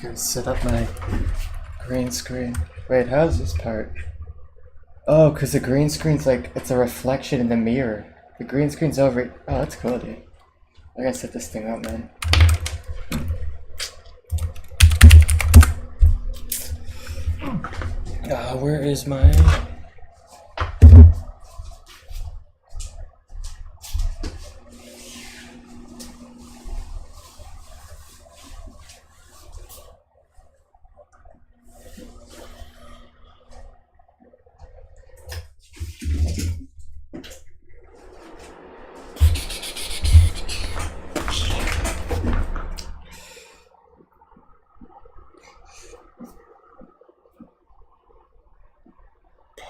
Gotta set up my green screen. Wait, how's this part? Oh, because the green screen's like, it's a reflection in the mirror. The green screen's over. Oh, that's cool, dude. I gotta set this thing up, man. Where is my...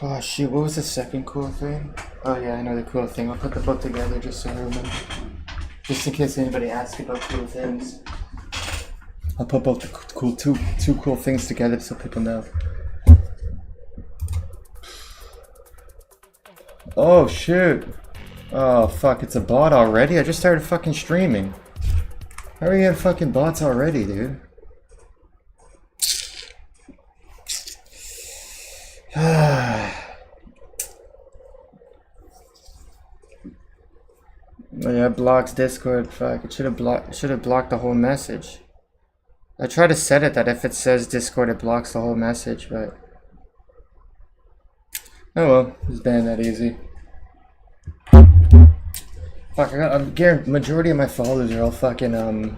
Oh shoot, what was the second cool thing? Oh yeah, I know the cool thing. I'll put the book together just so I remember. Just in case anybody asks about cool things. I'll put both the cool two cool things together so people know. Oh shoot. Oh fuck, it's a bot already? I just started fucking streaming. How are you getting fucking bots already, dude? Oh yeah, it blocks Discord. Fuck, it should have blocked the whole message. I try to set it that if it says Discord, it blocks the whole message, but oh well, it's been that easy. Fuck, I'm guaranteed majority of my followers are all fucking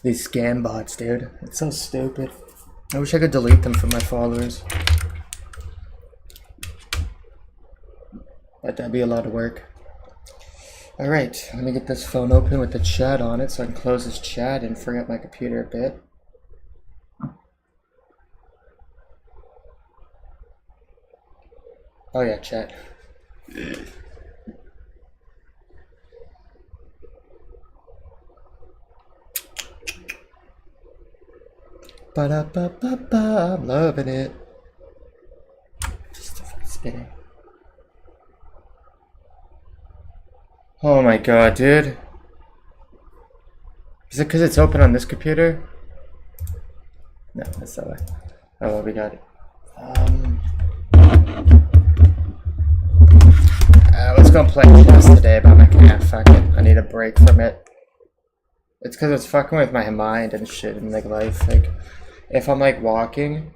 these scam bots, dude. It's so stupid. I wish I could delete them from my followers, but that'd be a lot of work. Alright, let me get this phone open with the chat on it so I can close this chat and free up my computer a bit. Oh yeah, chat. Ba-da-ba-ba-ba, I'm loving it. Just spinning. Oh my god, dude. Is it because it's open on this computer? No, that's that way. Oh, well, we got it. I was gonna play chess today, but I can't. Fuck it. I need a break from it. It's because it's fucking with my mind and shit in like life. Like, if I'm like walking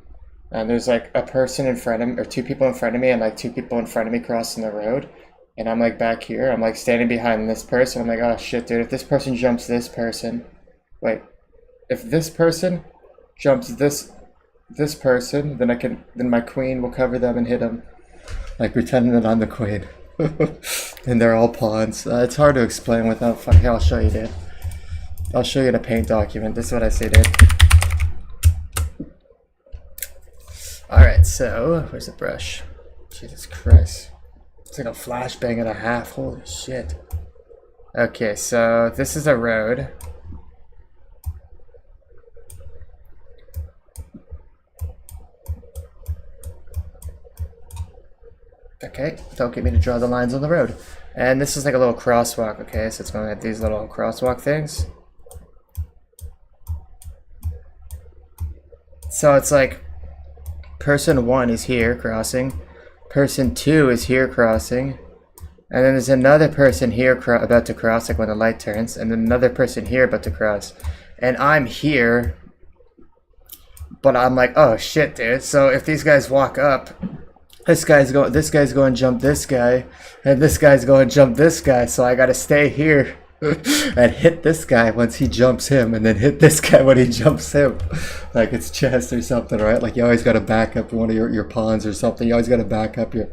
and there's like a person in front of me, or two people in front of me, and like two people in front of me crossing the road, and I'm like back here, I'm like standing behind this person, I'm like, oh shit, dude, if this person jumps this person, wait, if this person jumps this person, then my queen will cover them and hit them. Like pretending that I'm the queen. And they're all pawns. It's hard to explain without fucking, I'll show you, dude. I'll show you in a paint document. This is what I say, dude. Alright, so, where's the brush? Jesus Christ. It's like a flashbang and a half. Holy shit. Okay, so this is a road. Okay, don't get me to draw the lines on the road. And this is like a little crosswalk, okay? So it's going to have these little crosswalk things. So it's like person 1 is here crossing. Person 2 is here crossing, and then there's another person here about to cross, like when the light turns, and then another person here about to cross, and I'm here, but I'm like, oh shit, dude. So if these guys walk up, this guy's going to jump this guy, and this guy's going to jump this guy, so I gotta stay here and hit this guy once he jumps him, and then hit this guy when he jumps him. Like it's chess or something, right? Like you always got to back up one of your pawns or something. You always got to back up your...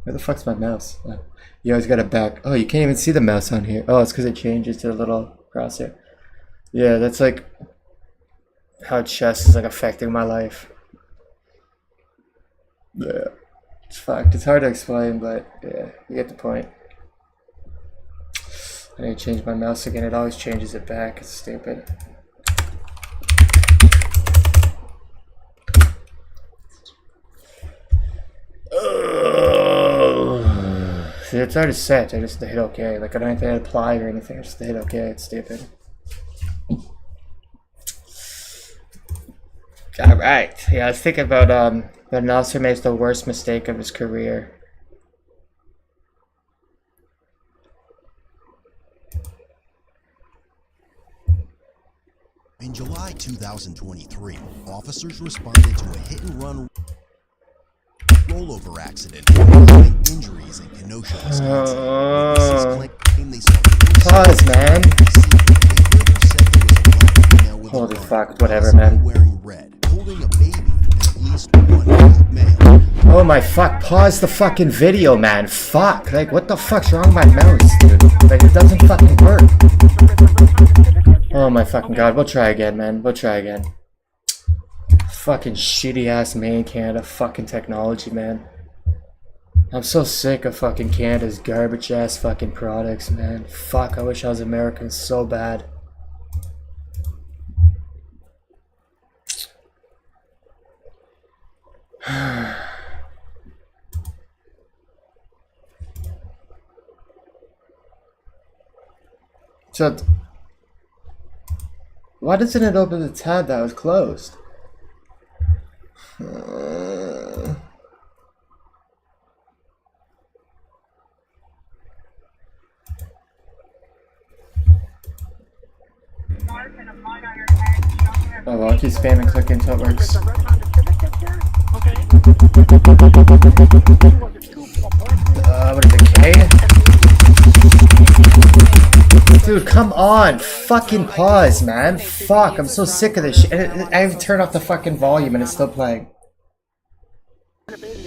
Where the fuck's my mouse? You always got to back... Oh, you can't even see the mouse on here. Oh, it's because it changes to the little crosshair. Yeah, that's like how chess is like affecting my life. Yeah, it's fucked. It's hard to explain, but yeah, you get the point. I need to change my mouse again. It always changes it back. It's stupid. See, it's already set. I just hit OK. Like I don't have to apply or anything. I just hit OK. It's stupid. Alright. Yeah, I was thinking about that Nasser makes the worst mistake of his career. In July 2023, officers responded to a hit-and-run rollover accident involving injuries in Kenosha, Wisconsin. Witnesses claim they saw pause, man. Holy fuck, whatever, man. Wearing red, holding a baby, and at least one black male. Oh my fuck, pause the fucking video, man. Fuck. Like, what the fuck's wrong with my mouse, dude? Like, it doesn't fucking work. Oh my fucking god, we'll try again, man. We'll try again. Fucking shitty ass main Canada fucking technology, man. I'm so sick of fucking Canada's garbage ass fucking products, man. Fuck, I wish I was American so bad. So, why doesn't it open the tab that was closed? Oh well, I'll keep spamming click until it works. What is it, K? Dude, come on! Fucking pause, man! Fuck, I'm so sick of this shit. I have to turn off the fucking volume and it's still playing.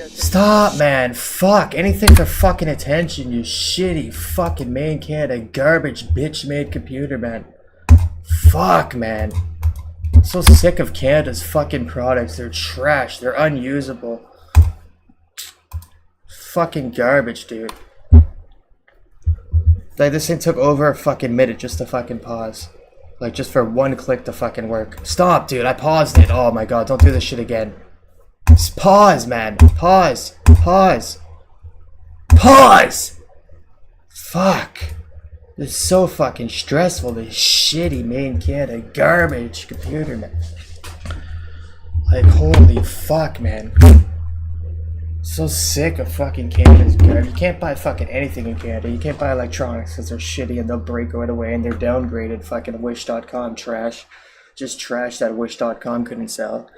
Stop, man! Fuck! Anything for fucking attention, you shitty fucking main Canada garbage bitch-made computer, man. Fuck, man. I'm so sick of Canada's fucking products. They're trash. They're unusable. Fucking garbage, dude. Like, this thing took over a fucking minute just to fucking pause. Like, just for one click to fucking work. Stop, dude. I paused it. Oh my god, don't do this shit again. Just pause, man. Pause. Pause. Pause! Fuck. It's so fucking stressful, this shitty main Canada garbage computer, man. Like, holy fuck, man. So sick of fucking Canada's garbage. You can't buy fucking anything in Canada. You can't buy electronics because they're shitty and they'll break right away and they're downgraded. Fucking Wish.com trash. Just trash that Wish.com couldn't sell.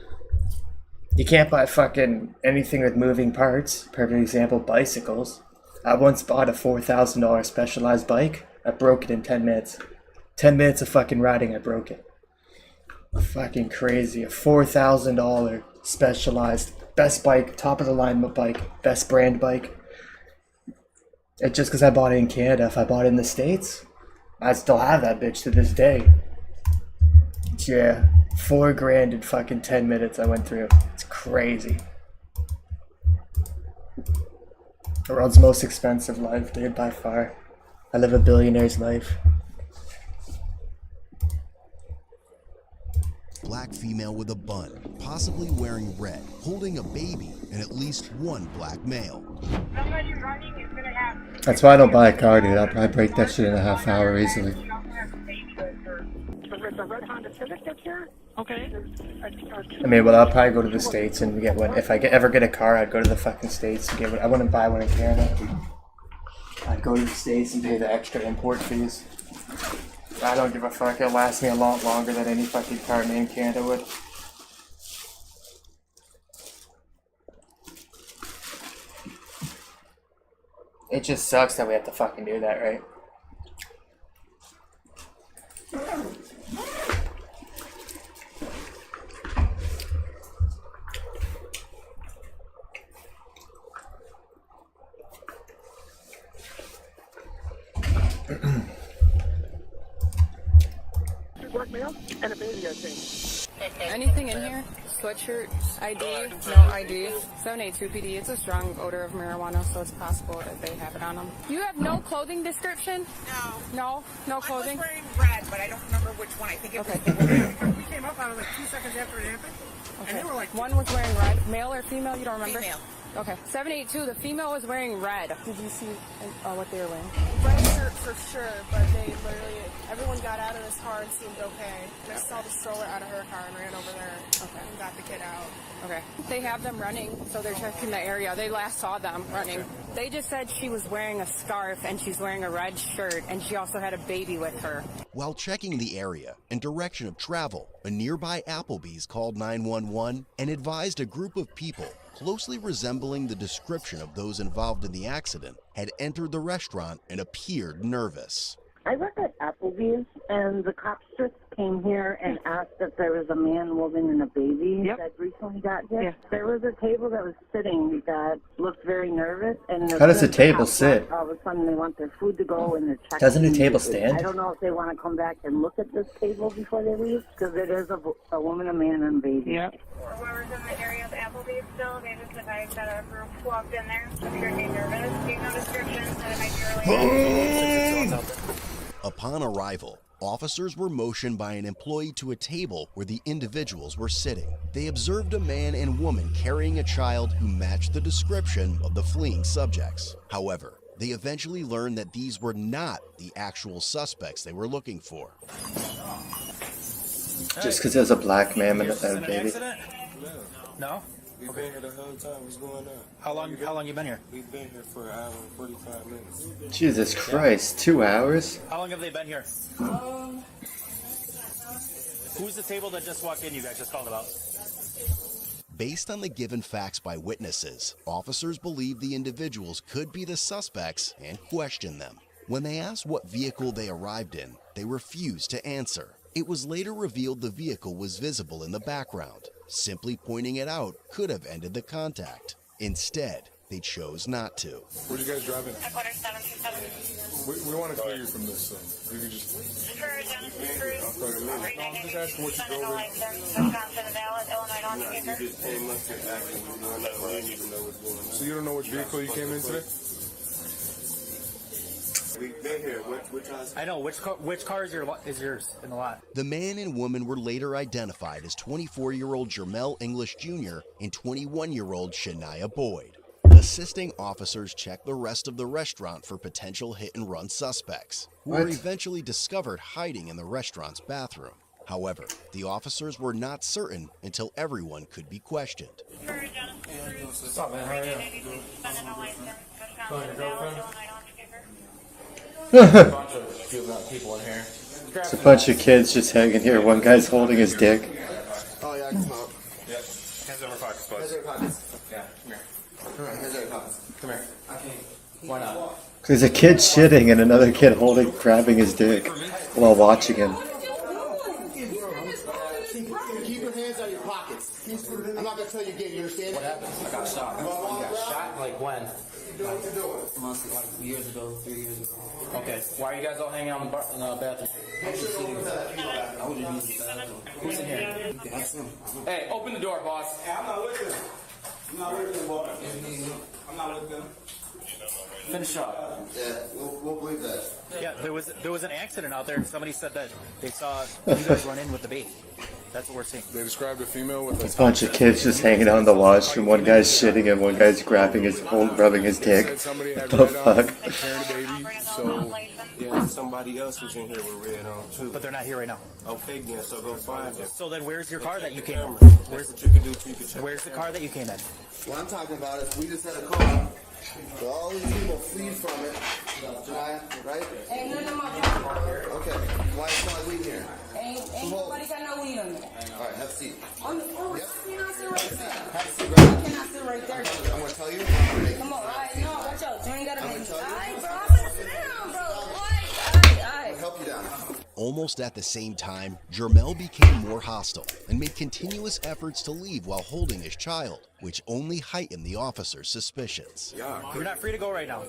You can't buy fucking anything with moving parts. Perfect example, bicycles. I once bought a $4,000 Specialized bike. I broke it in 10 minutes. 10 minutes of fucking riding, I broke it. Fucking crazy. A $4,000 Specialized, best bike, top of the line bike, best brand bike. It's just because I bought it in Canada. If I bought it in the States, I still have that bitch to this day. Yeah, $4,000 in fucking 10 minutes I went through. It's crazy. The world's most expensive life, dude, by far. I live a billionaire's life. Black female with a bun, possibly wearing red, holding a baby, and at least one black male. That's why I don't buy a car, dude. I'll probably break that shit in a half hour easily. Okay. I mean, well, I'll probably go to the States and get one. If I ever get a car, I'd go to the fucking States and get one. I wouldn't buy one in Canada. I'd go to the States and pay the extra import fees. I don't give a fuck. It'll last me a lot longer than any fucking car in Canada would. It just sucks that we have to fucking do that, right? And a baby, I think. Anything in here? Sweatshirt, ID, no ID. 782 PD, it's a strong odor of marijuana, so it's possible that they have it on them. You have no clothing description? No. No clothing? I was wearing red, but I don't remember which one. I think it was we came up on it like 2 seconds after it happened. Okay. And they were like... One was wearing red. Male or female? You don't remember? Female. Okay. 782, the female was wearing red. Did you see what they were wearing? Red shirt for sure, but they literally, everyone got out of in his car and seemed okay. I saw the stroller out of her car and ran over there and got the kid out. Okay. They have them running, so they're checking the area. They last saw them running. They just said she was wearing a scarf and she's wearing a red shirt, and she also had a baby with her. While checking the area and direction of travel, a nearby Applebee's called 911 and advised a group of people closely resembling the description of those involved in the accident had entered the restaurant and appeared nervous. I work at Applebee's, and the cops just came here and asked if there was a man, woman, and a baby that recently got hit. Yeah. There was a table that was sitting that looked very nervous. And How does a table sit? All of a sudden, they want their food to go, and they're checking. Doesn't a table stand? I don't know if they want to come back and look at this table before they leave, because it is a woman, a man, and a baby. Yeah. Whoever's in the area of Applebee's still, they just advised that a group walked in there. If you're getting nervous, take no descriptions, that it might be related. Upon arrival, officers were motioned by an employee to a table where the individuals were sitting. They observed a man and woman carrying a child who matched the description of the fleeing subjects. However, they eventually learned that these were not the actual suspects they were looking for. Just because there's a black man and a baby. No? We've been here the whole time. What's going on? How long you been here? We've been here for an hour and 45 minutes. Jesus Christ, 2 hours? How long have they been here? Who's the table that just walked in you guys just called about? Based on the given facts by witnesses, officers believe the individuals could be the suspects and questioned them. When they asked what vehicle they arrived in, they refused to answer. It was later revealed the vehicle was visible in the background. Simply pointing it out could have ended the contact. Instead, they chose not to. Where you guys driving? Quarter 727. We want to clear you from this, so you can just... For Genesis Cruise, I'm just asking what you Sunday drove in. license, Wisconsin, valid, Illinois non-speaker. So you don't know which vehicle you came in today? We've been here. Which I know. Which car is yours in the lot? The man and woman were later identified as 24-year-old Jermel English Jr. and 21-year-old Shania Boyd. Assisting officers checked the rest of the restaurant for potential hit-and-run suspects, who were eventually discovered hiding in the restaurant's bathroom. However, the officers were not certain until everyone could be questioned. For Genesis Cruise, What's up, man? How are you? Sunday license, Wisconsin, valid, Illinois non-speaker. Bunch of juvenile people in here. It's a bunch of kids just hanging here. One guy's holding his dick. Oh, yeah, I can smoke. Yep. Hands over pockets, bud. Hands over pockets. Yeah, come here. Come here, hands over pockets. Come here. I can't. Why not? There's a kid shitting and another kid grabbing his dick while watching him. Keep your hands out of your pockets. I'm not going to tell you again, you understand? What happened? I got shot. You got shot? Like when? What you doing? Months, like years ago, 3 years ago. Okay. Why are you guys all hanging out in the bathroom? I was just using the bathroom. Who's in here? That's him. Hey, open the door, boss. Hey, I'm not with them. I'm not with them, boy. I'm not with them. Finish up. Yeah, we'll believe that. Yeah, there was an accident out there, and somebody said that they saw you guys run in with the baby. That's what we're seeing. They described a female with A bunch of kids just hanging out in the washroom. One guy's shitting and one guy's rubbing his dick. Said somebody had What the red on, fuck? carrying a baby, so... Yeah, somebody else was in here with red on, too. But they're not here right now. Oh, fake then, so go find them. So then, where's your car that you came in? Where's what you can do to you can check. Where's the car that you came in? What I'm talking about is we just had a call. So all these people flee from it. July, right? Ain't none of my car. Okay. Why is my weed here? Ain't nobody got no weed on it. All right, have a seat. On the floor, you cannot sit right there. Have a seat, You brother. cannot sit right there. I'm going to tell you. I'm going to Come on, alright, no, watch out. You ain't gotta make me. tell you. Alright, bro, I'm gonna sit down, bro. Alright. help you down. Almost at the same time, Jermel became more hostile and made continuous efforts to leave while holding his child, which only heightened the officer's suspicions. You're not free to go right now.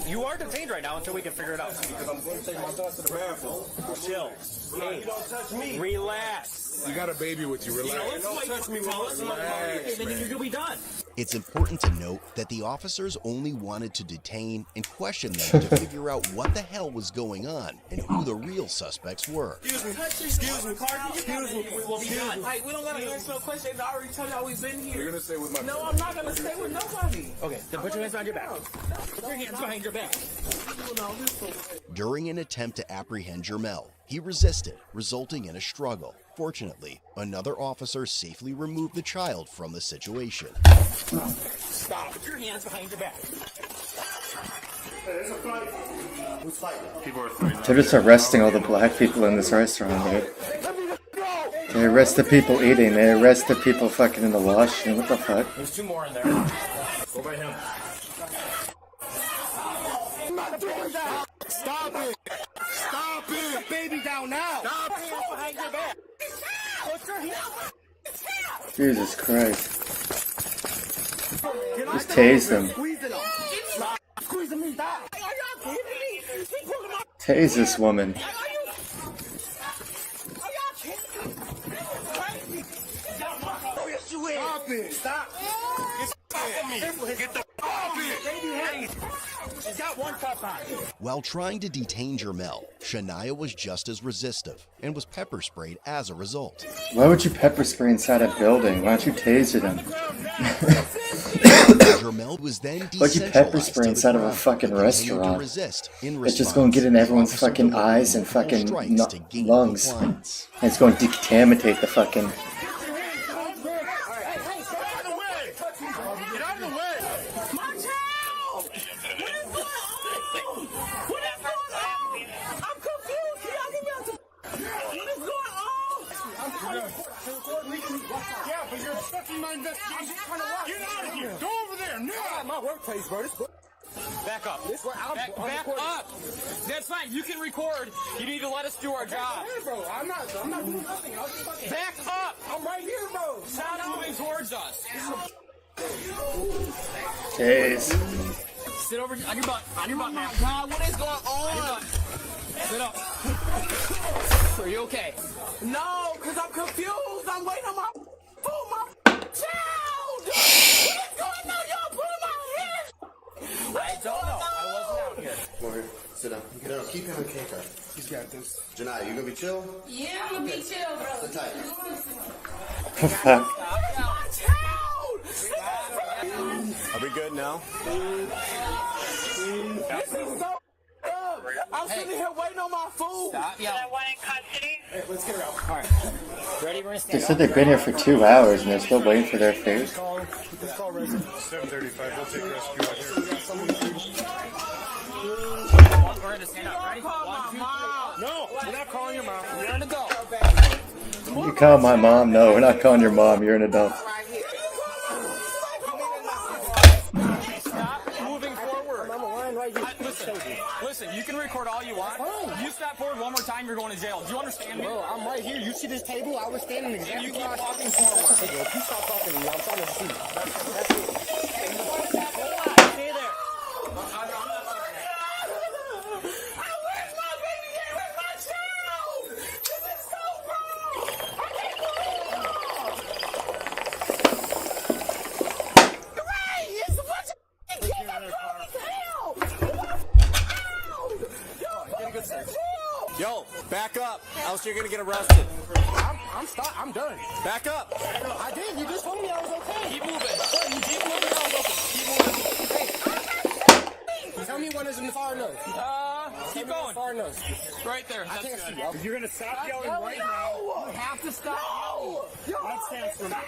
You are detained right now until we can figure it out. Because I'm going to take my thoughts to the bathroom. Chill. Hey, Don't touch me. relax. You got a baby with you. Relax. Don't touch me, Relax, then you're gonna be done. It's important to note that the officers only wanted to detain and question them to figure out what the hell was going on and who the real suspects were. Excuse me. Excuse me. Excuse me. We'll be done. We don't gotta answer no questions. I already told y'all we've been here. You're gonna stay with my. No, I'm not gonna stay with nobody. Okay, then put your hands behind your back. Put your hands behind your back. During an attempt to apprehend Jermel, he resisted, resulting in a struggle. Fortunately, another officer safely removed the child from the situation. Stop. Put your hands behind your back. There's a fight. Who's fighting? People are fighting. They're just arresting all the black people in this restaurant, dude. They arrest the people eating, they arrest the people fucking in the washroom, what the fuck? There's 2 more in there. Go by him. I'm not doing that. Stop it. Stop it. Put the baby down now. Stop. Put your hands behind your back. Put your hands. Jesus Christ. Just tase them. Squeezing me down. Are y'all kidding me? Tase this woman. Stop it. Stop. Get the off it. She's got 1 cup on. While trying to detain Jermel, Shania was just as resistive and was pepper sprayed as a result. Why would you pepper spray inside a building? Why don't you taser them? Jermel was then Why'd you pepper decentralized spray to the inside of a crowd, fucking but continued to restaurant? resist in It's just going to get in response. everyone's Officer fucking delivered eyes and multiple fucking strikes to gain lungs. compliance. And it's going to decontaminate the fucking... Yeah, but you're obstructing my investigation. Get out of here. Go over there now. My workplace, bro. Back up. Back up. That's fine. You can record. You need to let us do our job. Hey, bro. I'm not doing nothing. I was just fucking... Back up. I'm right here, bro. Stop moving towards us. Tase. Sit over on your butt. On your butt, man. God, what is going on? Sit up. Are you okay? No, because I'm confused. I'm waiting on my child. What is going on? Y'all pulling my hair. I don't know. I wasn't out here. Come over here. Sit down. No, keep him in K-car. He's got this. Janai, you gonna be chill? Yeah, I'm gonna be chill, bro. Sit tight. Are we good now? This is so I'm sitting here waiting on my food. Stop yelling. That one in custody. Hey, let's get her out. All right. Ready? We're going to They stand said they've been here for 2 hours and they're still waiting for their food. Let's call resident. 7:35. We'll take rescue out here. We're going to stand up. Ready? 1, 2, 3. No, we're not calling your mom. We're going to go. You call my mom? No, we're not calling your mom. You're an adult. Stop moving forward. I'm a line right here. Listen, you can record all you want. You step forward one more time, you're going to jail. Do you understand me? Bro, I'm right here. You see this table? I was standing exactly You keep where I was walking standing. forward. Hey, bro, if you stop talking to me, I'm trying to see. That's it. Stay there. Where's my baby? Where's my child? This is so wrong. I can't believe it. Ray, it's a bunch of kids. I'm grown as hell. Yo, back up, else you're gonna get arrested. I'm done. Back up. I did. You just told me I was okay. Keep moving. You keep moving. I was okay. Keep moving. Hey, tell me when it's in the far nose. Keep going. Far nose. Right there. I can't That's see. good. You're gonna stop yelling right now. You have to stop. No. Let's stand for now.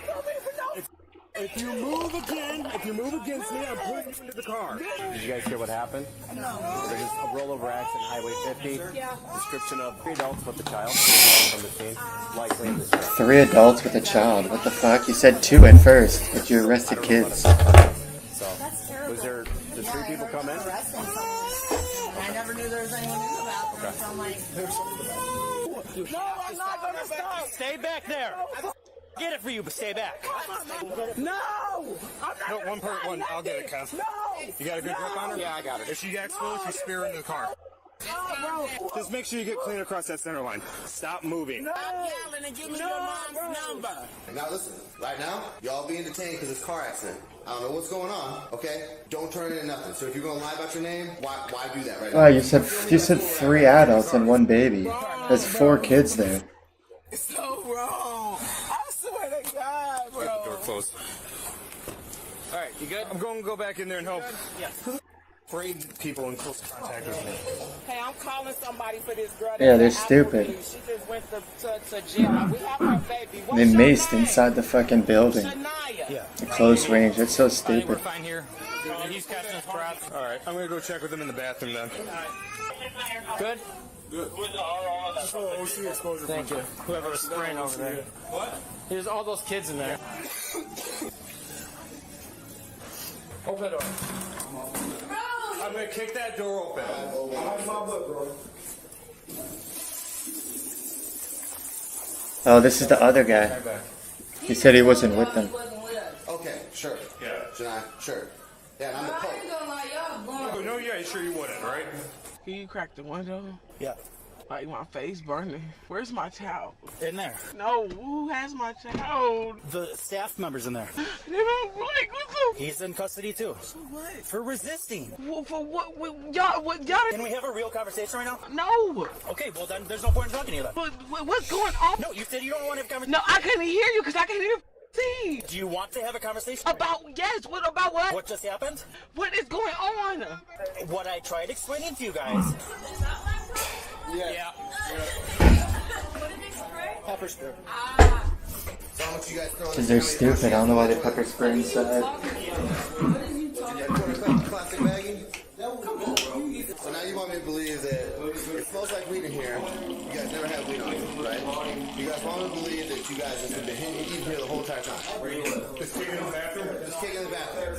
If you move again, against me, I'm putting you into the car. Did you guys hear what happened? No. There's a rollover accident, Highway 50. Yeah. Description of 3 adults with a child from the scene. Likely in distress. 3 adults with a child. What the fuck? You said 2 at first, but you arrested kids. So, was there, did 3 people come in? I never knew there was anyone in the bathroom, so I'm like... No, I'm not gonna stop. Stay back there. Get it for you, but stay back. No! I'm not One. I'll get it, Kev. No! You got a good grip on her? Yeah, I got it. If she acts foolish, you spear her into the car. Just make sure you get clean across that center line. Stop moving. Stop yelling and give me your mom's number. Now listen, right now, y'all being detained because it's a car accident. I don't know what's going on, okay? Don't turn it into nothing. So if you're gonna lie about your name, why do that right now? Oh, you said 3 adults and 1 baby. There's 4 kids there. It's so wrong. I swear to God, bro. closed. All right, you good? I'm going to go back in there and help. Yes. Afraid people in close contact with me. Hey, I'm calling somebody for this girl. Yeah, they're stupid. She just went to jail. We have her baby. They maced inside the fucking building. Yeah. Close range. That's so I think we're stupid. fine here. He's catching his breath. All right, I'm going to go check with him in the bathroom then. Good? Good. OC exposure. Thank you. Whoever was spraying over there. What? There's all those kids in there. Open the door. I'm going to kick that door open. Oh, this is the other guy. He said he wasn't with them. Okay, sure. Yeah. Janai, sure. Yeah, and I'm the Pope. Oh, no, yeah, sure you wouldn't, right? Can you crack the window? Yeah. Like my face burning. Where's my child? In there. No, who has my child? The staff members in there. They don't like what's up. He's in custody too. For what? For resisting. For what? Y'all, y'all? Can we have a real conversation right now? No. Okay, well then there's no point in talking to you then. But what's going on? No, you said you don't want to have a conversation. No, I couldn't hear you because I can't even see. Do you want to have a conversation? About, yes, what about what? What just happened? What is going on? What I tried explaining to you guys. Yeah. Pepper spray. So how much you guys throwing? Because they're stupid. I don't know why they pepper spray inside. Plastic baggie? So now you want me to believe that it smells like weed in here. You guys never had weed on you, right? You guys want me to believe that you guys just have been eating here the whole entire time. Just kicking in the bathroom? Just kicking in the bathroom.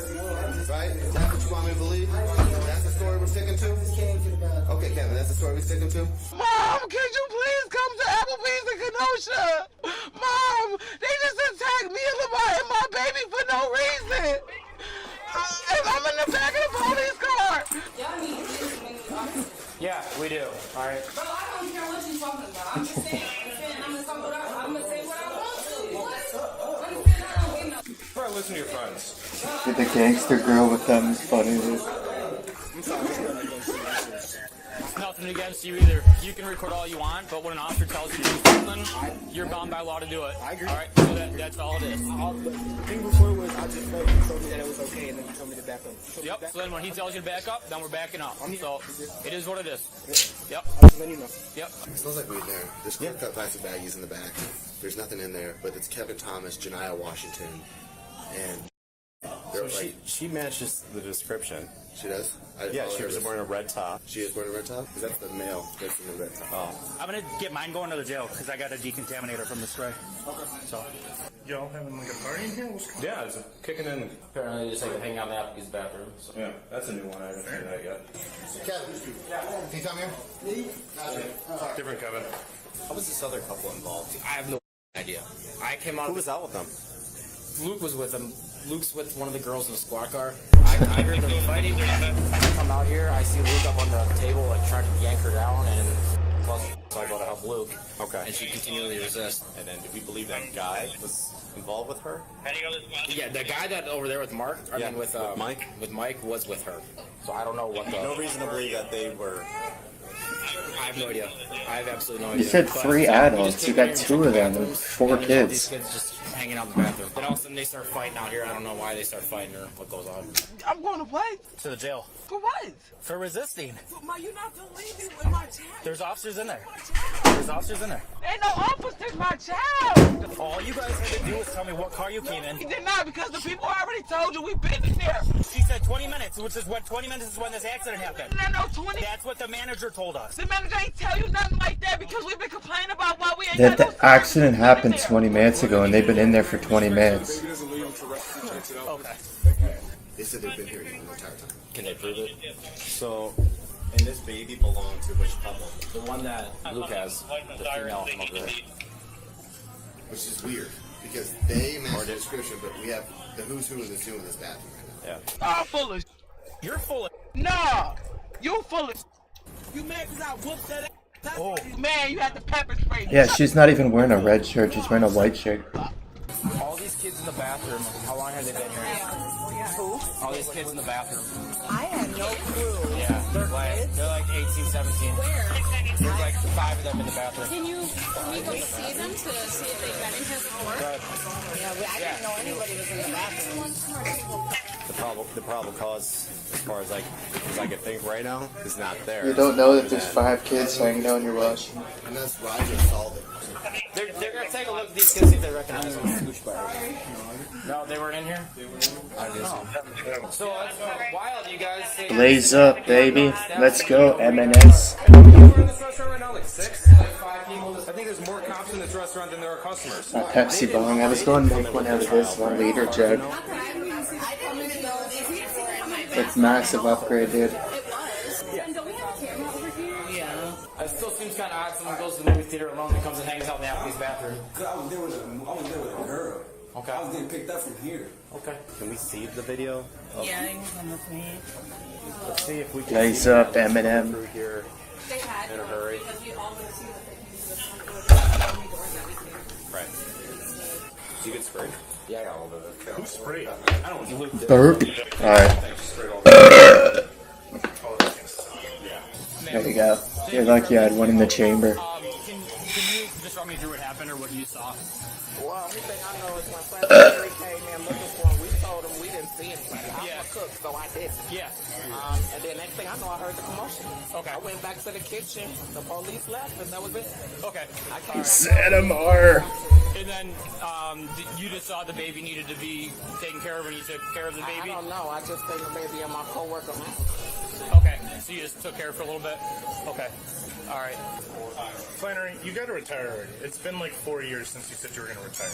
Right? That's what you want me to believe? That's the story we're sticking to? Okay, Kevin, that's the story we're sticking to? Mom, can you please come to Applebee's in Kenosha? Mom, they just attacked me and my baby for no reason. And I'm in the back of the police car. Y'all need to listen to me. Yeah, we do. All right. Bro, I don't care what you're talking about. I'm just saying, I'm gonna say what I want to. What? Understand? I don't get no. Probably listen to your friends. The gangster girl with them is funny, dude. Nothing against you either. You can record all you want, but when an officer tells you to do something, you're bound by law to do it. I agree. All right, so that's all it is. The thing before was I just felt he told me that it was okay, and then he told me to back up. Yep. So then when he tells you to back up, then we're backing up. So it is what it is. Yep. I'll just let you know. Yep. It smells like weed in there. There's cut plastic baggies in the back. There's nothing in there, but it's Kevin Thomas, Janiyah Washington, and they're like, She matches the description. she does? Yeah, she was wearing a red top. She is wearing a red top? Because that's the male that's in the red top. Oh. I'm gonna get mine going to the jail because I got a decontaminator from the spray. Okay. So. Y'all having like a party in here? What's going on? Yeah, it's kicking in. Apparently, they just like hang out in the Applebee's bathroom. So. Yeah, that's a new one. I haven't seen that yet. Kevin, can you come here? Different Kevin. How was this other couple involved? I have no idea. I came out. Who was out with them? Luke was with him. Luke's with one of the girls in the squad car. I heard them fighting. I come out here. I see Luke up on the table, like trying to yank her down, and plus, so I go to help Luke. Okay. And she continually resists. And then, do we believe that guy was involved with her? Yeah, the guy that over there with Mark, I mean with Mike? With Mike was with her. So I don't know what the. No reason to believe that they were. I have no idea. I have absolutely no You idea. said But 3 we adults. just You came got here 2 of them and bathrooms, 4 and all kids. These kids just hanging out in the bathroom. Then all of a sudden they start fighting out here. I don't know why they start fighting or what goes on. I'm going to what? To the jail. For what? For resisting. Ma, you're not to leave me with my child. There's officers in there. There's officers in there. Ain't no officers, my child. All you guys had to do was tell me what car you came in. He did not because the people already told you we've been in there. She said 20 minutes, which is what 20 minutes is when this accident happened. No, 20. That's what the manager told us. The manager ain't tell you nothing like that because we've been complaining about why we ain't That got no the accident happened 20 minutes ago, and they've been in there for 20 minutes. Okay. They said they've been here the entire time. Can they prove it? So, and this baby belonged to which couple? The one that Luke has, the female from over there. Which is weird, because they match the description, but we have the who's who in this zoo in this bathroom right now. Yeah. I'm full of. You're full of. Nah, you full of. You mad because I whooped that ass? Oh. Man, you had the pepper spray. Yeah, she's not even wearing a red shirt. She's wearing a white shirt. All these kids in the bathroom, how long have they been here? Who? All these kids in the bathroom. I had no clue. Yeah. They're like 18, 17. Where? There's like 5 of them in the bathroom. Can we go see them to see if they've been in here before? Right. I didn't know anybody was in the bathroom. The probable cause, as far as I can think right now, is not there. You don't know that there's 5 kids hanging out in your wash. And that's Roger solved it. They're gonna take a look at these kids, see if they recognize them. No, they were in here? No. So that's wild, you guys. Blaze up, baby. Let's go, M&S. We're in this restaurant right now, like 6, like 5 people. I think there's more cops in this restaurant than there are customers. A Pepsi bong. I was going to make one out of this 1 liter jug. It's massive upgrade, dude. It still seems kind of odd someone goes to the movie theater alone and comes and hangs out in the Applebee's bathroom. I was there with a girl. Okay. I was getting picked up from here. Okay. Can we see the video? Yeah, he was on with me. Let's see if we can Blaze see up, the M&M. through here in a hurry. Right. Did you get sprayed? Yeah, I got a little bit of it. Who sprayed? I don't know. Burp. Alright. There you go. You're lucky I had one in the chamber. Can you just run me through what happened or what you saw? Well, only thing I know is when Fred came in looking for him, we told him we didn't see anybody. I'm a cook, so I didn't. Yeah. And then next thing I know, I heard the commotion. Okay. I went back to the kitchen. The police left, and that was it. Okay. Santa Mar. And then you just saw the baby needed to be taken care of and you took care of the baby? I don't know. I just think the baby and my coworker. Okay. So you just took care of it for a little bit? Okay. All right. Flannery, you got to retire already. It's been like 4 years since you said you were going to retire.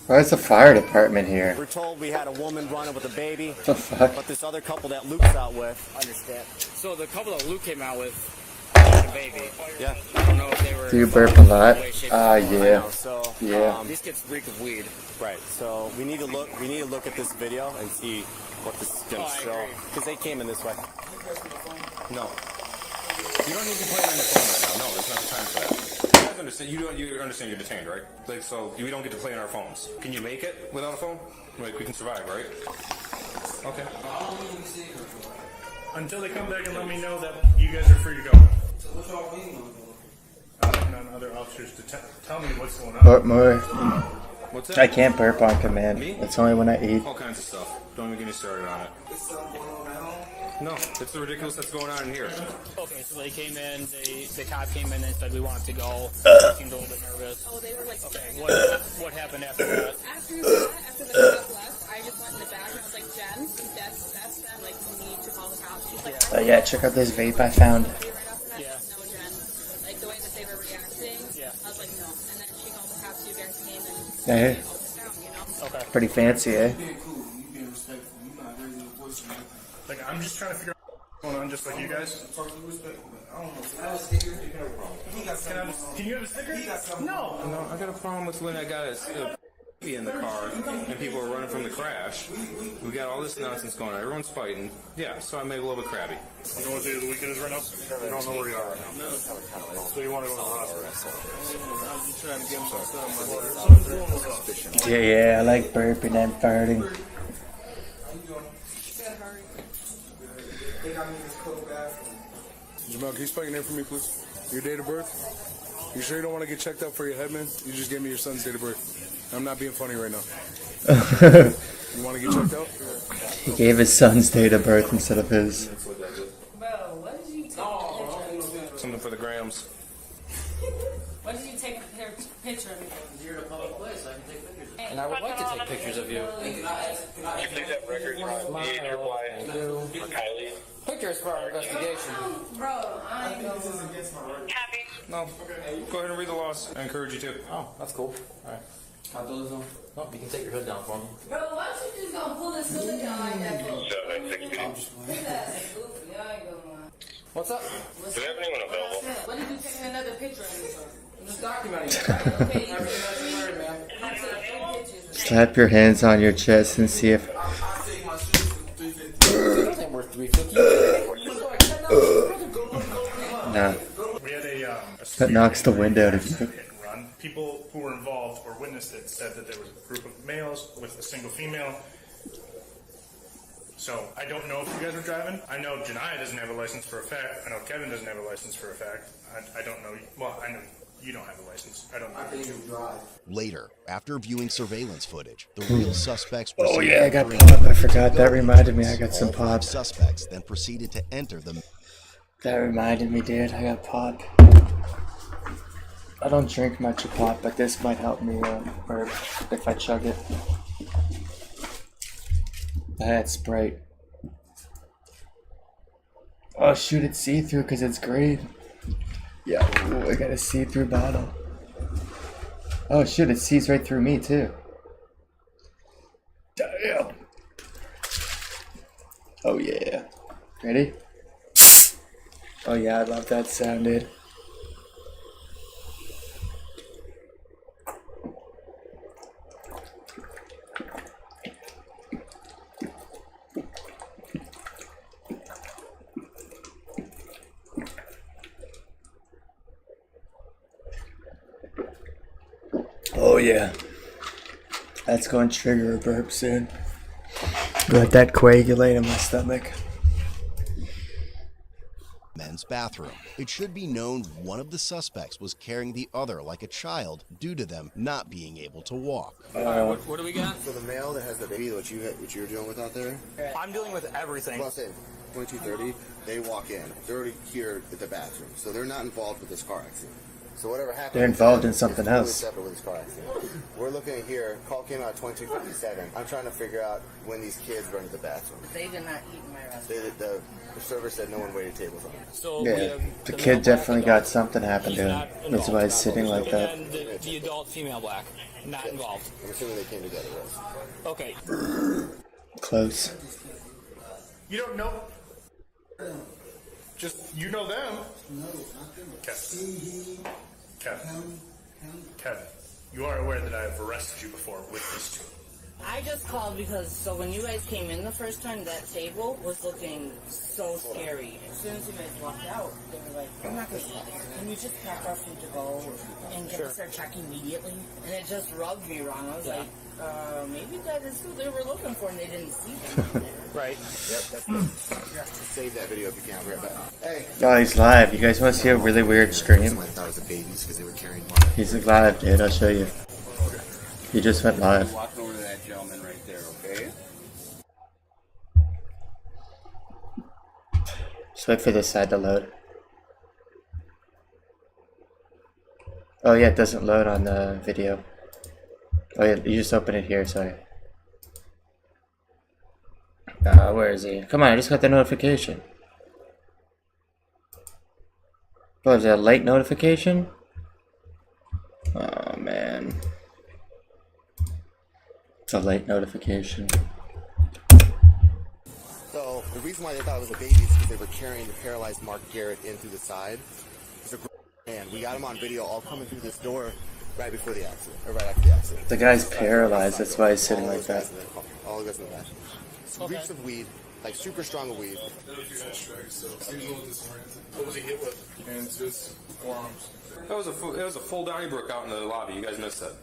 Where's the fire department here? We're told we had a woman running with a baby. The fuck? But this other couple that Luke's out with, understand. So the couple that Luke came out with had a baby. Yeah. I don't know if they were. Do you burp a lot? Yeah. So, Yeah. These kids reek of weed. Right. So we need to look at this video and see what this is going to show. Because they came in this way. No. You don't need to play on your phone right now. No, there's not the time for that. You guys understand? You understand you're detained, right? Like, so we don't get to play on our phones. Can you make it without a phone? Like, we can survive, right? Okay. Until they come back and let me know that you guys are free to go. I'm waiting on other officers to tell me what's going on. Burp more. What's that? I can't burp on command. Me? It's only when I eat. All kinds of stuff. Don't even get me started on it. No, it's the ridiculous that's going on in here. Okay, so they came in, the cop came in and said we wanted to go. They seemed a little bit nervous. Oh, they were like, okay, what happened after that? After the cop left, I just went in the back and I was like, Jen, that's them, like, you need to call the cops. She's like, Oh yeah, check out this vape I found. yeah. No, Jen. Like, the way that they were reacting, I was like, no. And then she called the cops, you guys came and Hey. Okay. Pretty fancy, eh? Like, I'm just trying to figure out what's going on, just like you guys. Can you have a sticker? No, I got a problem with when I got a in the car and people were running from the crash. We got all this nonsense going on. Everyone's fighting. Yeah, so I made a little bit crabby. You know what day of the week it is right now? I don't know where you are right now. So you want to go to the hospital? Yeah, I like burping and farting. Jamal, can you spell your name for me, please? Your date of birth? You sure you don't want to get checked out for your head, man? You just gave me your son's date of birth. I'm not being funny right now. You want to get checked out? He gave his son's date of birth instead of his. Bro, what did you take a picture of? Something for the grams. What did you take a picture of me? You're in a public place, I can take pictures of you. And I would like to take pictures of you. You think that record's from the age or why? For Kylie? Pictures for our investigation. Bro, I ain't going. No. Go ahead and read the laws. I encourage you to. Oh, that's cool. All right. Can I throw this on? No, you can take your hood down for me. Bro, why don't you just gonna pull this hood down like that? What's up? Do they have anyone available? What did you take another picture of me for? I'm just documenting. Okay, Everything that you heard, man. Slap your hands on your chest and see if. Worth $350. Nah. We had a That knocks the wind out of you. hit and run. People who were involved or witnessed it said that there was a group of males with a single female. So I don't know if you guys were driving. I know Janiyah doesn't have a license for a fact. I know Kevin doesn't have a license for a fact. I don't know. Well, I know you don't have a license. I don't know. Later, after viewing surveillance footage, the real suspects Oh proceeded yeah, I got entering pop. the I forgot. That reminded me. I got All some 5 pop. suspects then proceeded to enter the. That reminded me, dude. I got pop. I don't drink much of pop, but this might help me, or if I chug it. I had Sprite. Oh shoot, it's see-through because it's green. Yeah, ooh, I got a see-through bottle. Oh shoot, it sees right through me too. Damn. Oh yeah. Ready? Oh yeah, I love that sound, dude. Oh yeah. That's going to trigger a burp soon. Let that coagulate in my stomach. Men's bathroom. It should be known one of the suspects was carrying the other like a child due to them not being able to walk. What do we got? So the male that has the baby, what you're dealing with out there? I'm dealing with everything. Well, say 22:30, they walk in. They're already here at the bathroom, so they're not involved with this car accident. So whatever happened, They're involved in something totally else. separate with this car accident. We're looking at here. Call came out at 22:57. I'm trying to figure out when these kids run to the bathroom. They did not eat in my restaurant. The server said no one waited tables on them. So Yeah, the kid definitely got something happened to him. That's why he's sitting like that. And the adult female black, not involved. I'm assuming they came together, right? Okay. Close. You don't know. Just you know them. Kevin, you are aware that I have arrested you before with these two. I just called because when you guys came in the first time, that table was looking so scary. As soon as you guys walked out, they were like, "I'm not gonna eat here. Can you just pack our food to go and get us our check immediately?" And it just rubbed me wrong. I was like, maybe that is who they were looking for, and they didn't see them. Right. Yep, that's good. Save that video if you can. Right back. Hey. Oh, he's live. You guys want to see a really weird stream? I thought it was the babies because they were carrying one. He's live, dude. I'll show you. He just went live. Walk over to that gentleman right there, okay? Just wait for this side to load. Oh yeah, it doesn't load on the video. Oh yeah, you just open it here, sorry. Where is he? Come on, I just got the notification. What is that, a late notification? Oh man. It's a late notification. So the reason why they thought it was a baby is because they were carrying the paralyzed Mark Garrett in through the side. It's a man. We got him on video all coming through this door right before the accident, or right after the accident. The guy's paralyzed, that's why he's sitting like that. All the guys in the back. Reeks of weed, like super strong of weed. What was he hit with? Hands, fists, forearms. It was a full Donnybrook out in the lobby. You guys missed that.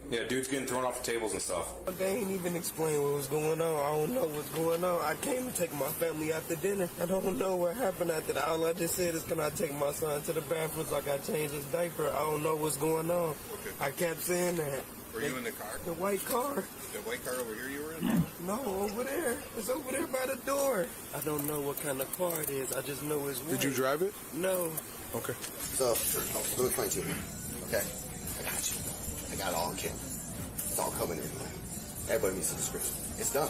Yeah, dudes getting thrown off the tables and stuff. They ain't even explain what was going on. I don't know what's going on. I came to take my family out to dinner. I don't know what happened after that. All I just said is, can I take my son to the bathroom so I got to change his diaper? I don't know what's going on. Okay. I kept saying that. Were you in the car? The white car. The white car over here you were in? No, over there. It's over there by the door. I don't know what kind of car it is. I just know it's white. Did you drive it? No. Okay. So, let me explain to you. Okay, I got you. I got it all on camera. It's all coming in. Everybody needs a description. It's done.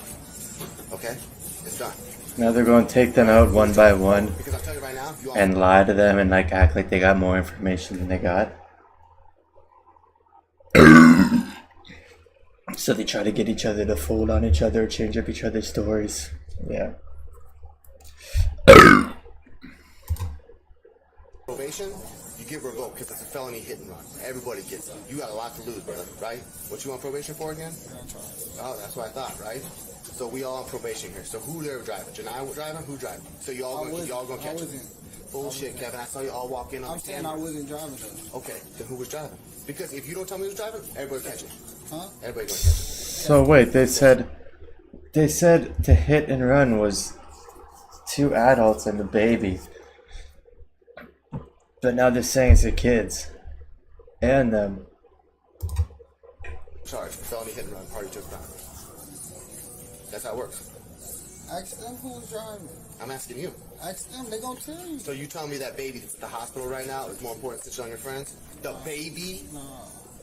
Okay? It's done. Now they're going to take them out one by one Because I'll tell you right now, you all and lie to them and like act like they got more information than they got. So they try to get each other to fold on each other, change up each other's stories. Yeah. probation, you get revoked because it's a felony hit and run. Everybody gets it. You got a lot to lose, brother, right? What you on probation for again? Oh, that's what I thought, right? So we all on probation here. So who there driving? Janiyah driving? Who driving? So y'all gonna catch him? Bullshit, Kevin. I saw you all walk in on the camera. I wasn't driving though. Okay, then who was driving? Because if you don't tell me who's driving, everybody's catching. Huh? Everybody's gonna catch him. So wait, they said They said to hit and run was 2 adults and a baby. But now they're saying it's the kids. And them. Charge for felony hit and run, party to a crime. That's how it works. Ask them who's driving. I'm asking you. Ask them, they gonna tell you. So you tell me that baby that's at the hospital right now is more important than on your friends? The baby? No.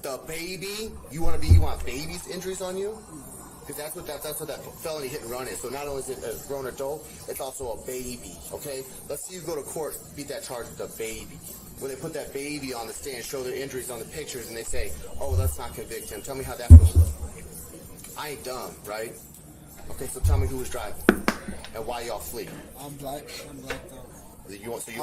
The baby? You want babies' injuries on you? Because that's what that felony hit and run is. So not only is it a grown adult, it's also a baby. Okay? Let's see you go to court, beat that charge with a baby. Where they put that baby on the stand, show their injuries on the pictures, and they say, "Oh, let's not convict him." Tell me how that's going to look. I ain't dumb, right? Okay, so tell me who was driving and why y'all flee. I'm black though. You want to take it?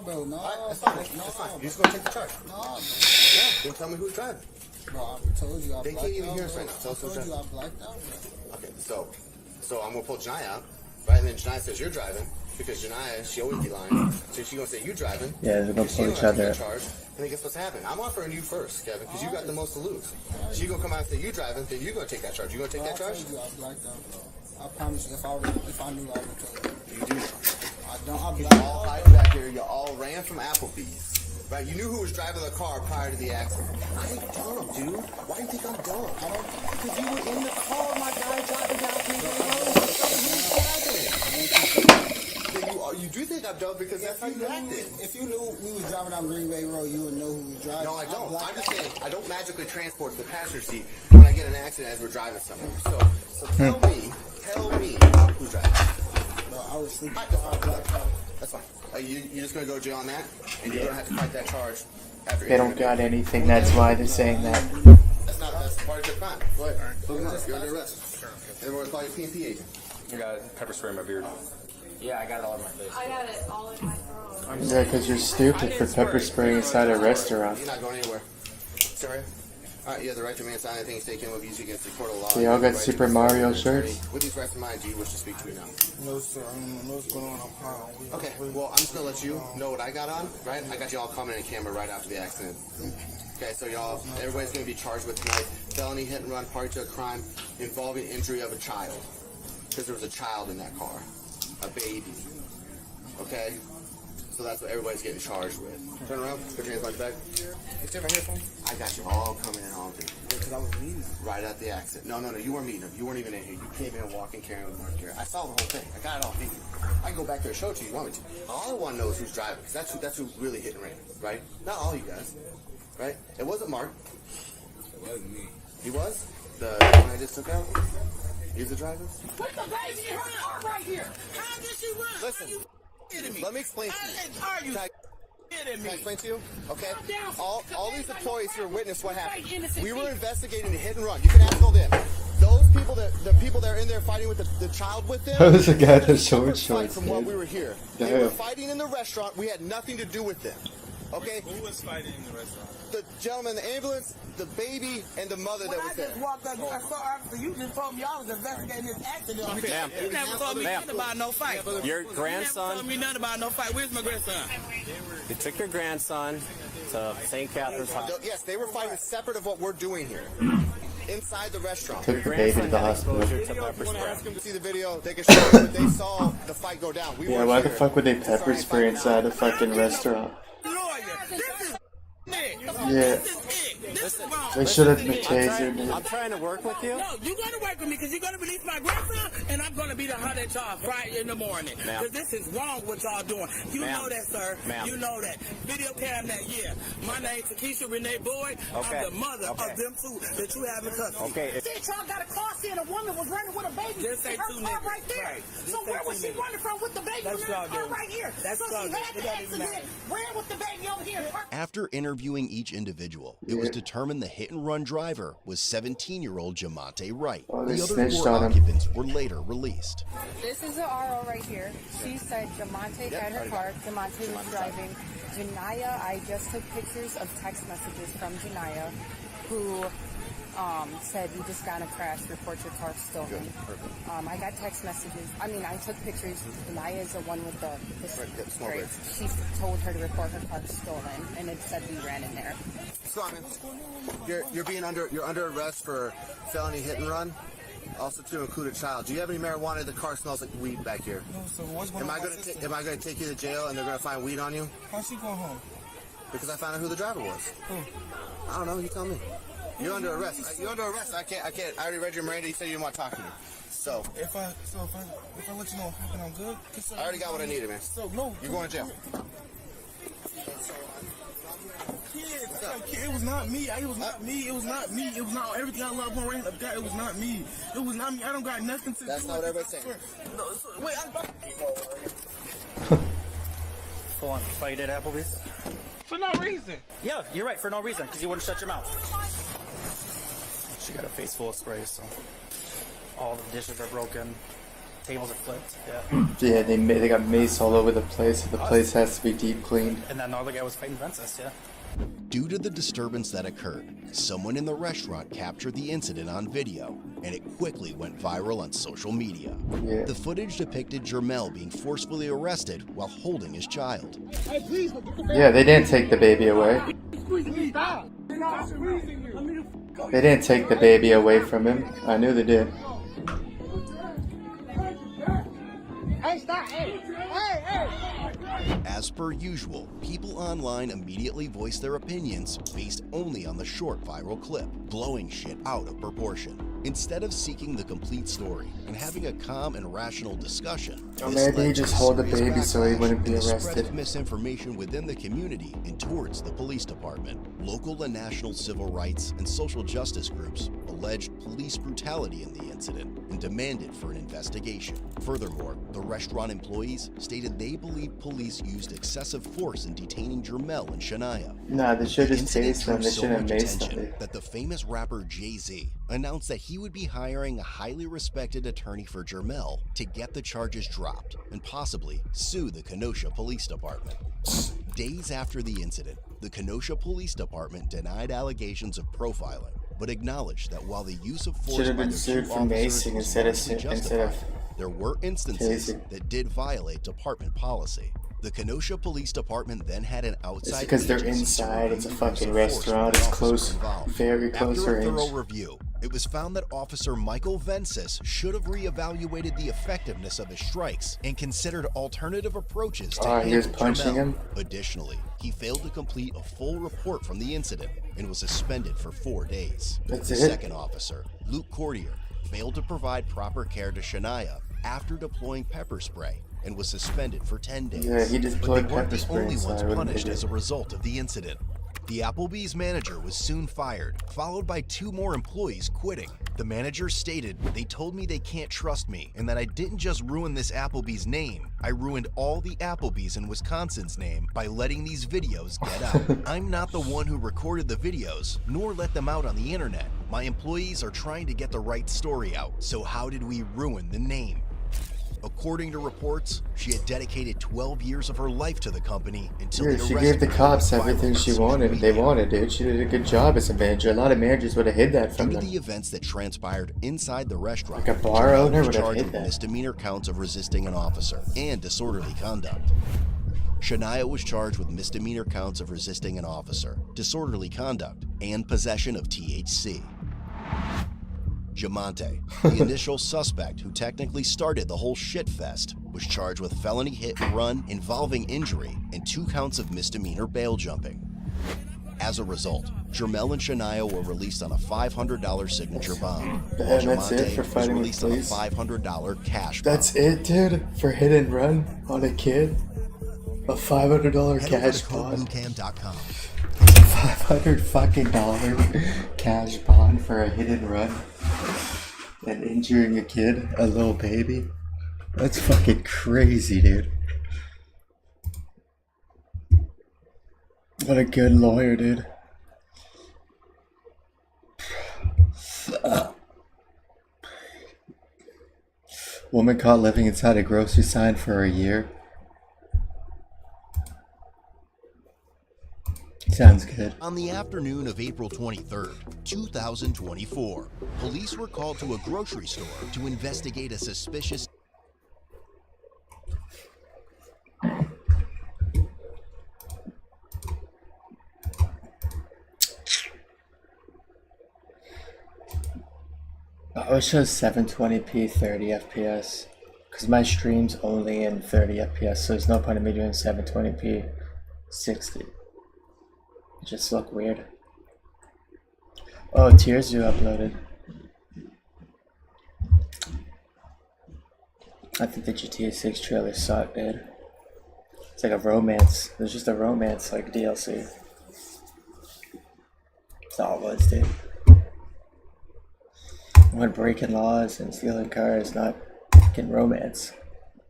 Bro, no, all right, that's fine. That's fine. You're just gonna take the charge. No, bro. Yeah. Then tell me who's driving. Bro, I told you I They blacked can't even out, hear us bro. right now. Tell us who's I told you I driving. blacked out, bro. Okay, so I'm gonna pull Janiyah out, right? And then Janiyah says you're driving because Janiyah, she always be lying. So she's gonna say you driving. Yeah, they're gonna pull each other. Charge. And then guess what's happening? I'm offering you first, Kevin, because you got the most to lose. She's gonna come out and say you driving, then you're gonna take that charge. You gonna take that charge? I told you I blacked out, bro. I promise you, if I knew, I would tell you. You do. I don't. I You blacked all out. hiding back here. You all ran from Applebee's. Right? You knew who was driving the car prior to the accident. I ain't dumb, dude. Why do you think I'm dumb? Because you were in the car, my guy, driving down Greenway Road. You do think I'm dumb because that's how you acted. If you knew we was driving down Greenway Road, you would know who was driving. No, I don't. I'm just saying, I don't magically transport to the passenger seat when I get in an accident as we're driving somewhere. So tell me who's driving. Bro, I was sleeping. That's fine. You're just going to go to jail on that, and you're going to have to fight that charge after. They don't got anything, that's why they're saying that. That's part of the crime. Go ahead. You're under arrest. And we're going to call you P&P agent. I got pepper spray in my beard. Yeah, I got it all in my face. I got it all in my throat. Yeah, because you're stupid for pepper spraying inside a restaurant. You're not going anywhere. Sorry. All right, you have the right to remain silent. Anything is taken with you against the court of law. They all got Super Mario shirts. With these rights in mind, do you wish to speak to me now? No, sir. I don't know what's going on. I'm fine. Okay, well, I'm just going to let you know what I got on, right? I got you all coming in camera right after the accident. Okay, so everybody's going to be charged with tonight felony hit and run, party to a crime involving injury of a child. Because there was a child in that car. A baby. Okay? So that's what everybody's getting charged with. Turn around, put your hands on your back. Stand right here for me. I got you all coming in all day. Because I was meeting. Right at the accident. No, you weren't meeting him. You weren't even in here. You came in walking, carrying with Mark here. I saw the whole thing. I got it all figured. I can go back there and show it to you. You want me to? All I want to know is who's driving. Because that's who really hit and ran. Right? Not all you guys. Right? It wasn't Mark. It wasn't me. He was? The one I just took out? He's the driver? Put the baby in her arm right here. How did she run? Listen. Let me explain to you. Are you Can I explain to you? Okay. All these employees here witnessed what happened. We were investigating a hit and run. You can ask all them. Those people the people that are in there fighting with the child with them. That was the guy with short shorts. From while we were here. They were fighting in the restaurant. We had nothing to do with them. Okay? Who was fighting in the restaurant? The gentleman in the ambulance, the baby, and the mother that was there. I just walked up. I saw officer. You just told me y'all was investigating this accident. Ma'am. You never told me nothing about no fight. Your You never grandson, told me nothing about no fight. Where's my grandson? they took your grandson to St. Catherine's Hospital. Yes, they were fighting separate of what we're doing here. Inside the restaurant. Took the baby to the hospital. See the video, they can show you, but they saw the fight go down. Yeah, why the fuck would they pepper spray inside a fucking restaurant? Yeah. They should have been tasered. I'm trying to work with you. No, you gotta work with me because you're gonna release my grandson, and I'm gonna be the hunter y'all Friday in the morning. Because this is wrong what y'all doing. You know that, sir. You know that. Video cam that, yeah. My name's Takesha Renee Boyd. I'm the mother of them two that you have in custody. Okay. See, y'all got a car seeing a woman was running with a baby. Just say two niggas. Right there. Right. So where was she running from with the baby? That's car right here. That's so she had the accident, ran with the baby over here. After interviewing each individual, it was determined the hit-and-run driver was 17-year-old Jamonte Wright. The other 4 occupants were later released. This is the RO right here. She said Jamonte had her car. Jamonte was driving. Janiyah, I just took pictures of text messages from Janiyah, who said you just got in a crash, report your car stolen. I got text messages. I mean, I took pictures. Janiyah is the one with the straight. She told her to report her car stolen, and it said we ran in there. Simon, you're under arrest for felony hit and run. Also to include a child. Do you have any marijuana? The car smells like weed back here. No, so what's going on? Am I gonna take you to jail and they're gonna find weed on you? How's she going home? Because I found out who the driver was. Who? I don't know. You tell me. You're under arrest. You're under arrest. I can't. I already read your Miranda. You said you didn't want to talk to me. So if I let you know what happened, I'm good. I already got what I needed, man. So no, you're going to jail. It was not me. It was not me. It was not me. It was not everything I love on right up there. It was not me. It was not me. I don't got nothing to do. That's not what everybody's saying. No, wait. Full on fight at Applebee's? For no reason. Yeah, you're right, for no reason, because you wouldn't shut your mouth. She got a face full of spray, so all the dishes are broken, tables are flipped, yeah. Yeah, they got mace all over the place, so the place has to be deep cleaned. And then the other guy was fighting fences, yeah. Due to the disturbance that occurred, someone in the restaurant captured the incident on video, and it quickly went viral on social media. Yeah. The footage depicted Jermel being forcefully arrested while holding his child. Yeah, they didn't take the baby away. They didn't take the baby away from him. I knew they did. As per usual, people online immediately voiced their opinions based only on the short viral clip, blowing shit out of proportion. Instead of seeking the complete story and having a calm and rational discussion, Or maybe he just hold the baby so he wouldn't be the spread arrested. of misinformation within the community and towards the police department. Local and national civil rights and social justice groups alleged police brutality in the incident and demanded for an investigation. Furthermore, the restaurant employees stated they believe police used excessive force in detaining Jermel and Shania. Nah, they should The just incident taste them. drew They so shouldn't much have maced attention them. that the famous rapper Jay-Z announced that he would be hiring a highly respected attorney for Jermel to get the charges dropped and possibly sue the Kenosha Police Department. Days after the incident, the Kenosha Police Department denied allegations of profiling, but acknowledged that while the use of force Should have by been the sued two for officers macing was instead of largely instead of justified, there were instances tasing. that did violate department policy. The Kenosha Police Department then had an outside It's because they're agency to inside. It's a review the use fucking of force restaurant. by It's officers close, involved. very close After a thorough range. review, it was found that Officer Michael Vensis should have reevaluated the effectiveness of his strikes and considered alternative approaches to Oh, he was handle punching Jermel. him? Additionally, he failed to complete a full report from the incident and was suspended for 4 days. That's the it? second officer, Luke Cordier, failed to provide proper care to Shania after deploying pepper spray and was suspended for 10 days. Yeah, he just But deployed they weren't pepper the spray, only so I ones wouldn't punished hit as it. a result of the incident. The Applebee's manager was soon fired, followed by 2 more employees quitting. The manager stated, "They told me they can't trust me and that I didn't just ruin this Applebee's name, I ruined all the Applebee's in Wisconsin's name by letting these videos get out. I'm not the one who recorded the videos, nor let them out on the internet. My employees are trying to get the right story out, so how did we ruin the name?" According to reports, she had dedicated 12 years of her life to the company until Yeah, they she arrested gave the her cops and everything viral she on social wanted. They media. wanted, dude. She did a good job as a manager. A lot of managers would have hid that from Due to them. the events that transpired inside the restaurant, Like a bar Jermel owner was would have charged hid with that. misdemeanor counts of resisting an officer and disorderly conduct. Shania was charged with misdemeanor counts of resisting an officer, disorderly conduct, and possession of THC. Jamonte, the initial suspect who technically started the whole shitfest, was charged with felony hit and run involving injury and 2 counts of misdemeanor bail jumping. As a result, Jermel and Shania were released on a $500 signature bond, while And that's it Jamonte for was fighting with released on a police? $500 cash bond. That's it, dude? For hit and run on a kid? A $500 Head over cash to bond? CodeBlueCam.com. $500 fucking cash bond for a hit and run? And injuring a kid? A little baby? That's fucking crazy, dude. What a good lawyer, dude. Woman caught living inside a grocery sign for a year. Sounds good. On the afternoon of April 23rd, 2024, police were called to a grocery store to investigate a suspicious Oh, it shows 720p 30 FPS. Because my stream's only in 30 FPS, so there's no point in me doing 720p 60. It just look weird. Oh, Tears you uploaded. I think the GTA 6 trailer sucked, dude. It's like a romance. It was just a romance, like DLC. That's all it was, dude. When breaking laws and stealing cars, not fucking romance.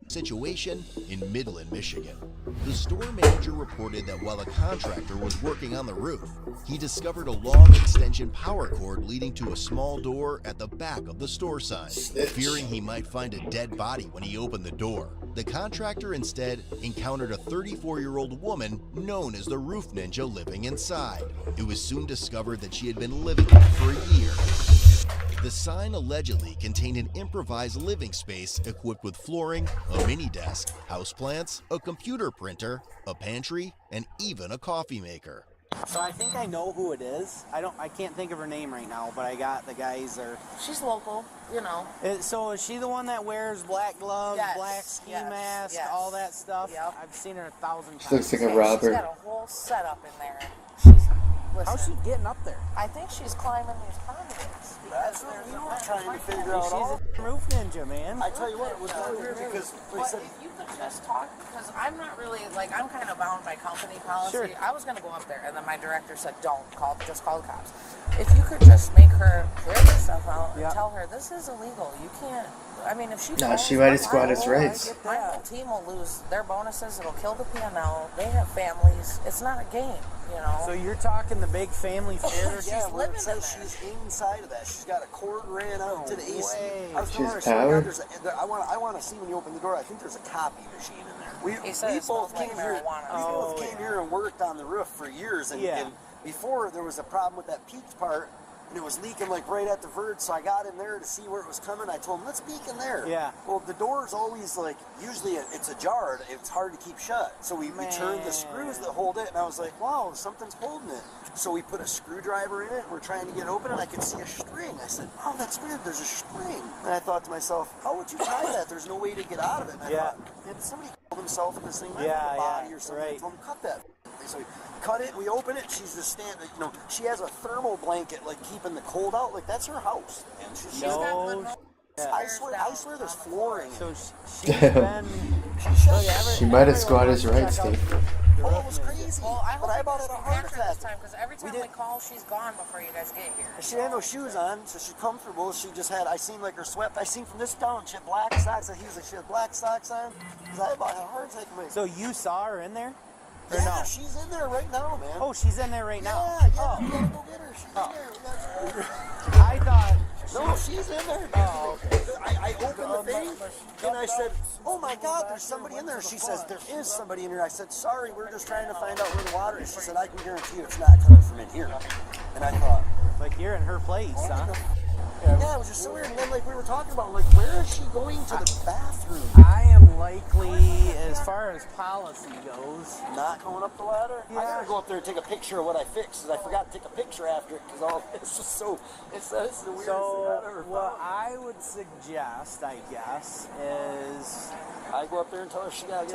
Situation in Midland, Michigan. The store manager reported that while a contractor was working on the roof, he discovered a long extension power cord leading to a small door at the back of the store sign. Fearing he might find a dead body when he opened the door, the contractor instead encountered a 34-year-old woman known as the Roof Ninja living inside. It was soon discovered that she had been living there for a year. The sign allegedly contained an improvised living space equipped with flooring, a mini desk, houseplants, a computer printer, a pantry, and even a coffee maker. So I think I know who it is. I can't think of her name right now, but I got the guys are. She's local, you know. So is she the one that wears black gloves, Yes, black ski yes, mask, yes. all that stuff? Yep. I've seen her 1,000 times. She looks like a She's robber. got a whole setup in there. She's listen. How's she getting up there? I think she's climbing these permanents because there's we were trying to figure out. She's a roof ninja, man. I tell you what, it was really weird because we But said. if you could just talk, because I'm not really, like, I'm kind of bound by company policy. Sure. I was going to go up there, and then my director said, don't, just call the cops. If you could just make her clear this stuff out and tell her, this is illegal. You can't, I mean, if she Nah, calls, she might have my squatted his whole- rights. My whole team will lose their bonuses. It'll kill the P&L. They have families. It's not a game, you know. So you're talking the big family fair? Yeah, where living it says she's inside of that. She's got a cord ran out to the AC. way. I was telling her, She's so yeah, powered? I want to see when you open the door. I think there's a copy machine in there. He said We it smells both came like here. marijuana. We both came here and worked on the roof for years. And, Yeah. and before there was a problem with that peaked part. And it was leaking like right at the verge, so I got in there to see where it was coming. I told him, let's peek in there. Yeah. Well, the door's always like, usually it's ajar. It's hard to keep shut. So we turned the screws that hold it, and I was like, wow, something's holding it. So we put a screwdriver in it. We're trying to get it open, and I could see a string. I said, oh, that's weird. There's a string. And I thought to myself, how would you tie that? There's no way to get out of it. And I thought, did somebody kill himself in this thing? Might have a body or something. I told him, cut that. So we cut it, we open it, she's just standing, you know, she has a thermal blanket, like, keeping the cold out, like, that's her house. And she's got good I swear there's flooring. So she's been... She might have squatted his rights, dude. Oh, it was crazy. Well, I hope but I you about guys had a can heart catch her attack. this time, because every time we call, she's gone before you guys get here. She had no shoes on, so she's comfortable. She just had, I seen like her sweat. I seen from this down, she had black socks. He was like, she had black socks on. Because I about had a heart attack. So you saw her in there? Or Yeah, no? she's in there right now, man. Oh, she's in there right now? Yeah, we gotta go get her. She's in there. We gotta... I thought... No, she's in there. Oh, okay. I opened the thing, and I said, oh my God, there's somebody in there. She says, there is somebody in here. I said, sorry, we're just trying to find out where the water is. She said, I can guarantee you it's not coming from in here. And I thought... Like you're in her place, huh? Yeah, it was just so weird. And then, like, we were talking about, like, where is she going to the bathroom? I am likely, as far as policy goes... Not going up the ladder? Yeah. I gotta go up there and take a picture of what I fixed, because I forgot to take a picture after it, because all this is so... It's the weirdest thing I've ever what found. I would suggest, I guess, is... I go up there and tell her she gotta get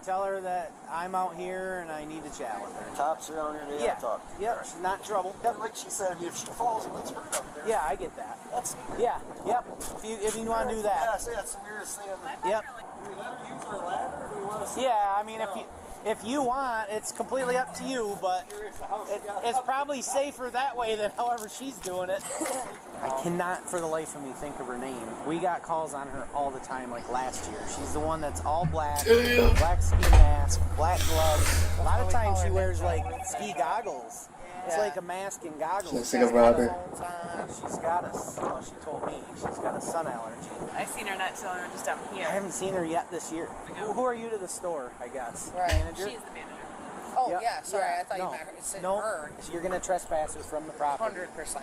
Tell her that I'm out here and I need to chat with her. Tops are down here, they Yeah. gotta talk. Yep, she's not in trouble. Yeah, like she said, if she falls, let's hurt up there. Yeah, I get that. That's... Yeah, yep. If you want to do that. Yeah, see, that's the weirdest thing I've ever... Yep. Do we let her use her ladder, or do we want to see? Yeah, I mean, if you want, it's completely up to you, but it's probably safer that way than however she's doing it. I cannot for the life of me think of her name. We got calls on her all the time, like last year. She's the one that's all black, black ski mask, black gloves. A lot of times she wears like ski goggles. It's like a mask and goggles. She looks like a robber. She's got well, she told me, she's got a sun allergy. I've seen her not so long, just down here. I haven't seen her yet this year. Who are you to the store, I guess? Right. Manager? She's the manager. Oh, Yep. yeah, sorry, I thought no. you meant her. It's No, her. so you're going to trespass her from the property. 100%.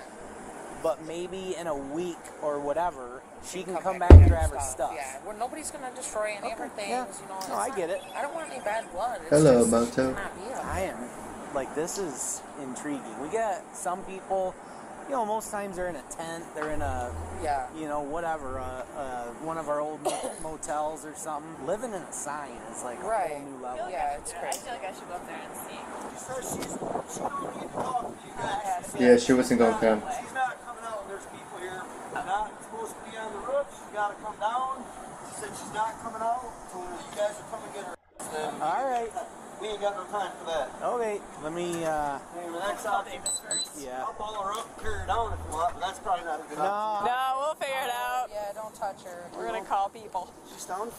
But maybe in a week or whatever, she can come back and grab her stuff. Yeah, well, nobody's going to destroy any of her things, Yeah. you know. No, I get it. I don't want any bad blood. It's Hello, just Moto. not real. I am, like, this is intriguing. We got some people You know, most times they're in a tent, they're in a, you know, whatever, one of our old motels or something. Living in a sign is like a whole new level. Yeah, it's crazy. I feel like I should go up there and see. She don't need to talk to you guys. Yeah, she wasn't gonna come. She's not coming out when there's people here. Not supposed to be on the roof. She's got to come down. She said she's not coming out until you guys will come and get her. All right. We ain't got no time for that. Okay, let me, Hey, the next option, yeah. I'll ball her up and carry her down if you want, but that's probably not a good option. No, we'll figure it out. Yeah, don't touch her. We're gonna call people. She's down.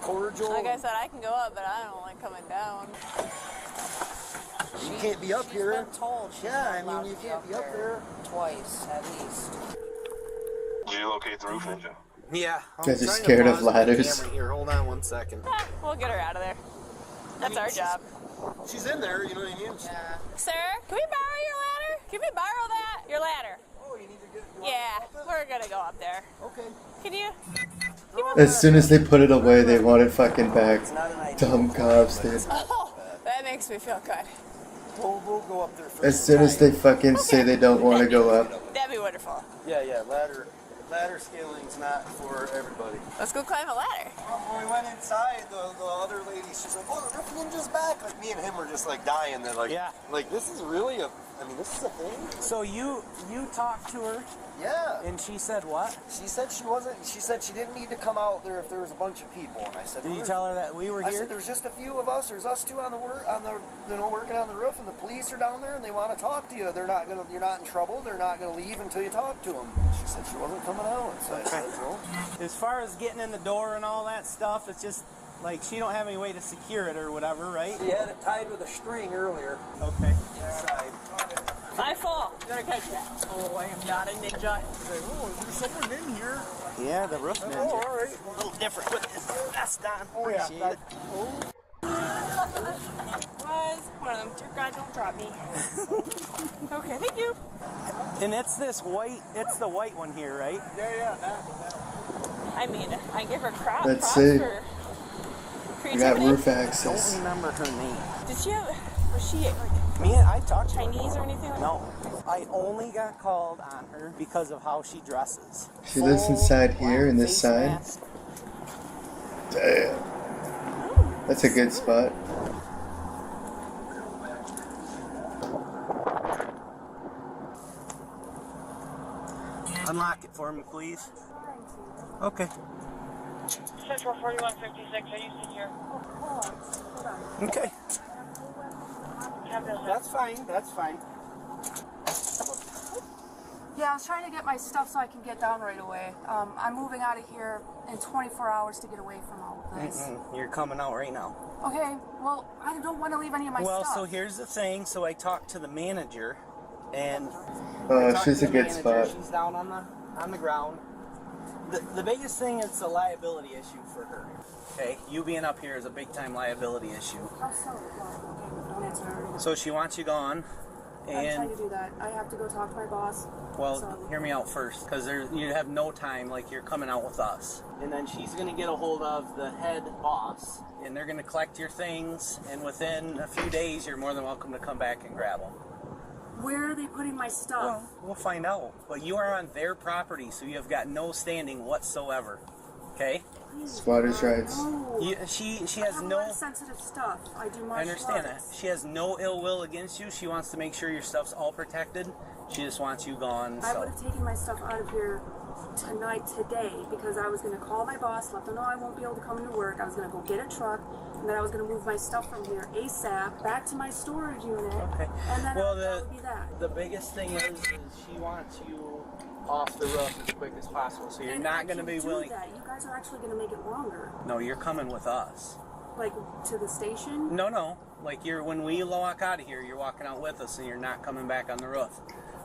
Cordial. Like I said, I can go up, but I don't like coming down. You can't be up here. Been told she's Yeah, not I mean, you allowed to can't be up there. twice at least. Did you locate the roof, ninja? Yeah. Guys are scared of ladders. Here, hold on 1 second. We'll get her out of there. That's our job. She's in there, you know what I mean? Yeah. Sir, can we borrow your ladder? Can we borrow that? Your ladder? Oh, you need to get. Yeah, we're gonna go up there. Okay. Can you? As soon as they put it away, they want it fucking back. Dumb cops, dude. Oh, that makes me feel good. We'll go up there first. As soon as they fucking say they don't want to go up. That'd be wonderful. Yeah, ladder scaling's not for everybody. Let's go climb a ladder. When we went inside, the other lady, she's like, "Oh, the Roof Ninja's back!" Like me and him were just like dying. That like, yeah, like this is really this is a thing. So you talked to her? Yeah. And she said what? She said she wasn't. She said she didn't need to come out there if there was a bunch of people. And I said, Did you tell her that we were I here? said, there's just a few of us. There's us two on the working on the roof, and the police are down there, and they want to talk to you. You're not in trouble. They're not gonna leave until you talk to them. She said she wasn't coming out. So I said, well. As far as getting in the door and all that stuff, it's just like she don't have any way to secure it or whatever, right? She had it tied with a string earlier. Okay. Inside. I fall. You gotta catch that. Oh, I am not a ninja. Oh, there's someone in here. Yeah, the roof ninja. Oh, all right. A little different with this vest on. Oh, yeah. Was one of them. Dear God, don't drop me. Okay, thank you. And it's this white. It's the white one here, right? Yeah. I mean, I give her crap. Let's props see. for We got creativity. roof I access. don't remember her name. Did she have? Was she like Me, I talked to her. Chinese or anything? Like No, I only got called on her because of how she dresses. She lives inside Full here in this face sign. mask. Damn. That's a good spot. Unlock it for me, please. Okay. Central 4156, are you secure? Okay. Have those That's fine. That's fine. Yeah, I was trying to get my stuff so I can get down right away. I'm moving out of here in 24 hours to get away from all of this. You're coming out right now. Okay, well, I don't want to leave any of my Well, stuff. so here's the thing. So I talked to the manager, and Oh, I talked she's to a the good manager. spot. She's down on the ground. The biggest thing is a liability issue for her. Okay, you being up here is a big time liability issue. Oh, sorry. Okay, don't answer her. So she wants you gone, I'm trying and to do that. I have to go talk to my boss. well, So- hear me out first, because you have no time. Like you're coming out with us, and then she's gonna get a hold of the head boss, and they're gonna collect your things. And within a few days, you're more than welcome to come back and grab them. Where are they putting my stuff? Well, we'll find out. But you are on their property, so you have got no standing whatsoever. Okay? Squatters' rights. She I has have a no. lot of sensitive stuff. I do martial I understand arts. that. She has no ill will against you. She wants to make sure your stuff's all protected. She just wants you gone. I So would have taken my stuff out of here today, because I was going to call my boss, let them know I won't be able to come into work. I was going to go get a truck, and then I was going to move my stuff from here ASAP back to my storage unit. Okay. And then Well, that would be that. the biggest thing is she wants you off the roof as quick as possible. So you're And not I going to can be do willing. that. You guys are actually going to make it longer, No, you're coming with us. like to the station. No. Like when we walk out of here, you're walking out with us, and you're not coming back on the roof.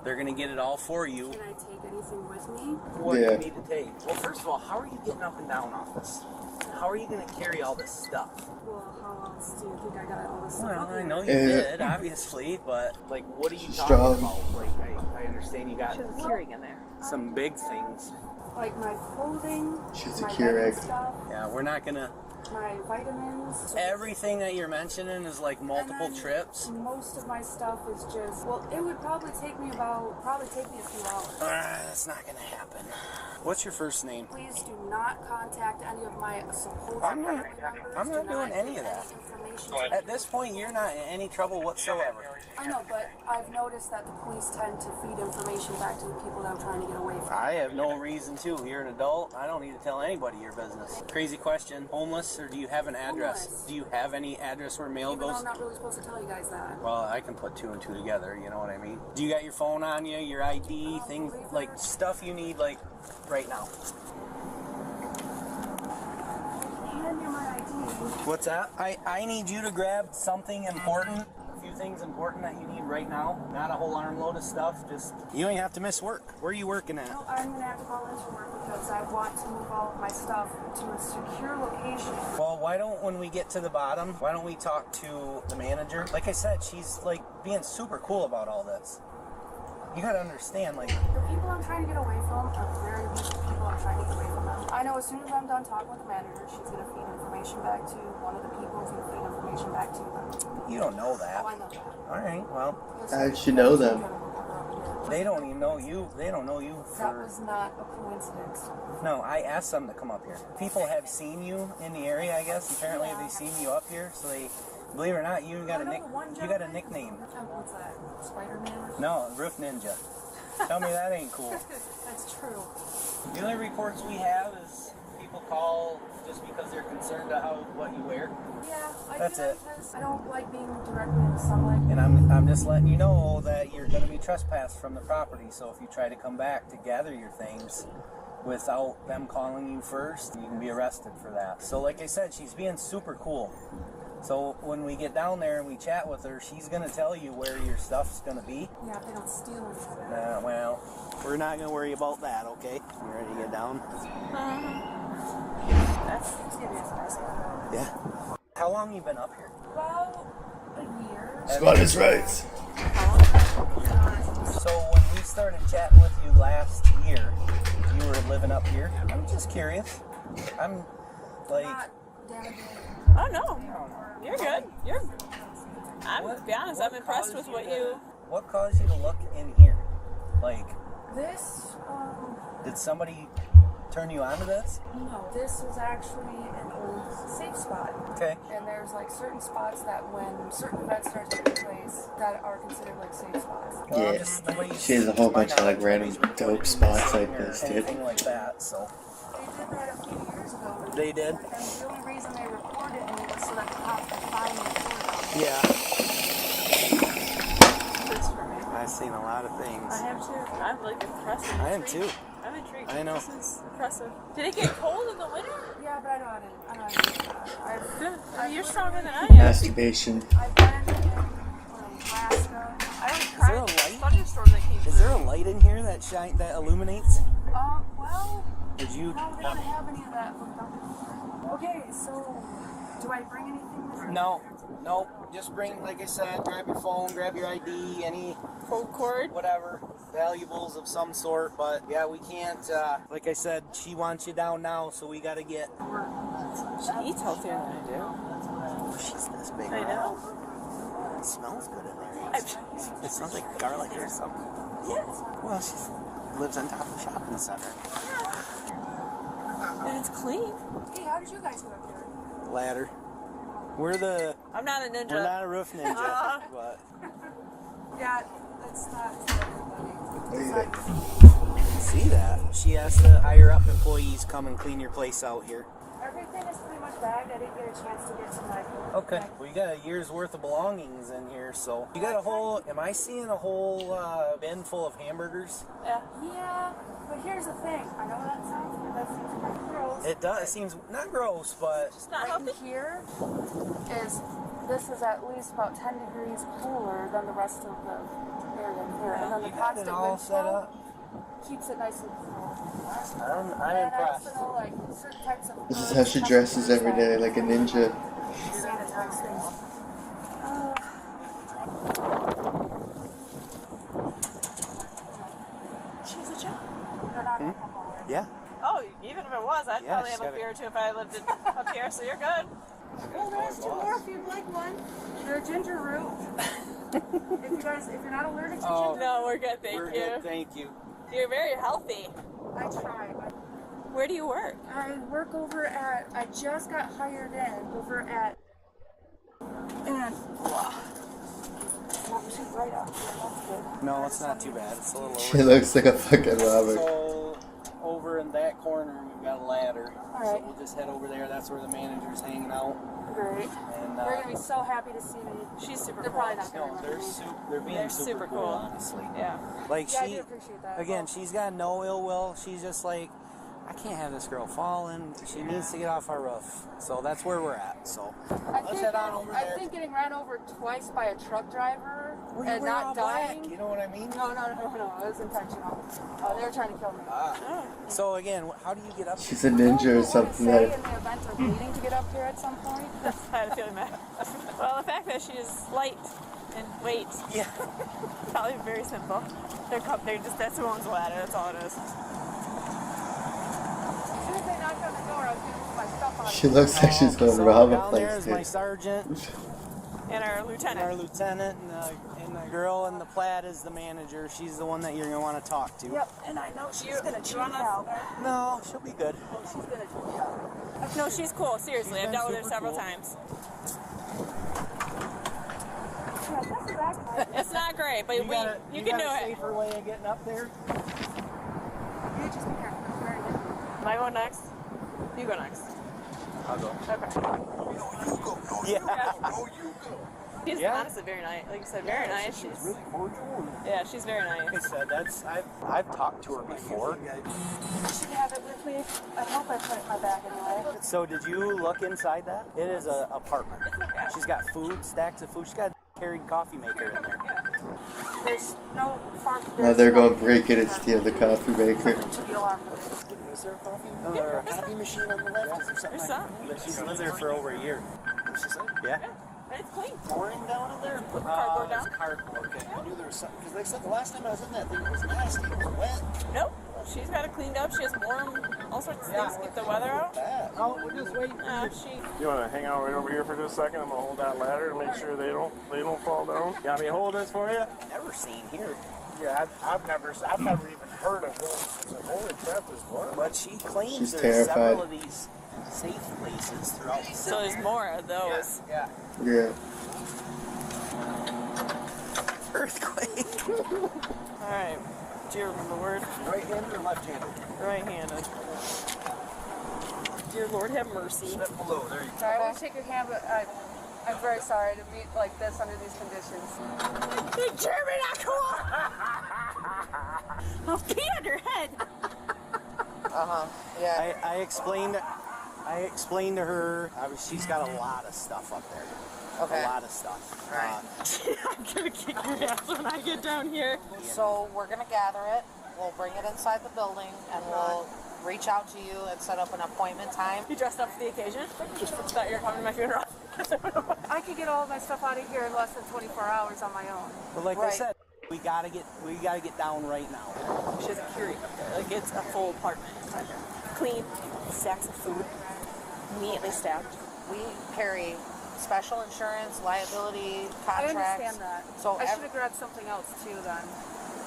They're gonna get it all for you. Can I take anything with me? What do you need to take? Well, first of all, how are you getting up and down off this? How are you gonna carry all this stuff? Well, how else do you think I got all this stuff? Well, up I here? know you did, obviously, but like, what are you Strong. talking about? Like, I understand you got She's a Keurig in there. some big things. Like my clothing, She's a my Keurig. bedroom stuff. Yeah, we're not gonna. my vitamins. Everything that you're mentioning is like multiple trips. Most of my stuff is just, well, it would probably take me a few hours. That's not gonna happen. What's your first name? Please do not contact any of my supposed I'm family not members. doing any of that. At this point, you're not in any trouble whatsoever. I know, but I've noticed that the police tend to feed information back to the people that I'm trying to get away from. I have no reason to. You're an adult. I don't need to tell anybody your business. Crazy question. Homeless, or do you have an address? Homeless. Do you have any address where mail Even though goes? I'm not really supposed to tell you guys that. Well, I can put two and two together, you know what I mean? Do you got your phone on you, your ID, things, like stuff you need, like, right now? Hand me my ID. What's that? I need you to grab something important, a few things important that you need right now. Not a whole armload of stuff, just, you don't even have to miss work. Where are you working at? No, I'm going to have to call into work because I want to move all of my stuff to a secure location. Well, why don't, when we get to the bottom, why don't we talk to the manager? Like I said, she's like being super cool about all this. You gotta understand, like... The people I'm trying to get away from are very weak people I'm trying to get away from them. I know as soon as I'm done talking with the manager, she's going to feed information back to one of the people who's going to feed information back to them. You don't know that. Oh, I know that. Alright, well... How'd you know them? They don't even know you. They don't know you for... That was not a coincidence. No, I asked them to come up here. People have seen you in the area, I guess. Apparently they've seen you up here, so they... Believe it or not, you got a nickname. What's that? Spider-Man? No, Roof Ninja. Tell me that ain't cool. That's true. The only reports we have is people call just because they're concerned about what you wear. Yeah, That's it. Because I don't like being directly in the sunlight. And I'm just letting you know that you're going to be trespassed from the property. So if you try to come back to gather your things without them calling you first, you can be arrested for that. So like I said, she's being super cool. So when we get down there and we chat with her, she's going to tell you where your stuff's going to be. Yeah, if they don't steal anything. Well, we're not going to worry about that, okay? You ready to get down? That's give me a second. Yeah. How long you been up here? About a year. Squatters' rights. So when we started chatting with you last year, you were living up here. I'm just curious. I'm like... Oh no, you're good. I'm to be honest, I'm impressed with what you... What caused you to look in here? Like... This, Did somebody turn you onto this? No, this is actually an old safe spot. Okay. And there's like certain spots that when certain events start taking place that are considered like safe spots. Yeah, she has a whole bunch of like random dope spots like this, dude. Anything like that, so... They did that a few years ago. They did? And the only reason they reported it was so that the cops could find me. Yeah. I've seen a lot of things. I have too. I'm like impressed. I am too. I'm intrigued. I know. This is impressive. Did it get cold in the winter? Yeah, but I know how to do that. You're stronger than I am. Masturbation. I've been in Alaska. I was Is there a crying. light? Thunderstorm that came Is there a light in here that illuminates? Well, Did you? no, they don't have any of that hooked up. Okay, so do I bring anything with me? No. Nope. Just bring, like I said, grab your phone, grab your ID, any phone cord, whatever, valuables of some sort. But yeah, we can't. Like I said, she wants you down now, so we got to get. She eats healthier than I do. She's this big. I know. It smells good in there. It smells like garlic or something. Yes. Well, she lives on top of the shopping center. And it's clean. Hey, how did you guys get up here? Ladder. I'm not a ninja. We're not a roof ninja, but. Yeah, that's not See that? She has to hire up employees come and clean your place out here. Everything is pretty much bagged. I didn't get a chance to get to my... Okay. We got a year's worth of belongings in here, so you got a whole. Am I seeing a whole bin full of hamburgers? Yeah. Yeah, but here's the thing. I know that sounds kind of gross. It does. It seems not gross, but It's not healthy. Here this is at least about 10 degrees cooler than the rest of the area here. And then the constant wind flow keeps it nice and cool. I'm And impressed. also, like, certain types of This is how she dresses every day, like a ninja. sanitize things. She's a joke. Yeah. Oh, even if it was, house. I'd probably have a beer or two if I lived up here, so you're good. Well, there's 2 more if you'd like one. They're ginger root. if you're not allergic to ginger. No, we're good, thank you. Good, thank you. You're very healthy. I try. Where do you work? I work over at, I just got hired in over at, and, not too bright out here, that's good. No, it's not too bad. It's a little over. She looks like a fucking Robert. So, over in that corner, we've got a ladder. Alright. So we'll just head over there. That's where the manager's hanging out. Great. And, They're gonna be so happy to see me. She's super They're cool. probably not gonna No, remember me. they're being super cool, honestly. Yeah. Like Yeah, I she, do appreciate that. again, she's got no ill will. She's just like, I can't have this girl falling. She needs to get off our roof. So that's where we're at. So let's head on over there. I think getting ran over twice by a truck driver Were you and wearing not all black? dying. You know what I mean? No, it was intentional. They were trying to kill me. So again, how do you get up? She's a ninja or something. Say in the event of needing to get up here at some point. I had a feeling that. Well, the fact that she's light and weight. Yeah. Probably very simple. They're just, that's who owns the ladder, that's all it is. As soon as they knocked on the door, I was gonna move my stuff out. She looks like she's going to rob a down there place, is my dude. sergeant. And our lieutenant. And the girl in the plaid is the manager. She's the one that you're gonna want to talk to. Yep, and I know she's gonna cheat out. No, she'll be good. She's gonna cheat out. No, she's cool, seriously. She's I've been dealt with her super several cool. times. Yeah, that's exactly. It's not great, but you can do got a it. safer way of getting up there? You just be careful. It's very difficult. Am I going next? You go next. I'll go. Okay. Yeah. She's Yeah. honestly very nice. Like you said, very nice. She's really cordial. Yeah, she's very nice. Like I said, I've talked to her before. You should have it with me. I hope I put it in my bag anyway. So did you look inside that? It is a apartment. She's got food, stacks of food. She's got a carried coffee maker in there. There's no farm. Now they're going to break it and steal the coffee maker. Is there a coffee machine on the left? Is there something? There's some. But she's lived there for over a year. Yeah. And it's clean. Pouring down in there? Put the cardboard down. Cardboard. Okay. I knew there was something because they said the last time I was in that thing it was nasty. It was wet. Nope. She's got it cleaned up. She has warm, all sorts of things to keep the weather out. Oh, we're just waiting. You want to hang out right over here for just a second? I'm gonna hold that ladder to make sure they don't fall down. You want me to hold this for you? Never seen here. Yeah, I've never even heard of this. Holy crap, this one. But she claims She's there's terrified. several of these safe places throughout the city. So there's more of those. Yeah. Yeah. Earthquake. All right. Do you remember the word? Right-handed or left-handed? Right-handed. Dear Lord, have mercy. Step below. There you go. Sorry, I won't shake your hand, but I'm very sorry to be like this under these conditions. Jeremy, not cool! I'll pee on your head. Yeah. I explained to her. She's got a lot of stuff up there. Okay. A lot of stuff. I'm gonna kick your ass when I get down here. So we're gonna gather it. We'll bring it inside the building, and we'll reach out to you and set up an appointment time. You dressed up for the occasion? Just thought you were coming to my funeral. I could get all of my stuff out of here in less than 24 hours on my own. But like I said, we gotta get down right now. She has a curie up there. Like it's a full apartment inside there. Clean, stacks of food, neatly stacked. We carry special insurance, liability, I contracts. understand that. So I should have grabbed something else too then.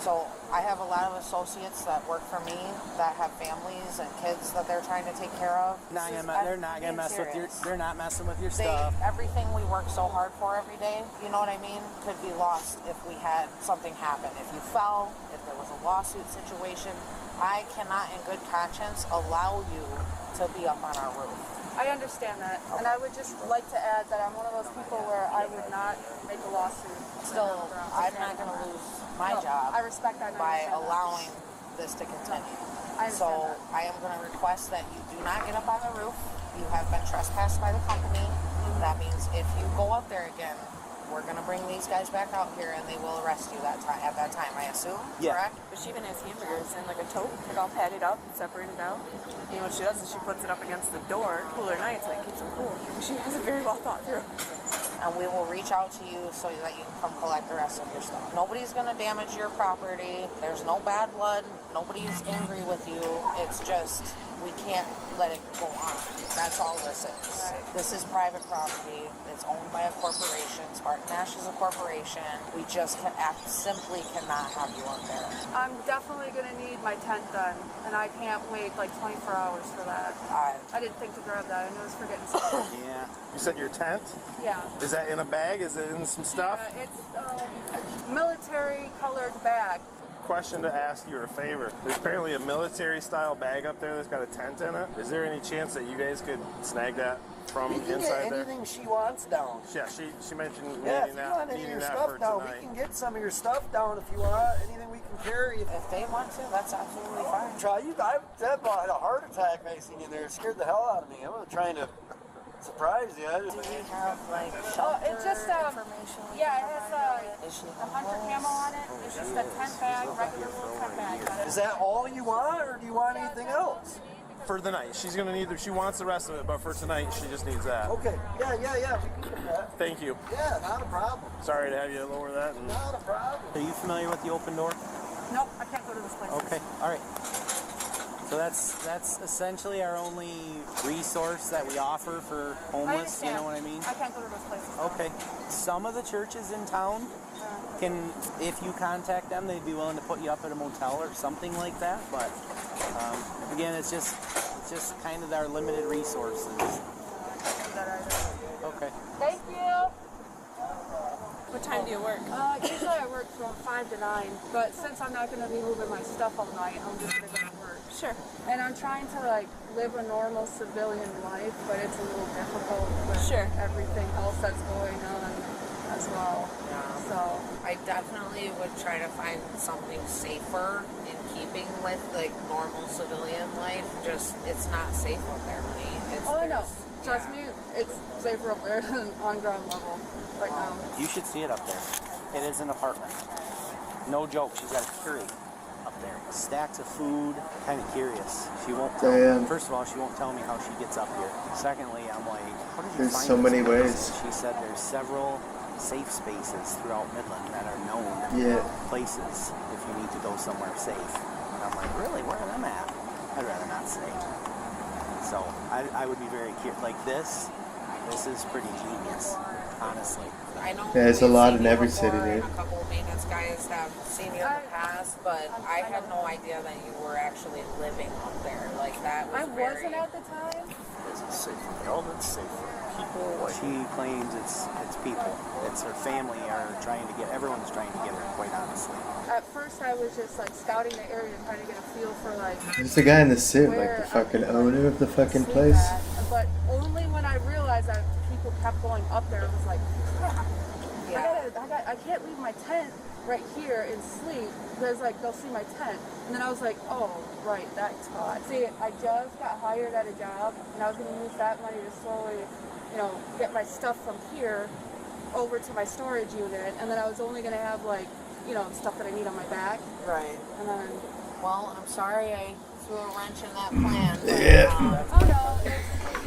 So I have a lot of associates that work for me that have families and kids that they're trying to take care of. They're not gonna mess with your. They're not messing with your They, stuff. everything we work so hard for every day, you know what I mean, could be lost if we had something happen. If you fell, if there was a lawsuit situation, I cannot in good conscience allow you to be up on our roof. I understand that. And I would just like to add that I'm one of those people where I would not make a lawsuit. Still, I'm not going to lose my job I respect that. and by I understand that. allowing this to continue. I So understand that. I am going to request that you do not get up on the roof. You have been trespassed by the company. That means if you go up there again, we're going to bring these guys back out here and they will arrest you at that time, I assume, correct? But she even has hamburgers in like a tote, like all padded up and separated out. You know what she does is she puts it up against the door, cooler nights, so it keeps them cool. She has it very well thought through. And we will reach out to you so that you can come collect the rest of your stuff. Nobody's going to damage your property. There's no bad blood. Nobody's angry with you. It's just we can't let it go on. That's all this is. This is private property. It's owned by a corporation. Spartan Nash is a corporation. We just simply cannot have you up there. I'm definitely going to need my tent done, and I can't wait like 24 hours for that. I didn't think to grab that. I knew I was forgetting something. Yeah. You said your tent? Yeah. Is that in a bag? Is it in some stuff? Yeah, it's a military colored bag. Question to ask you, or a favor. There's apparently a military style bag up there that's got a tent in it. Is there any chance that you guys could snag that from We can inside get there? anything she wants down. Yeah, she mentioned Yeah, needing if you want any of your stuff down, we can get some of your stuff down if you want. Anything we can carry. If they want to, that's absolutely fine. Try you. I had a heart attack when I seen you there. It scared the hell out of me. I was trying to surprise you. Do we have like shelter It's just information? yeah, it has a hunter camo on it. It's just a tent bag, regular little tent bag. Is that all you want, or do you want anything else? For the night. She's gonna need she wants the rest of it, but for tonight she just needs that. Okay. Yeah. We can do that. Thank you. Yeah, not a problem. Sorry to have you lower that. Not a problem. Are you familiar with the open door? Nope, I can't go to this place. Okay, all right. So that's essentially our only resource that we offer for homeless, you know what I mean? I can't go to those places. Okay. Some of the churches in town can, if you contact them, they'd be willing to put you up at a motel or something like that. But again, it's just kind of our limited resources. Okay. Thank you. What time do you work? Usually I work from 5 to 9, but since I'm not going to be moving my stuff all night, I'm just going to go to work. Sure. And I'm trying to like live a normal civilian life, but it's a little difficult with everything else that's going on as well. Yeah. So I definitely would try to find something safer in keeping with like normal civilian life. Just it's not safe up there, honey. I know. Trust me, it's safer up there than on ground level right now. You should see it up there. It is an apartment. No joke. She's got a curate up there. Stacks of food. Kind of curious. She won't tell me. First of all, she won't tell me how she gets up here. Secondly, I'm like, what did you There's find so this many place? ways. She said there's several safe spaces throughout Midland that are known places if you need to go somewhere safe. And I'm like, really? Where are them at? I'd rather not say. So I would be very curious. Like this is pretty genius, honestly. I know there's a lot in every city, dude. A couple of maintenance guys have seen you in the past, but I had no idea that you were actually living up there. Like that was wasn't at the time. Is it safe for y'all? It's safe for people. She claims it's people. It's her family everyone's trying to get her, quite honestly. At first I was just like scouting the area and trying to get a feel for like There's a guy in the suit, like the fucking owner of the fucking place. But only when I realized that people kept going up there, I was like, crap. I can't leave my tent right here and sleep because like they'll see my tent. And then I was like, oh, right, that spot. See, I just got hired at a job and I was going to use that money to slowly, get my stuff from here over to my storage unit. And then I was only going to have like, stuff that I need on my back. Right. And then, well, I'm sorry I threw a wrench in that plan. But, oh no,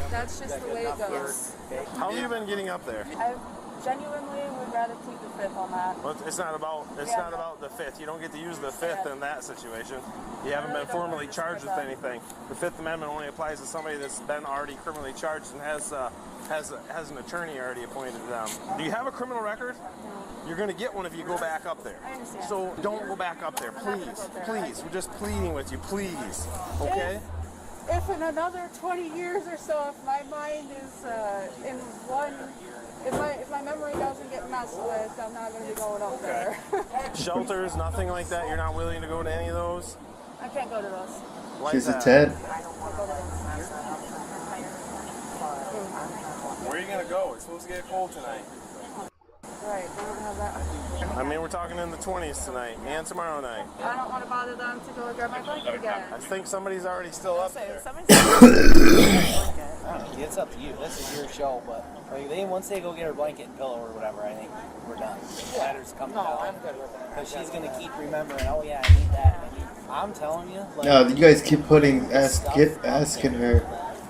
that's just the way it goes. How have you been getting up there? I genuinely would rather keep the fifth on that. Well, it's not about the fifth. You don't get to use the fifth in that situation. You haven't been formally charged with anything. The Fifth Amendment only applies to somebody that's been already criminally charged and has an attorney already appointed to them. Do you have a criminal record? No. You're going to get one if you go back up there. I understand. So don't go back up there, please. Please. We're just pleading with you, please. Okay? If in another 20 years or so, if my mind is in one, if my memory doesn't get messed with, I'm not going to be going up there. Shelters, nothing like that. You're not willing to go to any of those? I can't go to those. She's a 10. Where are you going to go? It's supposed to get cold tonight. Right, I don't have that. I mean, we're talking in the 20s tonight and tomorrow night. I don't want to bother them to go grab my blanket again. I think somebody's already still up there. It's up to you. This is your show, but once they go get her blanket and pillow or whatever, I think we're done. Ladder's coming down. I'm good with it. Because she's going to keep remembering, oh yeah, I need that. I'm telling you. Like, No, you guys keep asking her.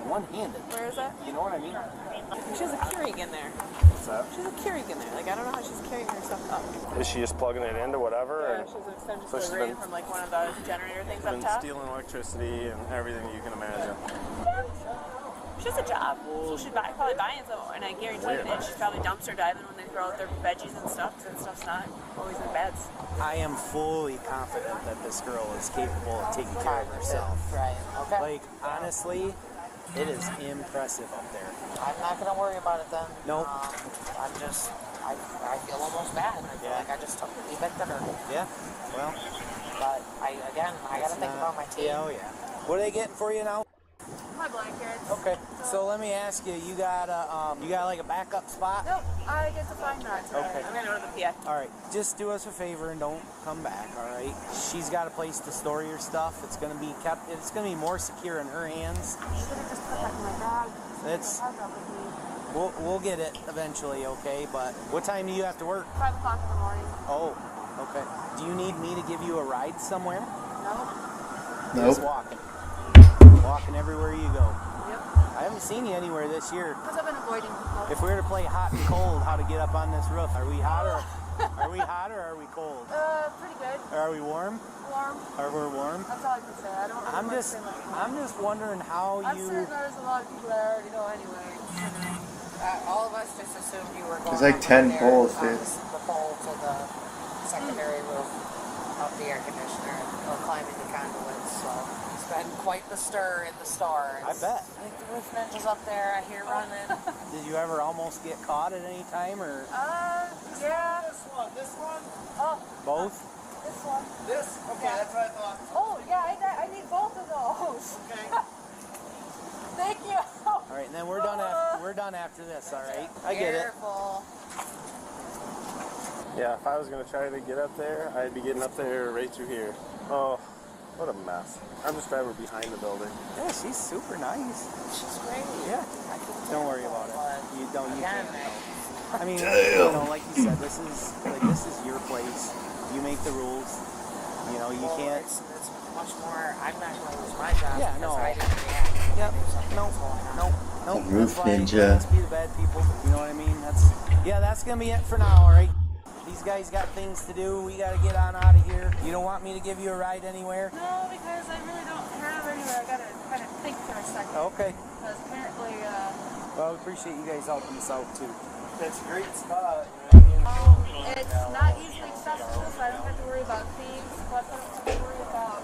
one-handed. Where is that? You know what I mean? She has a Keurig in there. What's that? She has a Keurig in there. Like, I don't know how she's carrying herself up. Is she just plugging it into whatever? Yeah, or- she's an extension So she's cord been- from like one of the generator things up Been top. stealing electricity and everything you can imagine. She has a job. So she's probably buying some, and I guarantee you that she's probably dumpster diving when they throw out their veggies and stuff, because that stuff's not always in beds. I am fully confident that this girl is capable of taking care of herself. Right. Okay. Like, honestly, it is impressive up there. I'm not gonna worry about it then. Nope. I'm just, I feel almost bad. I feel like I just evicted her. Yeah. Well, But I gotta think about my team. Yeah, oh yeah. What are they getting for you now? My blankets. Okay. So let me ask you, you got like a backup spot? Nope, I get to find that today. Okay. I'm gonna go to the PA. All right, just do us a favor and don't come back, all right? She's got a place to store your stuff. It's gonna be kept, it's gonna be more secure in her hands. You should have just put that in my bag. It's, we'll get it eventually, okay? But what time do you have to work? 5 o'clock in the morning. Oh, okay. Do you need me to give you a ride somewhere? No. Just walking. Walking everywhere you go. Yep. I haven't seen you anywhere this year. Because I've been avoiding people. If we were to play hot and cold, how to get up on this roof? Are we hot or are we cold? Pretty good. Or are we warm? Warm. Or we're warm? That's all I can say. I don't. I'm just wondering how I'm you. certain there's a lot of people that I already know anyway. All of us just assumed you were going There's like 10 poles, dude. the pole to the secondary roof of the air conditioner or climbing the conduits. So it's been quite the stir in the store. I bet. I think the roof vent is up there. I hear running. Did you ever almost get caught at any time or Yeah. This one? Oh, both? this one. This? Okay, that's what I thought. Oh, yeah, I need both of those. Okay. Thank you. All right, and then we're done after this. All right, I get it. Careful. Yeah, if I was gonna try to get up there, I'd be getting up there right through here. Oh, what a mess. I'm just driving behind the building. Yeah, she's super nice. She's great. Yeah. Don't worry about it. You don't. You Again, can't. I mean, you know, like you said, this is your place. You make the rules. You know, you can't. It's much more. I'm not going to lose my job Yeah, because no. I didn't react. Yep. No. Roof That's why ninja. Let's be the bad people. You know what I mean? That's gonna be it for now. All right. These guys got things to do. We gotta get on out of here. You don't want me to give you a ride anywhere? No, because I really don't have anywhere. I gotta kind of think for a second. Okay. Because apparently, Well, I appreciate you guys helping us out too. That's a great spot. it's not easily accessible, so I don't have to worry about thieves. Plus, I don't have to worry about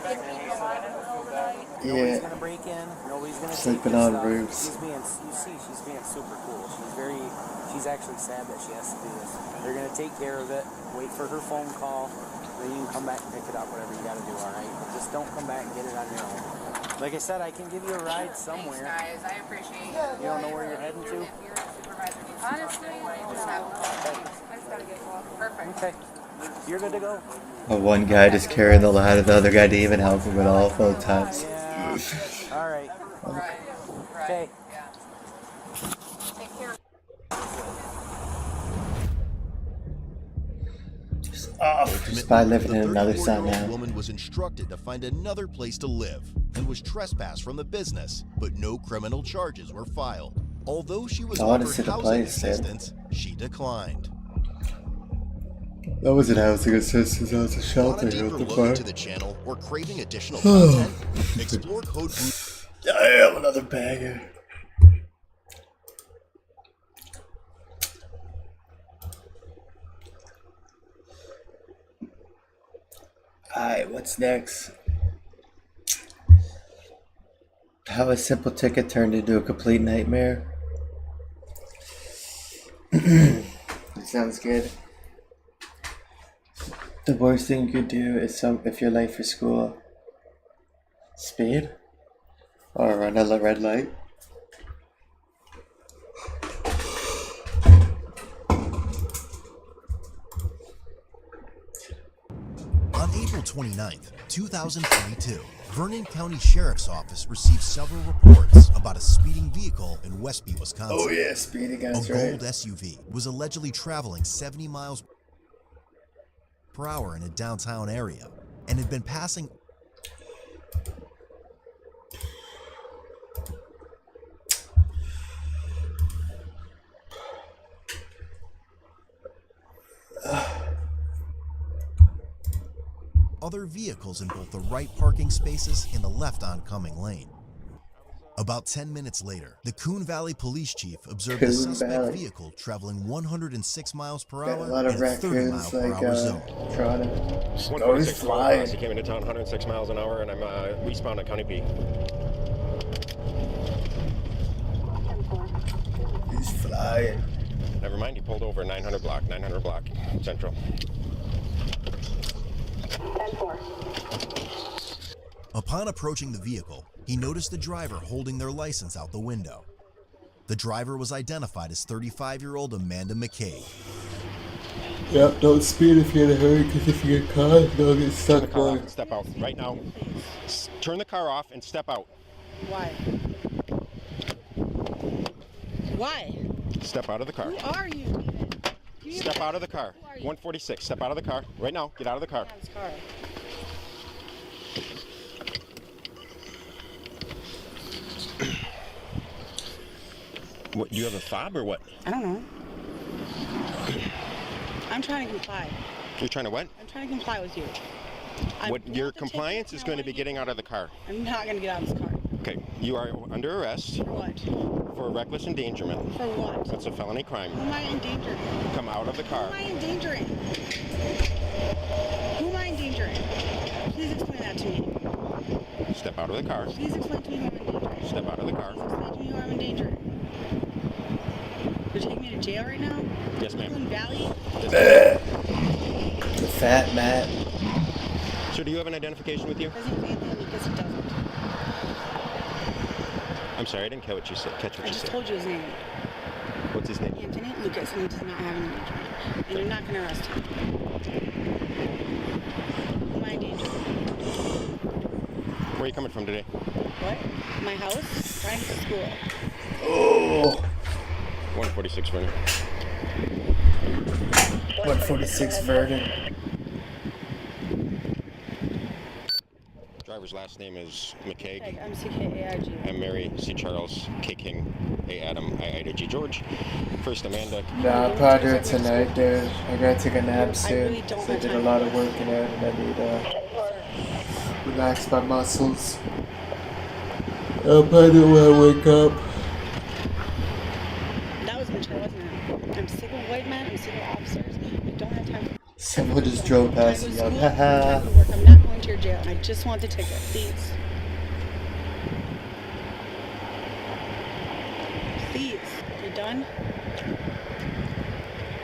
getting eaten alive in the middle of the night. Nobody's gonna break in. Nobody's gonna Sleeping take your on stuff. roofs. She's being super cool. She's actually sad that she has to do this. They're gonna take care of it. Wait for her phone call. Then you can come back and pick it up. Whatever you gotta do. All right. But just don't come back and get it on your own. Like I said, I can give you a ride somewhere. Thanks, guys. I appreciate You don't know where you're heading to? If your supervisor needs to Honestly, talk to you, no. just have a call. I just gotta get off. Perfect. Okay. You're good to go. One guy just carrying the ladder, the other guy didn't even help him at all both times. Yeah. All right. Right. Okay. Yeah. Take care. Just by living in another sun 34-year-old now. woman was instructed to find another place to live and was trespassed from the business, but no criminal charges were filed. Although she was I wanna see offered the housing place, dude. assistance, she declined. That wasn't housing assistance, that was a Want shelter. a deeper What the look fuck? into the channel or craving additional content? Explore Code Blue. Damn, another banger. Alright, what's next? How a simple ticket turned into a complete nightmare. It sounds good. The worst thing you could do is if you're late for school. Speed? Or run a red light? On April 29th, 2022, Vernon County Sheriff's Office received several reports about a speeding vehicle in Westby, Wisconsin. Oh yeah, speeding, that's A right. gold SUV was allegedly traveling 70 miles per hour in a downtown area and had been passing other vehicles in both the right parking spaces and the left oncoming lane. About 10 minutes later, the Coon Valley Police Chief observed a Coon suspect Valley. vehicle traveling 106 miles per Got a hour lot of in a 30 mile raccoons per like hour zone. trying to. Oh, he's 146 flying. He came into town 106 miles an hour, and I'm eastbound at County P. He's flying. Never mind, he pulled over 900 block Central. 10-4. Upon approaching the vehicle, he noticed the driver holding their license out the window. The driver was identified as 35-year-old Amanda McKay. Yep, don't speed if you're in a hurry, because if you get caught, they'll get Turn the stuck car off more. and step out right now. Turn the car off and step out. Why? Why? Step out of the car. Who are you? Step out of the car. 146. Step out of the car. Right now. Get out of the car. What, do you have a fob or what? I don't know. I'm trying to comply. You're trying to what? I'm trying to comply with you. Your compliance is going to be getting out of the car. I'm not going to get out of this car. Okay, you are under arrest. For what? For reckless endangerment. For what? That's a felony crime. Who am I endangering? Come out of the car. Who am I endangering? Who am I endangering? Please explain that to me. Step out of the car. Please explain to me who I'm endangering. Step out of the car. Please explain to me who I'm endangering. You're taking me to jail right now? Yes, ma'am. Coon Valley? The fat Matt. So do you have an identification with you? Doesn't mean anything because he doesn't. I'm sorry, I didn't catch what you said. I just told you his name. What's his name? Anthony Lucas, and he does not have an engagement. And you're not going to arrest him. Who am I endangering? Where are you coming from today? What? My house? Trying to get to school. Oh. 146 Vernon. 146 Vernon. Driver's last name is McCaig. M-C-K-A-I-G. I'm Mary C. Charles, K. King, A. Adam, I. Ida G. George. First Amanda. Nah, I'll probably do it tonight, dude. I gotta take a nap soon. really don't So I have did a time lot for of working out and I need to relax my muscles. I'll probably do it when I wake up. That was mature, wasn't it? I'm sick of white men. I'm sick of officers. I don't have time for Someone just drove past and yelled, haha. time for work. I'm not going to your jail. I just want the ticket, please. Please. You done?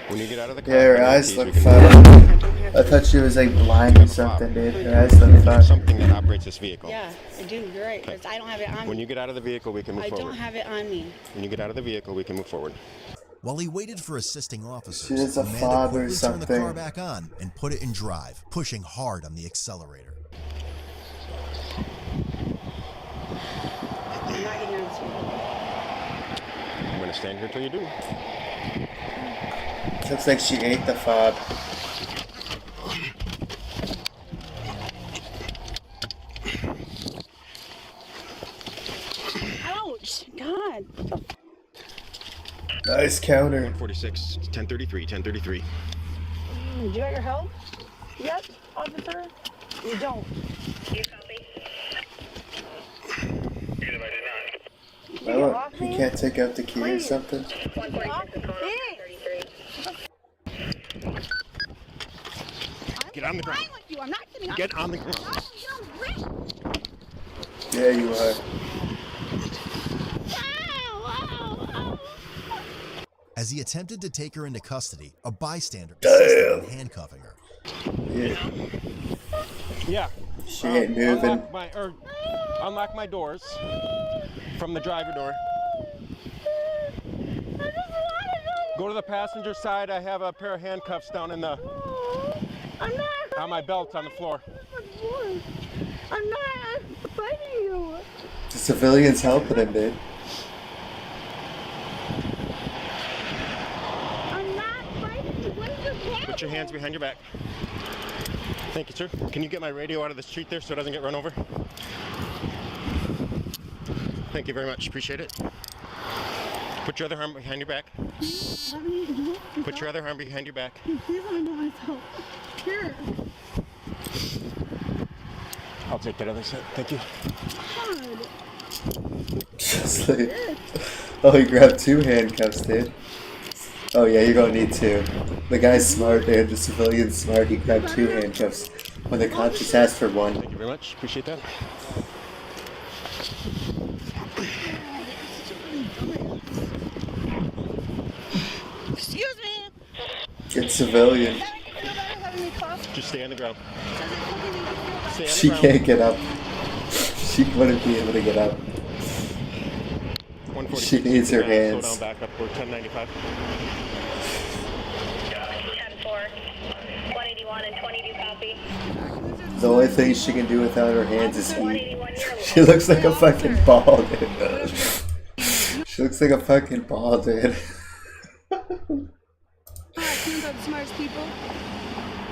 When you get out of the car, Yeah, her give me the eyes keys, look we can funny. I thought she was like blind or something, dude. Her eyes look funny. Something that operates this vehicle. Yeah, I do. You're right. Because I don't have it on When me. you get out of the vehicle, we can move I forward. don't have it on me. When you get out of the vehicle, we can move forward. While he waited for assisting officers, She has a Amanda fob or quickly turned the car something. back on and put it in drive, pushing hard on the accelerator. I'm not getting on this vehicle. I'm going to stand here till you do. Looks like she ate the fob. Ouch! God. Nice counter. 146, 1033, 1033. You got your help? Yep, officer? You don't. Well, he can't take out the key or something. Get on the ground. I'm not getting Get on the ground. Yeah, you are. As he attempted to take her into custody, a bystander assisted in handcuffing her. Yeah. Yeah. She ain't moving. Unlock my doors from the driver door. Go to the passenger side. I have a pair of handcuffs down in the on my belt on the floor. I'm not fighting you. The civilians helping him, dude. I'm not fighting you. What is your problem? Put your hands behind your back. Thank you, sir. Can you get my radio out of the street there so it doesn't get run over? Thank you very much. Appreciate it. Put your other arm behind your back. Put your other arm behind your back. Please let me know myself. Here. take that other set. Thank you. Just like, oh, he grabbed 2 handcuffs, dude. Oh yeah, you're gonna need 2. The guy's smart, dude. The civilian's smart. He grabbed 2 handcuffs when the cop just asked for 1. Thank you very much. Appreciate that. Excuse me. It's civilian. Just stay on the ground. Stay on the She ground. can't get up. She wouldn't be able to get up. 146. She needs her Slow hands. down, back up. We're 1095. 10-4, 181 and 22 copy. The only thing she can do without her hands is eat. She looks like a fucking ball, dude. She looks like a fucking ball, dude.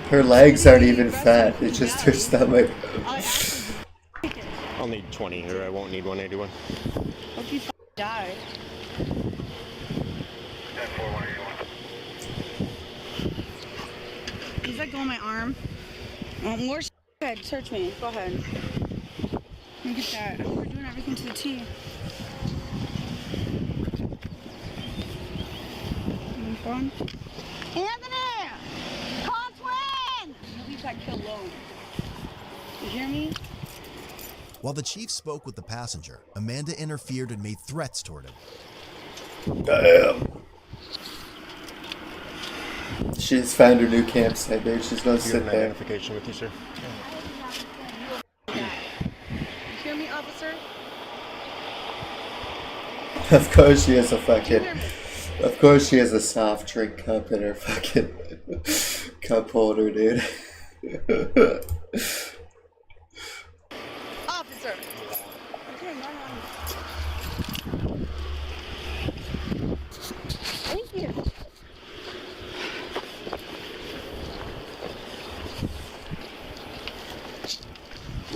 Her legs aren't even fat. It's just her stomach. I'll need 20 here. I won't need 181. Hope you die. 10-4, 181. Does that go on my arm? More Go ahead, search me. Go ahead. Look at that. We're doing everything to the T. Phone. Anthony! Call twin! Nobody's got killed low. You hear me? While the chief spoke with the passenger, Amanda interfered and made threats toward him. Damn. She's found her new campsite, dude. She's gonna You sit have an there. identification with you, sir? You hear me, officer? Of course she has a fucking... Of course she has a soft drink cup in her fucking cup holder, dude. Officer! Okay, thank you.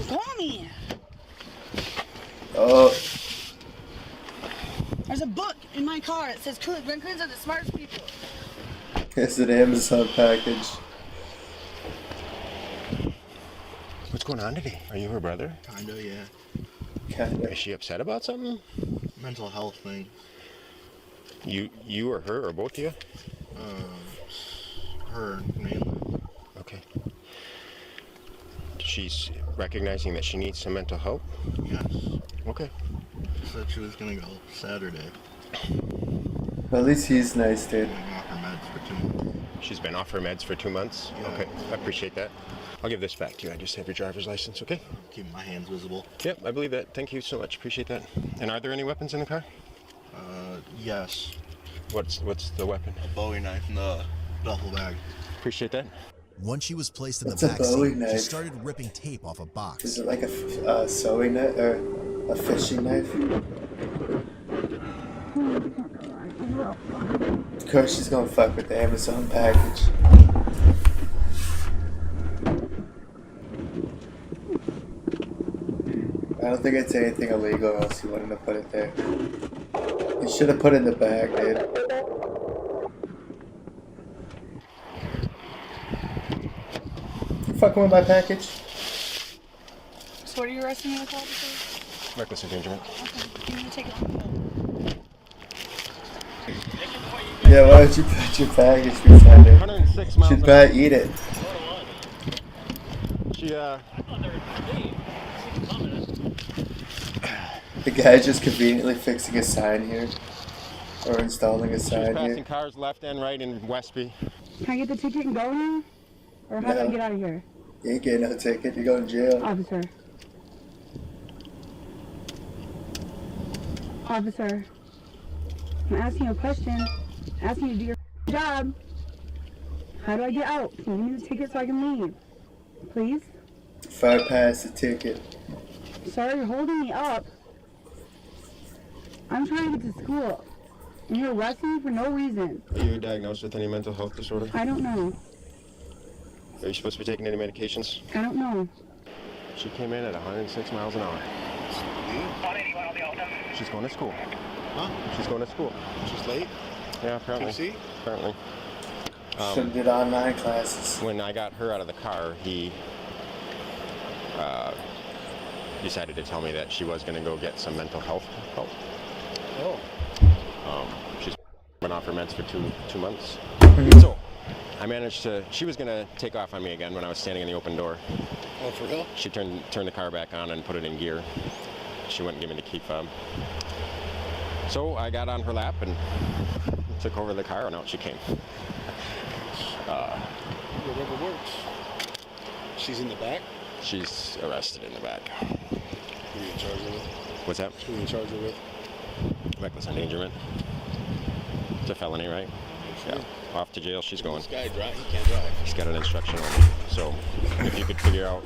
Call me. Oh. There's a book in my car. It says raccoons are the smartest people. It's an Amazon package. What's going on today? Are you her brother? Kinda, yeah. Kinda. Is she upset about something? Mental health thing. You or her or both of you? Her mainly. Okay. She's recognizing that she needs some mental help? Yes. Okay. She said she was gonna go Saturday. At least he's nice, dude. Off her meds for 2 months. She's been off her meds for 2 months? Yeah. Okay, I appreciate that. I'll give this back to you. I just have your driver's license, okay? Keep my hands visible. Yep, I believe that. Thank you so much. Appreciate that. And are there any weapons in the car? Yes. What's the weapon? A Bowie knife in the duffel bag. Appreciate that. Once she was placed in What's the a back Bowie seat, she knife? started ripping tape off a box. Is it like a sewing knife or a fishing knife? Of course she's gonna fuck with the Amazon package. I don't think it's anything illegal, or else he wouldn't have put it there. He should have put it in the bag, dude. You fucking with my package? So what are you arresting me with, officer? Reckless endangerment. Okay, you need to take it. Yeah, why don't you put your package beside it? 106 miles Should an probably eat it. She, The guy's just conveniently fixing a sign here. Or installing a She was sign passing here. cars left and right in Westby. Can I get the ticket and go now? Or how do I No. get out of here? You ain't getting no ticket, you're going to jail. Officer. Officer. I'm asking you a question. Asking you to do your job. How do I get out? Can you give me the ticket so I can leave? Please? If I pass the ticket. Sir, you're holding me up. I'm trying to get to school. And you're arresting me for no reason. Are you diagnosed with any mental health disorder? I don't know. Are you supposed to be taking any medications? I don't know. She came in at 106 miles an hour. 181 on the Alta. She's going to school. Huh? She's going to school. She's late? Yeah, apparently. QC? Apparently. Should have did online classes. When I got her out of the car, he decided to tell me that she was going to go get some mental health help. Oh. She's been off her meds for two months. So I managed to. She was going to take off on me again when I was standing in the open door. Oh, for real? She turned the car back on and put it in gear. She wouldn't give me the key fob. So I got on her lap and took over the car, and out she came. Whatever works. She's in the back? She's arrested in the back. Who are you in charge of it? What's that? Who are you in charge of it? Reckless endangerment. It's a felony, right? Yeah. Off to jail she's going. This guy he can't drive. He's got an instruction only. So if you could figure out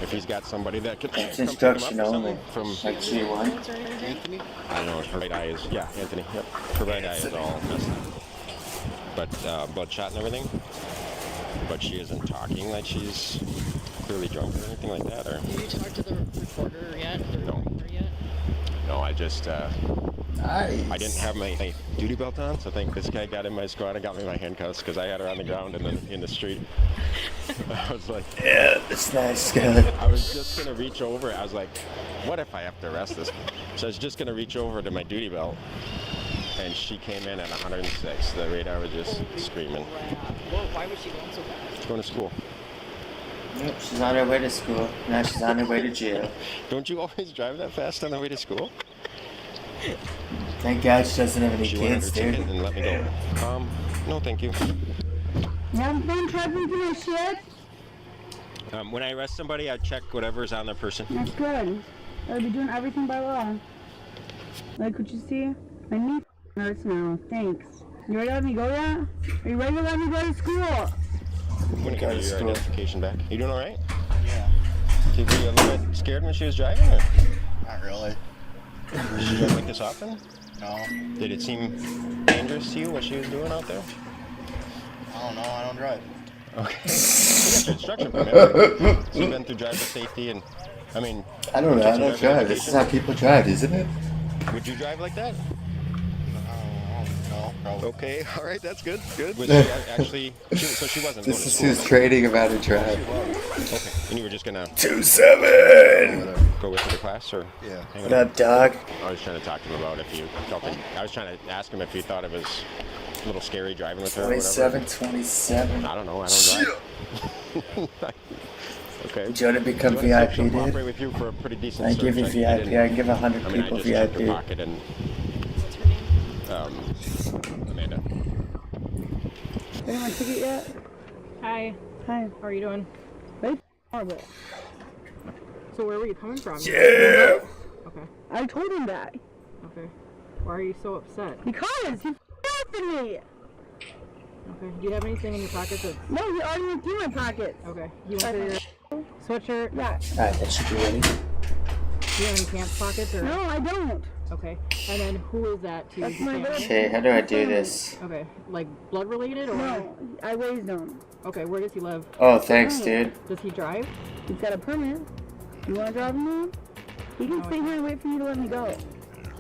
if he's got somebody that can It's instruction only. From like G1. Anthony? I don't know, her right eye is, yeah, Anthony, yep. Her right eye is all messed up. But bloodshot and everything. But she isn't talking like she's clearly drunk or anything like that, or? Have you talked to the reporter yet? No. No, I just, I didn't have my duty belt on, so I think this guy got in my squad and got me my handcuffs because I had her on the ground and in the street. I was like, yeah, that's nice, guy. I was just going to reach over. I was like, what if I have to arrest this? So I was just going to reach over to my duty belt, and she came in at 106. The radar was just screaming. Well, why was she going so fast? She's going to school. Yep, she's on her way to school. Now she's on her way to jail. Don't you always drive that fast on the way to school? Thank God she doesn't have any she kids, wanted her dude. ticket and let me go. No, thank you. You haven't been traveling through this shit? When I arrest somebody, I check whatever's on their person. That's good. I'll be doing everything by law. Like what you see? My knee hurts now. Thanks. You ready to let me go yet? Are you ready to let me go to school? When you got your identification back. You doing all right? Yeah. Did you a little bit scared when she was driving? Or? Not really. Did she drive like this often? No. Did it seem dangerous to you what she was doing out there? I don't know. I don't drive. Okay. You got your instruction permit. So you've been through driver safety and, I mean... I don't know, I don't drive. This is how people drive, isn't it? Would you drive like that? No, probably. Okay, all right, that's good. Good. Was she actually... so she wasn't This going to is school? who's trading about to drive. Okay, and you were just going to... 2-7! Go with her to class, or... Yeah. What up, dog? I was trying to talk to him about if you felt it... I was trying to ask him if he thought it was a little scary driving with her or whatever. 27. I don't know, I don't drive. Okay. Do you want to become Do you want to VIP, see if she'll dude? cooperate with you for a pretty decent I give you search? VIP. I give 100 I mean, people I just checked her VIP. pocket and... Amanda. Anyone ticket yet? Hi. Hi. How are you doing? Very horrible. So where were you coming from? Yeah. Okay. I told him that. Okay. Why are you so upset? Because he after me. Okay. Do you have anything in your pockets? No, he already went through my pockets. Okay. You want your sweatshirt? Yeah. Alright, that should be ready. Do you have any pants pockets or? No, I don't. Okay. And then who is that to? That's my brother. Okay, how do I do this? Okay. Like blood related or? No, I raised him. Okay. Where does he live? Oh, thanks, dude. Does he drive? He's got a permit. You want to drive him home? He can stay here and wait for you to let me go.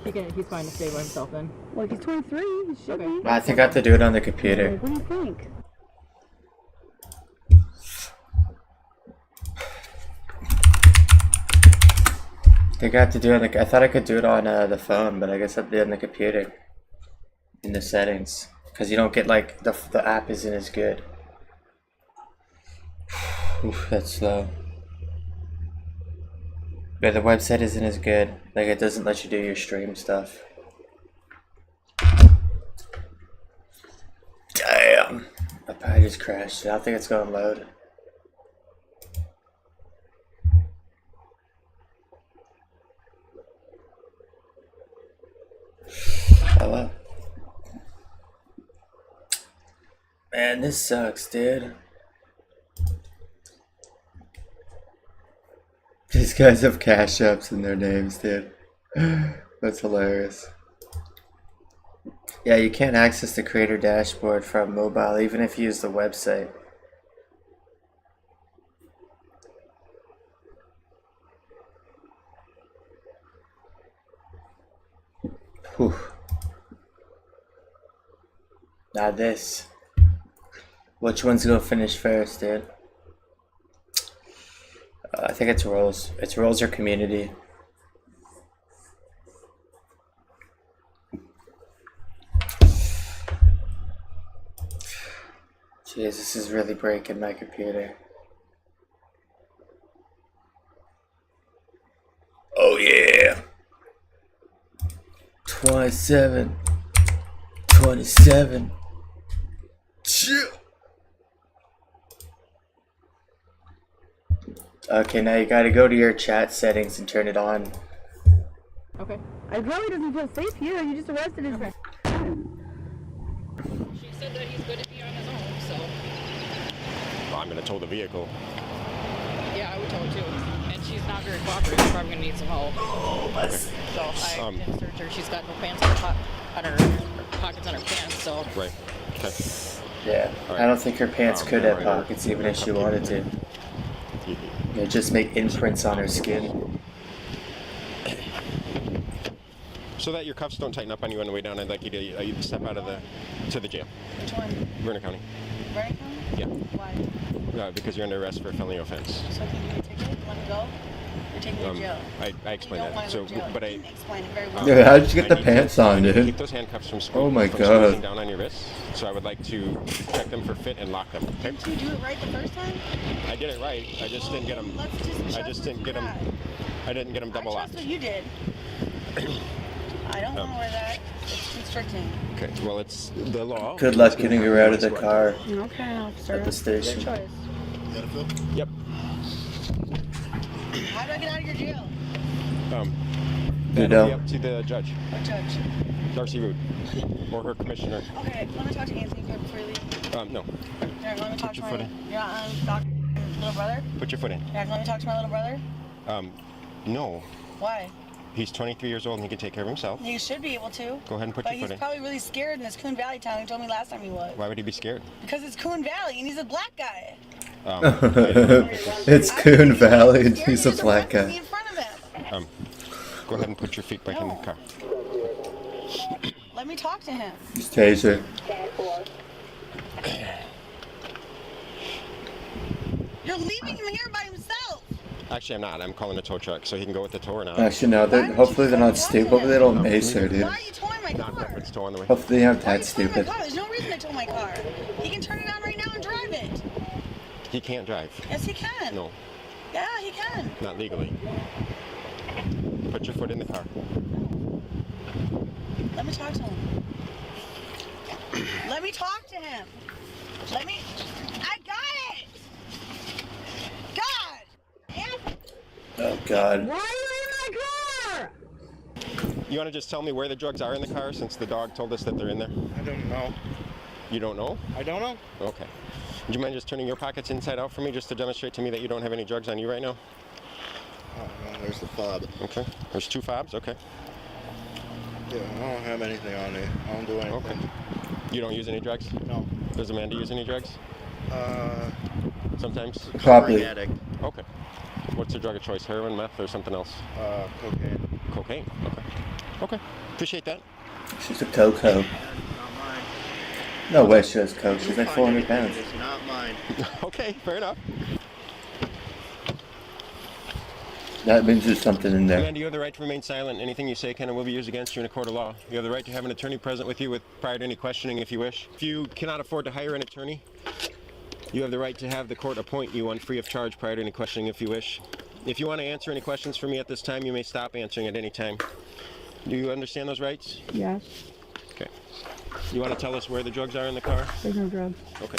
He's fine to stay by himself then. Well, he's 23. He should be. I think I have to do it on the computer. What do you think? I think I have to do it on the... I thought I could do it on the phone, but I guess I have to do it on the computer. In the settings. Because you don't get, like, the app isn't as good. Oof, that's slow. Yeah, the website isn't as good. Like, it doesn't let you do your stream stuff. Damn! I probably just crashed. I don't think it's going to load. Hello. Man, this sucks, dude. These guys have cash apps in their names, dude. That's hilarious. Yeah, you can't access the creator dashboard from mobile, even if you use the website. Whew. Now this. Which one's gonna finish first, dude? I think it's roles. It's roles or community. Jeez, this is really breaking my computer. Oh yeah. 27. 27. Chill. Okay, now you gotta go to your chat settings and turn it on. Okay. I probably doesn't feel safe here. You just arrested his friend. She said that he's good to be on his own, so. Well, I'm gonna tow the vehicle. Yeah, I would tell her too. And she's not very cooperative. She's probably gonna need some help. So I didn't search her. She's got no pants on her pockets on her pants, so. Right. Okay. Yeah, right. I don't think her pants could have pockets even if she wanted to. They just make imprints on her skin. So that your cuffs don't tighten up on you on the way down, I'd like you to step out of to the jail. Which one? Vernon County. Vernon County? Yeah. Why? Because you're under arrest for a felony offense. So can you give me a ticket? Let me go? You're taking me to jail. I explained You don't that. want to So, go to jail. but You I. didn't explain it very well. Yeah, how'd you get the I need pants to on, dude? Keep those handcuffs from Oh my from squeezing god. down on your wrists. So I would like to check them for fit and lock them. Okay? Didn't you do it right the first time? I did it right. I just didn't get them. I just didn't get them. I didn't get them double That's locked. what you did. I don't want to wear that. It's constricting. Okay. Well, it's the law. Good luck getting her out of the car Okay, officer. at the station. Your choice. Yep. How do I get out of your jail? You That'll be know. up to the judge, What judge? Darcy Root, or her commissioner. Okay, let me talk to Anthony quick before you leave. No. Here, let me talk to your my foot in. You're not on Dr. little brother? Put your foot in. Yeah, let me talk to my little brother. No. Why? He's 23 years old and he can take care of himself. He should be able to. Go ahead and put but your foot he's in. probably really scared in this Coon Valley town. He told me last time he was. Why would he be scared? Because it's Coon Valley and he's a black guy. It's Coon Valley and he's a black Me guy. in front of him. Go ahead and put your feet back in the car. Let me talk to him. Just taser. You're leaving him here by himself. Actually, I'm not. I'm calling a tow truck so he can go with the tow or not. Actually, no, hopefully they're not stupid. Hopefully they don't mace her, dude. Why are you towing my car? Non-reference tow on the way. Hopefully they're not Why are that you towing my stupid. car? There's no reason to tow my car. He can turn it on right now and drive it. He can't drive. Yes, he can. No, Yeah, he can. not legally. Put your foot in the car. Let me talk to him. Let me talk to him. I got it. God. Oh god. Why are you in my car? You want to just tell me where the drugs are in the car since the dog told us that they're in there? I don't know. You don't know? I don't know. Okay. Would you mind just turning your pockets inside out for me just to demonstrate to me that you don't have any drugs on you right now? Oh, no, there's the fob. Okay. There's 2 fobs? Okay. Yeah, I don't have anything on me. I don't do anything. Okay. You don't use any drugs? No. Does Amanda use any drugs? Sometimes? Probably. Addict. Okay. What's her drug of choice? Heroin, meth, or something else? Cocaine. Cocaine. Okay. Okay. Appreciate that. She's a coco. No way she has coke. She's like 400 pounds. It's not mine. Okay, fair enough. That means there's something in there. Amanda, you have the right to remain silent. Anything you say can and will be used against you in a court of law. You have the right to have an attorney present with you prior to any questioning if you wish. If you cannot afford to hire an attorney, you have the right to have the court appoint you one free of charge prior to any questioning if you wish. If you want to answer any questions for me at this time, you may stop answering at any time. Do you understand those rights? Yes. Okay. You want to tell us where the drugs are in the car? There's no drugs. Okay.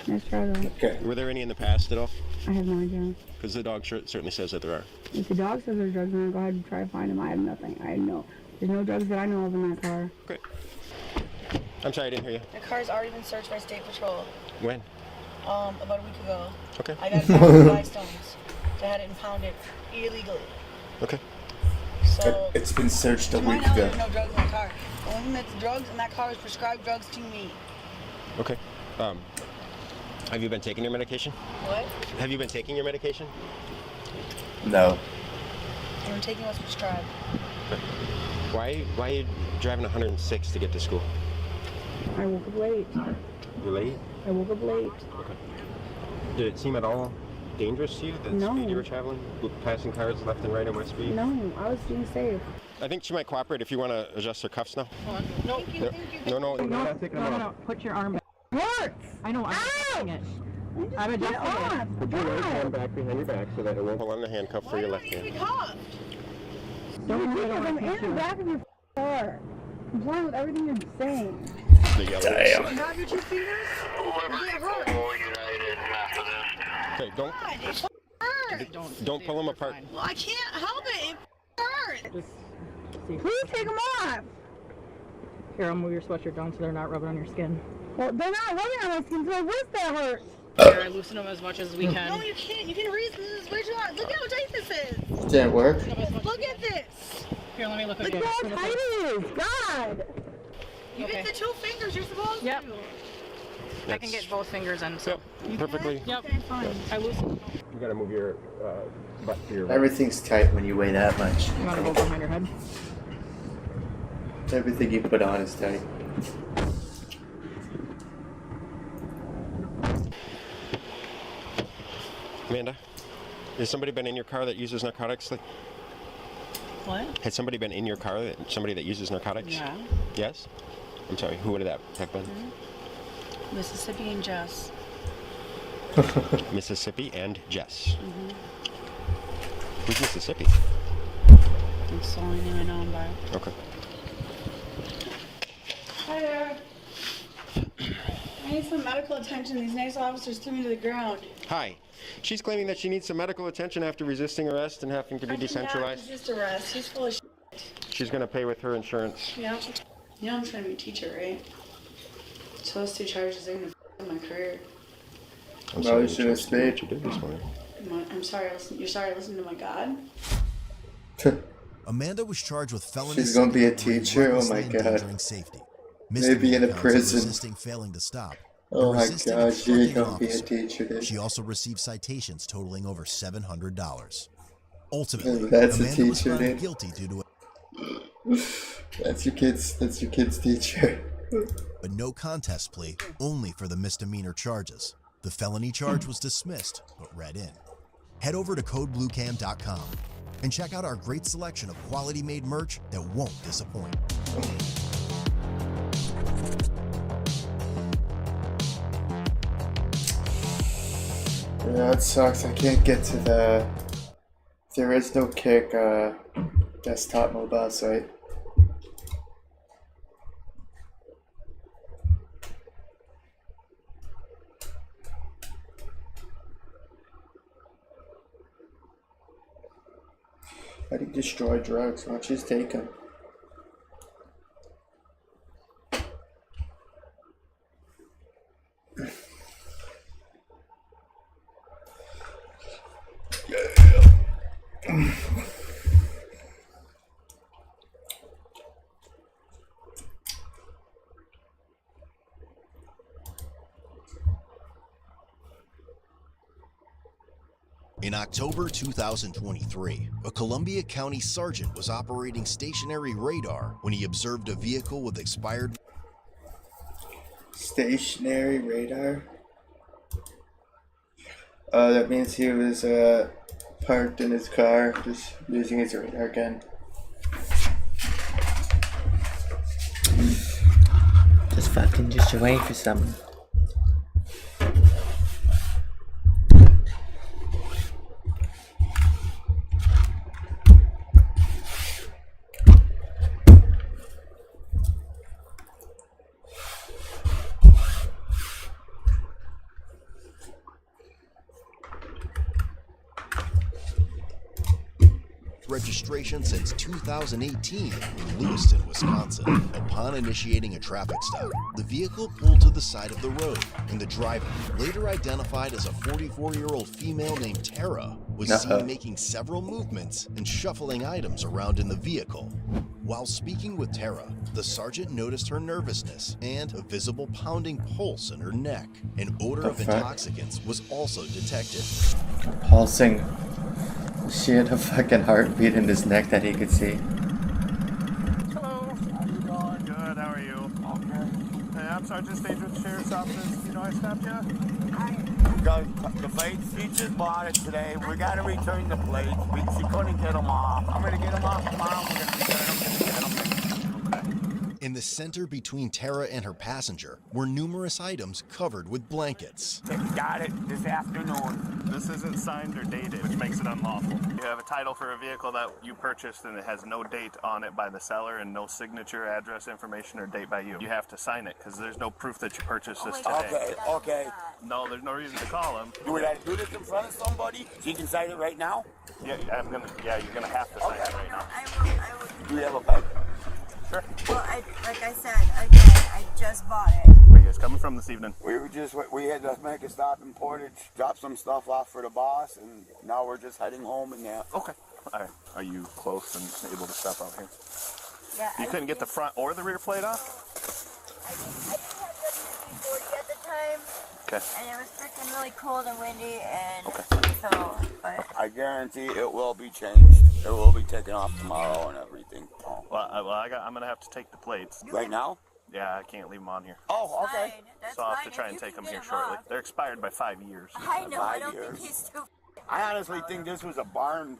Nice try though. Okay. Were there any in the past at all? I have no idea. Because the dog certainly says that there are. If the dog says there's drugs in it, go ahead and try to find them. I have nothing. There's no drugs that I know of in that car. Okay. I'm sorry, I didn't hear you. The car's already been searched by State Patrol. When? About a week ago. Okay. I got it from Blackstones. They had it impounded illegally. Okay. So It's been searched a to my week knowledge, ago. there's no drugs in that car. The only thing that's drugs in that car is prescribed drugs to me. Okay. Have you been taking your medication? What? Have you been taking your medication? No. I'm taking what's prescribed. Why are you driving 106 to get to school? I woke up late. You're late? I woke up late. Okay. Did it seem at all dangerous to you, the No. speed you were traveling? Passing cars left and right at my speed? No, I was being safe. I think she might cooperate if you want to adjust her cuffs now. No. No. Put your arm back. Hurts! I know. I'm adjusting it. I'm adjusting it. Put your right hand back behind your back so that it won't pull on the handcuff for your left hand. Don't worry, I'm in the back of your car. Complying with everything you're saying. Damn. Grab your 2 fingers. Okay, don't pull them apart. Well, I can't help it. It hurts. Please take them off. Here, I'll move your sweatshirt down so they're not rubbing on your skin. Well, they're not rubbing on my skin, so my wrist that hurts. Here, I loosen them as much as we can. No, you can't. You can read. This is way too hard. Look at how tight this is. Didn't work? Look at this. Here, let me look Look again. how tight it is. God. You get the 2 fingers. You're supposed to. I can get both fingers in. So. Yep, perfectly. Yep. Okay, fine. I loosen. You gotta move your butt to your right. Everything's tight when you weigh that much. You want to go behind your head? Everything you put on is tight. Amanda, has somebody been in your car that uses narcotics? What? Has somebody been in your car, somebody that uses narcotics? Yeah. Yes? I'm sorry, who would that have been? Mississippi and Jess. Mississippi and Jess. Who's Mississippi? That's the only name I know him by. Okay. Hi there. I need some medical attention. These nice officers threw me to the ground. Hi. She's claiming that she needs some medical attention after resisting arrest and having to be decentralized. Resist arrest. He's full of shit. She's going to pay with her insurance. Yeah. You know I'm trying to be a teacher, right? So those 2 charges are gonna f my career. I'm sorry you should have stayed. What you did this morning. I'm sorry. You're sorry I listened to my God. Amanda was charged with felony. She's gonna be a teacher? Oh my god. Safety. Maybe in a prison. Resisting failing to stop. Oh my god, she ain't gonna be a teacher then. She also received citations totaling over $700. Ultimately, That's a Amanda was teacher found then. guilty due to That's your kid's teacher. but no contest plea, only for the misdemeanor charges. The felony charge was dismissed, but read in. Head over to codebluecam.com and check out our great selection of quality-made merch that won't disappoint. Yeah, it sucks. I can't get to the. There is no Kick desktop mobile site. How do you destroy drugs? Why don't you just take them? In October 2023, a Columbia County sergeant was operating stationary radar when he observed a vehicle with expired... Stationary radar? That means he was parked in his car, just using his radar gun. Just fucking wait for something. registration since 2018 in Lewiston, Wisconsin. Upon initiating a traffic stop, the vehicle pulled to the side of the road, and the driver, later identified as a 44-year-old female named Tara, was seen making several movements and shuffling items around in the vehicle. While speaking with Tara, the sergeant noticed her nervousness and a visible pounding pulse in her neck. An odor of intoxicants was also detected. Pulsing. She had a fucking heartbeat in his neck that he could see. Hello. How you doing? Good. How are you? Okay. Hey, I'm Sergeant Stage with the Sheriff's Office. You know I stopped you? The plates, she just bought it today. We got to return the plates. She couldn't get them off. I'm going to get them off tomorrow. We're going to return them to the gentleman. In the center between Tara and her passenger were numerous items covered with blankets. Got it this afternoon. This isn't signed or dated, which makes it unlawful. You have a title for a vehicle that you purchased and it has no date on it by the seller and no signature, address information, or date by you. You have to sign it because there's no proof that you purchased this today. Okay. No, there's no reason to call him. Would I do this in front of somebody? She can sign it right now? Yeah, you're gonna have to sign it right now. I will. Do you have a pen? Sure. Well, like I said, again, I just bought it. Where are you guys coming from this evening? We had to make a stop in Portage, drop some stuff off for the boss, and now we're just heading home and that. Okay. All right. Are you close and able to stop out here? Yeah. You couldn't get the front or the rear plate off? I didn't have WD-40 at the time. Okay. And it was freaking really cold and windy, and so, but I guarantee it will be changed. It will be taken off tomorrow and everything. Oh. Well, I'm gonna have to take the plates. Right now? Yeah, I can't leave them on here. Oh, okay. So I'll have to try and take them here shortly. They're expired by 5 years. I know. I don't think he's too. I honestly think this was a barn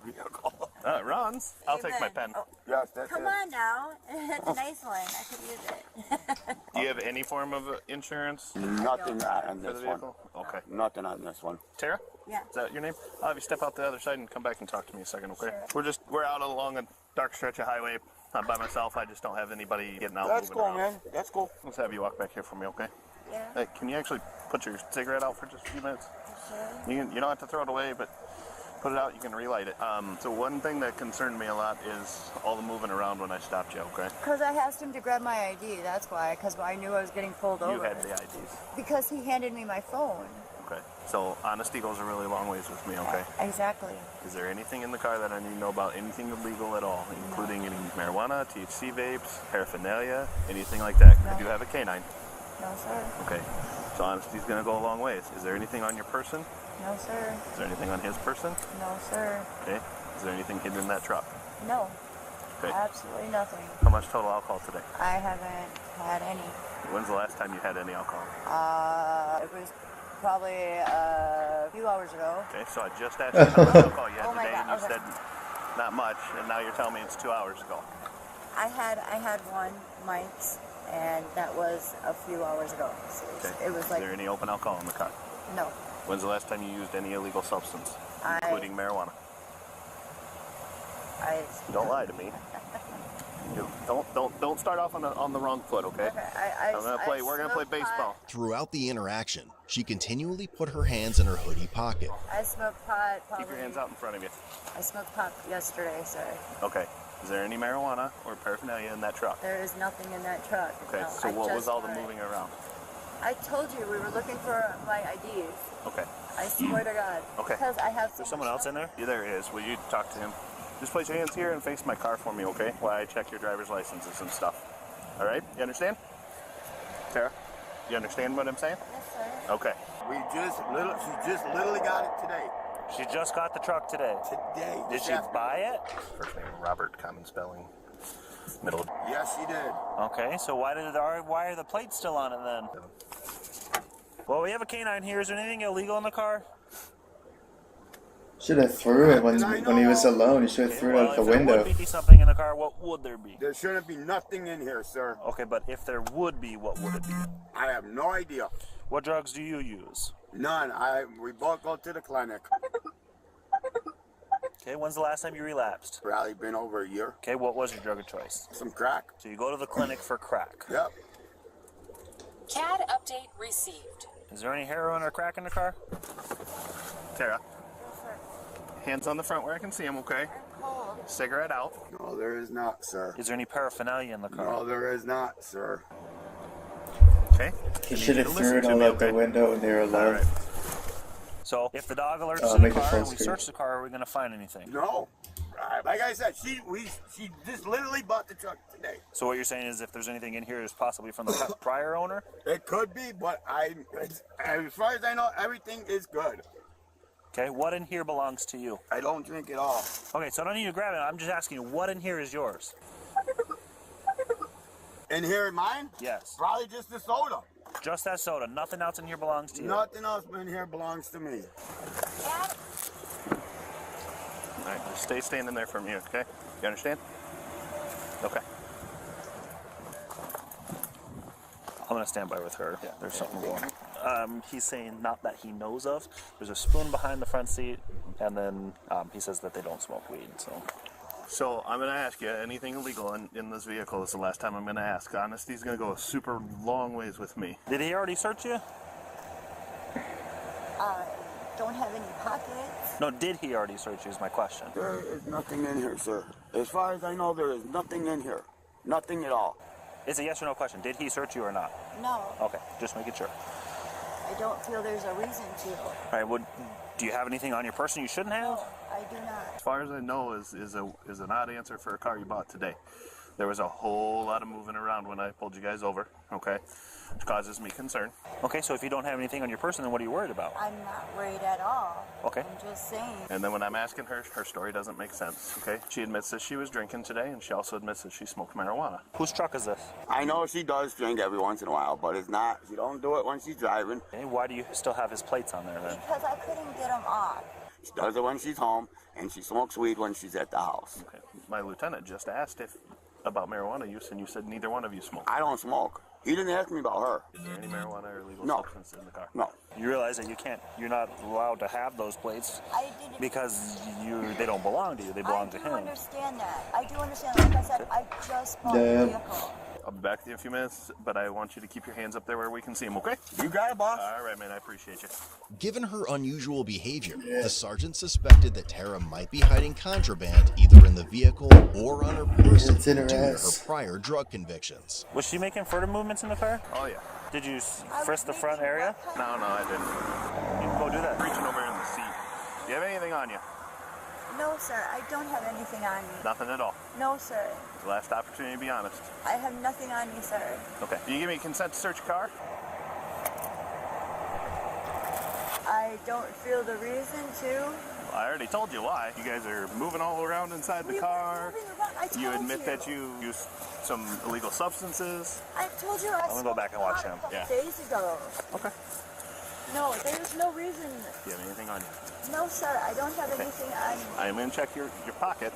vehicle. It runs. I'll take my pen. Yes, that's Come on now. It's a nice one. I could use it. Do you have any form of insurance? Nothing on for the this one. vehicle? Okay. Nothing on this one. Tara? Yeah. Is that your name? I'll have you step out the other side and come back and talk to me a second, okay? Sure. We're out along a dark stretch of highway. I'm by myself. I just don't have anybody getting out. That's moving cool, around. man. That's cool. Let's have you walk back here for me, okay? Yeah. Hey, can you actually put your cigarette out for just a few minutes? Sure. You don't have to throw it away, but put it out. You can relight it. So one thing that concerned me a lot is all the moving around when I stopped you, okay? Because I asked him to grab my ID. That's why. Because I knew I was getting pulled over. You had the IDs. Because he handed me my phone. Okay. So honesty goes a really long ways with me, okay? Exactly. Is there anything in the car that I need to know about, anything illegal at all, including any marijuana, THC vapes, paraphernalia, anything like that? No. I do have a canine. No, sir. Okay. So honesty's going to go a long ways. Is there anything on your person? No, sir. Is there anything on his person? No, sir. Okay. Is there anything hidden in that truck? No. Okay. Absolutely nothing. How much total alcohol today? I haven't had any. When's the last time you had any alcohol? It was probably a few hours ago. Okay, so I just asked you how much alcohol you had Oh my today, God, and you okay. said not much, and now you're telling me it's 2 hours ago. I had one Mike's, and that was a few hours ago. So Okay. it was like Is there any open alcohol in the car? no. When's the last time you used any illegal substance, I- including marijuana? Don't lie to me. Don't start off on the wrong foot, okay? We're gonna play baseball. Throughout the interaction, she continually put her hands in her hoodie pocket. I smoked pot. Probably, Keep your hands out in front of you. I smoked pot yesterday. Sorry. Okay. Is there any marijuana or paraphernalia in that truck? There is nothing in that truck. Okay. No, So I what was just all the bought it. moving around? I told you we were looking for my IDs. Okay. I swear to God. Okay. Because I have so There's someone much else stuff. in there? Yeah, there is. Will you talk to him? Just place your hands here and face my car for me, okay? While I check your driver's licenses and stuff. All right? You understand? Tara? You understand what I'm saying? Yes, sir. Okay. She just literally got it today. She just got the truck today. Today. Did she buy it? First name Robert, common spelling. Middle. Yes, she did. Okay, so why are the plates still on it then? Well, we have a canine here. Is there anything illegal in the car? Should have threw it when he was alone. He should have threw it out the window. If there would be something in the car, what would there be? There shouldn't be nothing in here, sir. Okay, but if there would be, what would it be? I have no idea. What drugs do you use? None. We both go to the clinic. Okay, when's the last time you relapsed? Probably been over a year. Okay, what was your drug of choice? Some crack. So you go to the clinic for crack. Yep. CAD update received. Is there any heroin or crack in the car? Tara. Hands on the front where I can see them, okay? Cigarette out. No, there is not, sir. Is there any paraphernalia in the car? No, there is not, sir. Okay. He should have threw it all out the window when they were alone. Right. So, if the dog alerts Oh, to the make it car full and we screen. search the car, are we going to find anything? No. Like I said, she just literally bought the truck today. So what you're saying is if there's anything in here, it's possibly from the prior owner? It could be, but as far as I know, everything is good. Okay, what in here belongs to you? I don't drink it all. Okay, so I don't need you to grab it. I'm just asking you, what in here is yours? In here in mine? Yes. Probably just the soda. Just that soda. Nothing else in here belongs to you. Nothing else in here belongs to me. All right, just stay standing there for me, okay? You understand? Okay. I'm gonna stand by with her. Yeah, there's something going. He's saying not that he knows of. There's a spoon behind the front seat, and then he says that they don't smoke weed. So I'm gonna ask you, anything illegal in this vehicle is the last time I'm gonna ask. Honesty's gonna go a super long ways with me. Did he already search you? Don't have any pockets. No, did he already search you is my question. There is nothing in here, sir. As far as I know, there is nothing in here. Nothing at all. It's a yes or no question. Did he search you or not? No. Okay, just making sure. I don't feel there's a reason to. All right, well, do you have anything on your person you shouldn't have? I do not. As far as I know, is an odd answer for a car you bought today. There was a whole lot of moving around when I pulled you guys over, okay? Which causes me concern. Okay, so if you don't have anything on your person, then what are you worried about? I'm not worried at all. Okay. I'm just saying. And then when I'm asking her, her story doesn't make sense, okay? She admits that she was drinking today, and she also admits that she smoked marijuana. Whose truck is this? I know she does drink every once in a while, but it's not. She don't do it when she's driving. Okay, why do you still have his plates on there then? Because I couldn't get them off. She does it when she's home, and she smokes weed when she's at the house. Okay. My lieutenant just asked about marijuana use, and you said neither one of you smoke. I don't smoke. He didn't ask me about her. Is there any marijuana or illegal No. substance in the car? No. You realize that you're not allowed to have those plates because they don't belong to you. They belong to I do him. understand that. I do understand. Like I said, I just bought the vehicle. I'll be back to you in a few minutes, but I want you to keep your hands up there where we can see them, okay? You got it, boss. All right, man, I appreciate you. Given her unusual behavior, the sergeant suspected that Tara might be hiding contraband either in the vehicle or on her person It's in her due to her ass. prior drug convictions. Was she making further movements in the car? Oh, yeah. Did you frisk the front area? No, I didn't. You can go do that. Reaching over in the seat. Do you have anything on you? No, sir. I don't have anything on me. Nothing at all. No, sir. Last opportunity to be honest. I have nothing on me, sir. Okay. Do you give me consent to search your car? I don't feel the reason to. Well, I already told you why. You guys are moving all around inside the car. You admit that you used some illegal substances. I told you I'm gonna go back and watch him. Yeah. Days ago. Okay. No, there's no reason. Do you have anything on you? No, sir. I don't have anything on me. I am going to check your pocket.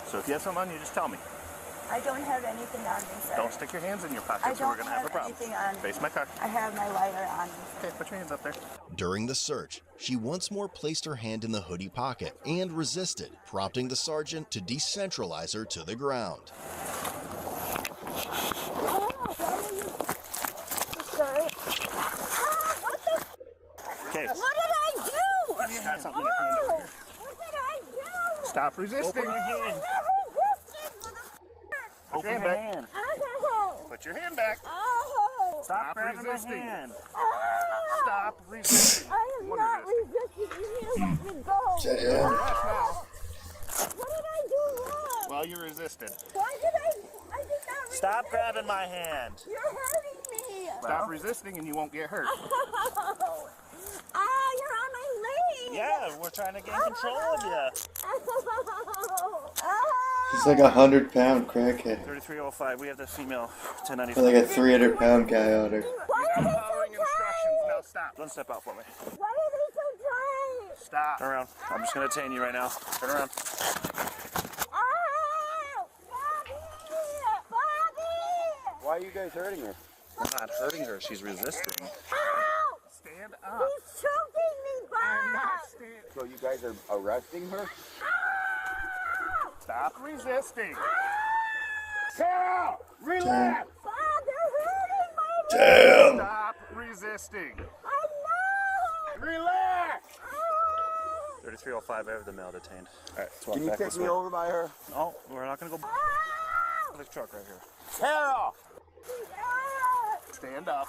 So if you have something on you, just tell me. I don't have anything on me, sir. Don't stick your hands in your I pockets or we're don't going to have a problem. anything on me. Face my car. I have my lighter on me. Okay, put your hands up there. During the search, she once more placed her hand in the hoodie pocket and resisted, prompting the sergeant to decentralize her to the ground. Sir. Okay. What did I do? You got something in your hand over here. What did I do? Stop resisting. Open your hand. Open your hand. Put your hand back. Stop grabbing my resisting. hand. Stop resisting. I am not resisting. You need to let me go. Shut Yes, up. now. What did I do wrong? Well, you resisted. Why did I did not resist. Stop grabbing my hand. You're hurting me. Stop resisting and you won't get hurt. Oh. Ah, you're on my leg. Yeah, we're trying to gain control of you. He's like 100-pound crackhead. 3305, we have the female Or 1095. like a 300-pound guy on her. Why are they so Following instructions. Now stop. Don't step out for me. Why are they so tight? Stop. Turn around. I'm just going to detain you right now. Turn around. Oh, Bobby! Bobby! Why are you guys hurting her? We're not hurting her. She's resisting. Ow! Stand up. He's choking me, Bob! I'm not standing. So you guys are arresting her? Stop resisting. Tara, relax. Bob, they're hurting my Damn! Stop resisting. I know! Relax. 3305, I have the male detained. All right, let's walk Can you back take this me way. over by her? No, we're not going to go. Ow! The truck right here. Tara! Stand up.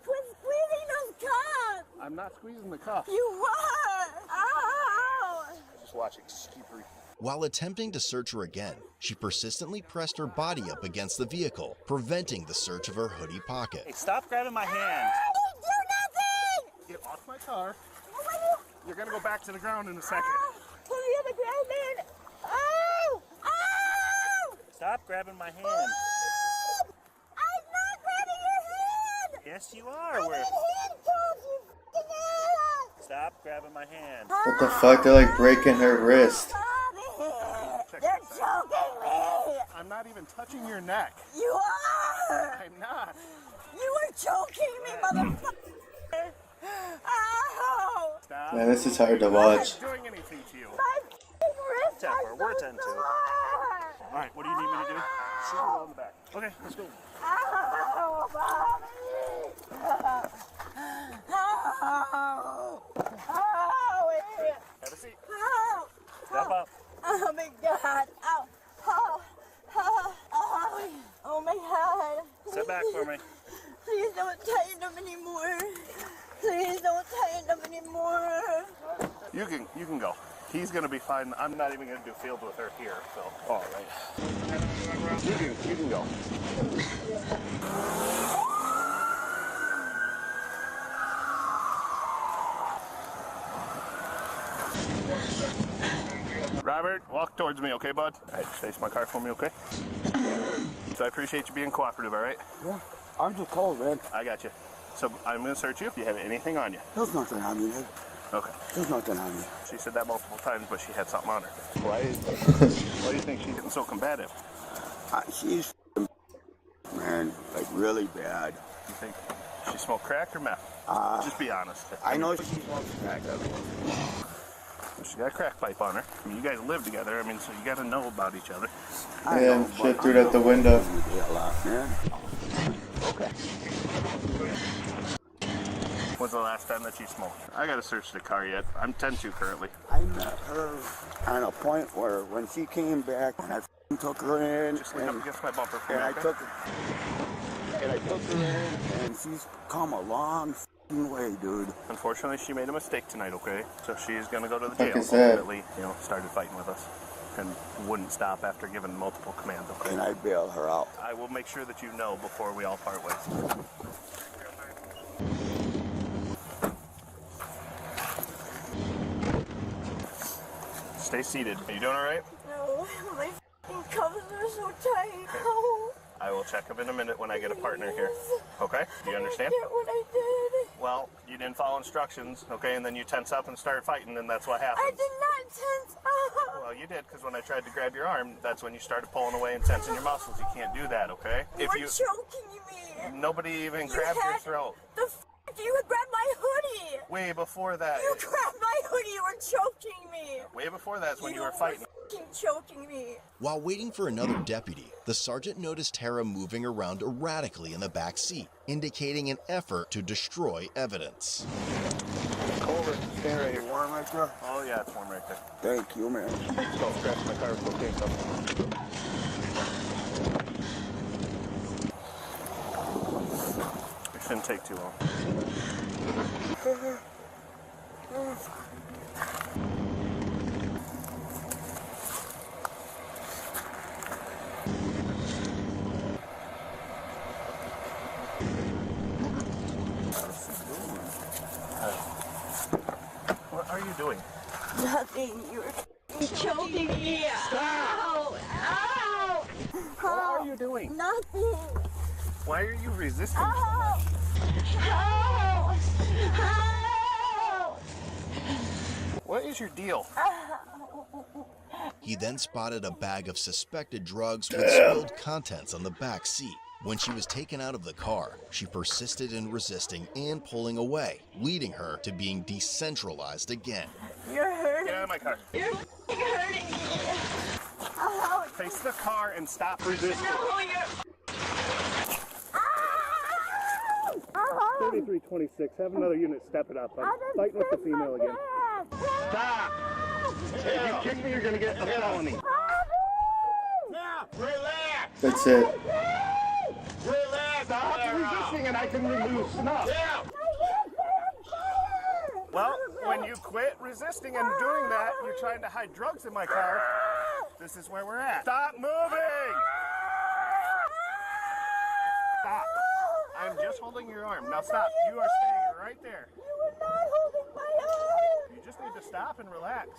Quit squeezing those cups! I'm not squeezing the cuff. You were! Ow! Just watching Skippery. While attempting to search her again, she persistently pressed her body up against the vehicle, preventing the search of her hoodie pocket. Hey, stop grabbing my hand. I didn't do nothing! Get off my car. You're going to go back to the ground in a second. Put me on the ground, man! Oh! Oh! Stop grabbing my hand. I'm not grabbing your hand! Yes, you are. Stop grabbing my hand. What the fuck? They're like breaking her wrist. They're choking me. I'm not even touching your neck. You are! I'm not. You are choking me, motherfucker! Ow! Stop. Man, this is hard to watch. I'm not doing anything to you. My wrist Temper, we're 10-2. All right, what do you need me to do? Shoot her all in the back. Okay, let's go. Ow, mommy! Ow! Ow! Have a seat. Ow! Step up. Oh my god! Ow! Oh! Oh! Oh! Oh my god! Step back for me. Please don't tighten them anymore. Please don't tighten them anymore. You can go. He's gonna be fine. I'm not even gonna do field with her here. So all right. You can go. Robert, walk towards me, okay, bud? All right, face my car for me, okay? So I appreciate you being cooperative, all right? Yeah, I'm just cold, man. I got you. So I'm gonna search you if you have anything on you. There's nothing on me, man. Okay. There's nothing on me. She said that multiple times, but she had something on her. Why do you think she's getting so combative? She's man, like really bad. You think she smoked crack or meth? Just be honest. I know she smokes crack. She got a crack pipe on her. I mean, you guys live together. I mean, so you got to know about each other. And shit threw it out the window. A lot, man. Okay. When's the last time that she smoked? I got to search the car yet. I'm 10-2 currently. I met her on a point where when she came back, and I took her in. Just lean up against my bumper for and me, I okay? took her in, and she's come a long way, dude. Unfortunately, she made a mistake tonight, okay? So she's going to go to the Like jail. I said. Ultimately, started fighting with us and wouldn't stop after giving multiple commands, okay? Can I bail her out? I will make sure that you know before we all part ways. Stay seated. Are you doing all right? No, my f***ing cuffs are so tight. Oh. I will check up in a minute when I get a partner here. Okay? Do you understand? I forget what I did. Well, you didn't follow instructions, okay? And then you tense up and start fighting, and that's what I happened. did not tense up. Well, you did, because when I tried to grab your arm, that's when you started pulling away and tensing your muscles. You can't do that, okay? You were choking me. Nobody even grabbed your throat. The f*** you would grab my hoodie. Way before that. You grabbed my hoodie. You were choking me. Way before that's when you were fighting. F***ing choking me. While waiting for another deputy, the sergeant noticed Tara moving around erratically in the back seat, indicating an effort to destroy evidence. Over. Stand right here. Warm right there? Oh, yeah, it's warm right there. Thank you, man. Don't scratch my car. It's okay. Come. It shouldn't take too long. What are you doing? Nothing. You were choking me. Stop! Ow! Ow! What are you doing? Nothing. Why are you resisting? Ow! Ow! Ow! What is your deal? He then spotted a bag of suspected drugs with spilled contents on the back seat. When she was taken out of the car, she persisted in resisting and pulling away, leading her to being decentralized again. You're hurting. Get out of my car. You're hurting me. Ow! Face the car and stop resisting. No, you're... 3326. Have another unit step it up. I'm fighting with the female again. Stop! If you kick me, you're gonna get a felony. Now, relax. That's it. Relax. Stop resisting and I can remove snuff. Yeah. Well, when you quit resisting and doing that, you're trying to hide drugs in my car. This is where we're at. Stop moving! Stop. I'm just holding your arm. Now stop. You are staying right there. You were not holding my arm. You just need to stop and relax.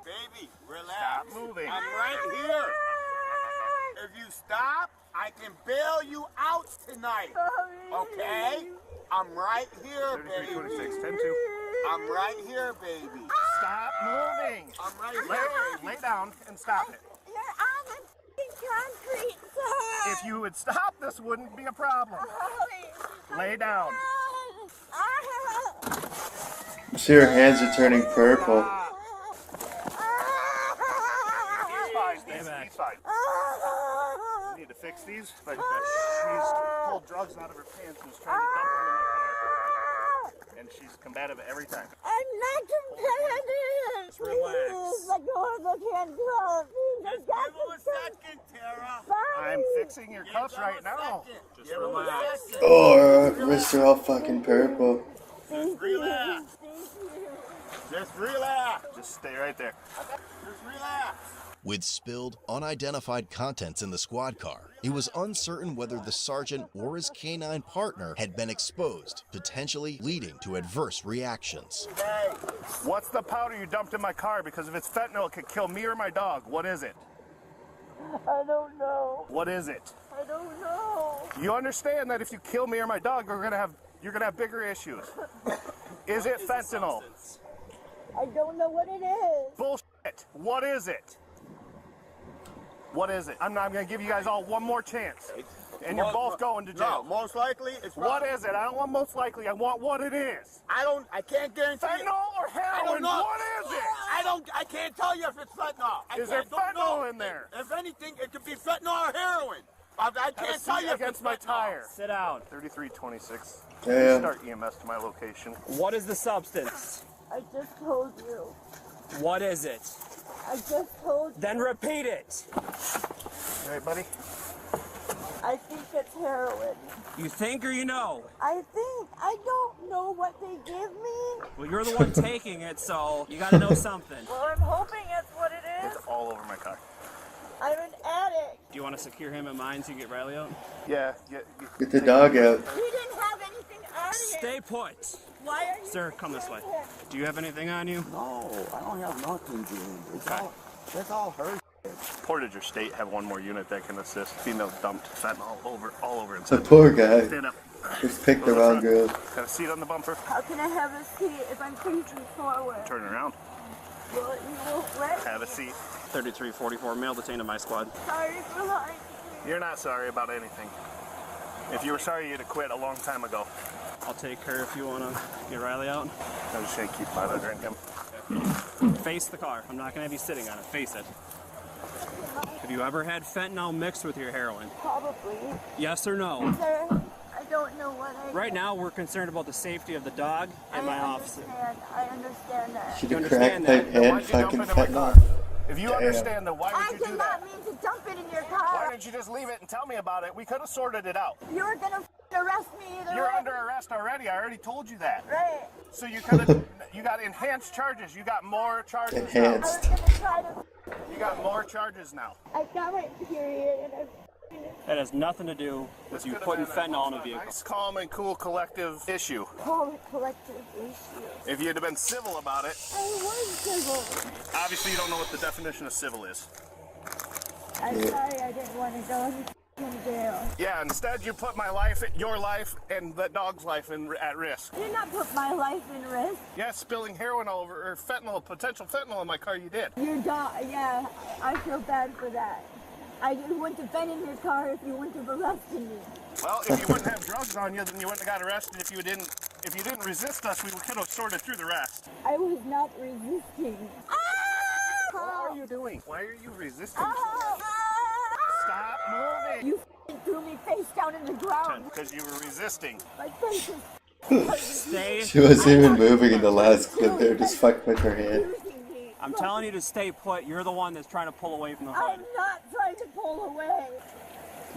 Baby, relax. Stop moving. I'm right here. If you stop, I can bail you out tonight. Okay? I'm right here, baby. 3326, 10-2. I'm right here, baby. Stop moving. I'm right here. Lay down and stop it. You're on the concrete, sir. If you would stop, this wouldn't be a problem. Lay down. You see her hands are turning purple. He's fine. We need to fix these, but she's pulled drugs out of her pants and is trying to dump them in the car. And she's combative every time. I'm not competitive. Just relax. Please, let go of the handcuffs. Just give him a second, Tara. I'm fixing your cuffs right now. Just relax. Oh, her wrists are all fucking purple. Just relax. Just relax. Just stay right there. Just relax. With spilled, unidentified contents in the squad car, it was uncertain whether the sergeant or his canine partner had been exposed, potentially leading to adverse reactions. What's the powder you dumped in my car? Because if it's fentanyl, it could kill me or my dog. What is it? I don't know. What is it? I don't know. You understand that if you kill me or my dog, you're gonna have bigger issues. Is it fentanyl? I don't know what it is. Bullshit. What is it? What is it? I'm gonna give you guys all one more chance. And you're both going to jail. No, most likely it's what is it? I don't want most likely. I want what it is. I can't guarantee it. Fentanyl or heroin? I don't know. What is it? I can't tell you if it's fentanyl. Is there fentanyl in there? If anything, it could be fentanyl or heroin. I can't tell you if against it's my fentanyl. tire. Sit down. 3326. Damn. Start EMS to my location. What is the substance? I just told you. What is it? I just told you. Then repeat it. All right, buddy? I think it's heroin. You think or you know? I think. I don't know what they give me. Well, you're the one taking it, so you gotta know something. Well, I'm hoping it's what it is. It's all over my car. I'm an addict. Do you want to secure him in mine so you get Riley out? Yeah. Get the dog out. We didn't have anything on it. Stay put. Why are you? Sir, come this way. Do you have anything on you? No, I don't have nothing, dude. It's all her. Portage or State have one more unit that can assist. Female dumped fentanyl all over The inside. poor guy. Stand up. Just picked the wrong girl. Got a seat on the bumper. How can I have a seat if I'm facing forward? Turn around. Well, you won't let me. Have a seat. 3344, male detained in my squad. Sorry for lying to you. You're not sorry about anything. If you were sorry, you'd have quit a long time ago. I'll take her if you want to get Riley out. I just gonna keep monitoring him. Face the car. I'm not going to have you sitting on it. Face it. Have you ever had fentanyl mixed with your heroin? Probably. Yes or no? Sir, I don't know what I Right now, we're concerned about the safety of the dog and my officer. I understand that. She You could crack understand pipe that? and fucking fentanyl. If you Damn. understand that, why I would you did do not that? mean to dump it in your Why car. didn't you just leave it and tell me about it? We could have sorted it out. You were gonna arrest me either You're way. under arrest already. I already told you that. Right. So you could have. You got enhanced charges. You got more charges. Enhanced. I was gonna try to. You got more charges now. I got my period and I. That has nothing to do with you putting fentanyl in a vehicle. Nice, calm, and cool collective issue. Call it collective issue. If you'd have been civil about it, I was civil. obviously you don't know what the definition of civil is. I'm sorry I didn't want to go in jail. Yeah, instead you put my life, your life, and the dog's life at risk. You did not put my life in risk. Yeah, spilling heroin all over, or fentanyl, potential fentanyl in my car, you did. Your dog, yeah, I feel bad for that. I wouldn't have been in your car if you wouldn't have arrested me. Well, if you wouldn't have drugs on you, then you wouldn't have got arrested. If you didn't resist us, we could have sorted through the rest. I was not resisting. What are you doing? Why are you resisting? Stop moving. You threw me face down in the ground. Because you were resisting. My face is Stay. She wasn't even moving in the last clip there, just fucked with her hand. I'm telling you to stay put. You're the one that's trying to pull away from the I'm hood. not trying to pull away.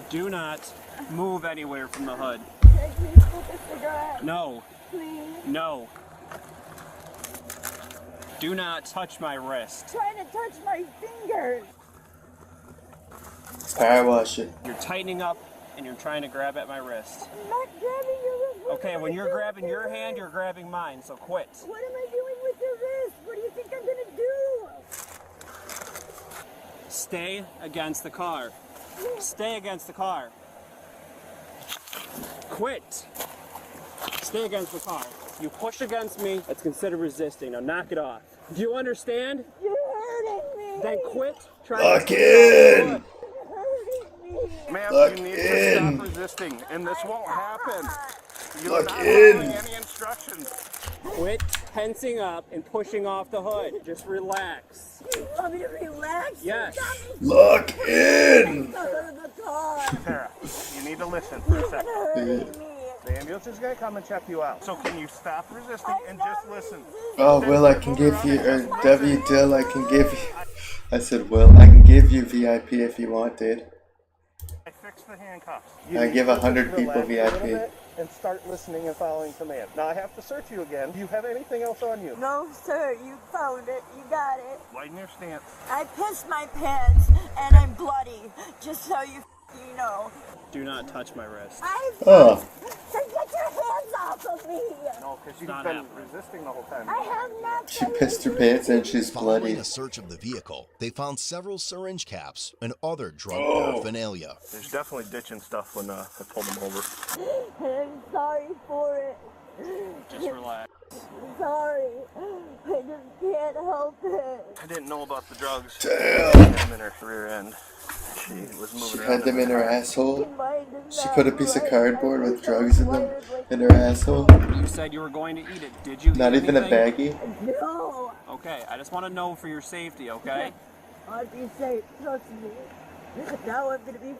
Do not move anywhere from the hood. Can I please smoke a cigarette? No. Please. No. Do not touch my wrist. Trying to touch my fingers. Power wash it. You're tightening up and you're trying to grab at my wrist. I'm not grabbing your wrist. What Okay, am when I you're doing grabbing with your hand, you're grabbing mine, so quit. What am I doing with your wrist? What do you think I'm gonna do? Stay against the car. Stay against the car. Quit. Stay against the car. You push against me, that's considered resisting. Now knock it off. Do you understand? You're hurting me. Then quit trying Lock to in. Ma'am, Lock you need in. to stop resisting, and this won't happen. You're Lock not in. following any instructions. Quit tensing up and pushing off the hood. Just relax. You want me to relax? Yes. Lock in. Tara, you need to listen for a second. The ambulance is going to come and check you out. So can you stop resisting and just listen? Oh, Will, I can give you, or W. Dill, I can give you. I said, Will, I can give you VIP if you want, dude. I fixed the handcuffs. I give 100 people Relax a little VIP. bit and start listening and following command. Now I have to search you again. Do you have anything else on you? No, sir, you found it. You got it. Widen your stance. I pissed my pants and I'm bloody. Just so you know. Do not touch my wrist. Oh. So get your hands off of me. No, because you've not been happening. resisting the whole time. I have not. She pissed her pants and she's Following bloody. a search of the vehicle, they found several syringe caps and other drug Oh. paraphernalia. There's definitely ditching stuff when I pulled them over. I'm sorry for it. Just relax. Sorry. I just can't help it. I didn't know about the drugs. Damn. I had them in her rear end. She was moving She around. had them in her asshole. Mind She put a piece of cardboard with drugs in them in her asshole. You said you were going to eat it. Did you Not eat even a anything? baggie. No. Okay, I just want to know for your safety, okay? I'll be safe. Trust me. Now I'm gonna be.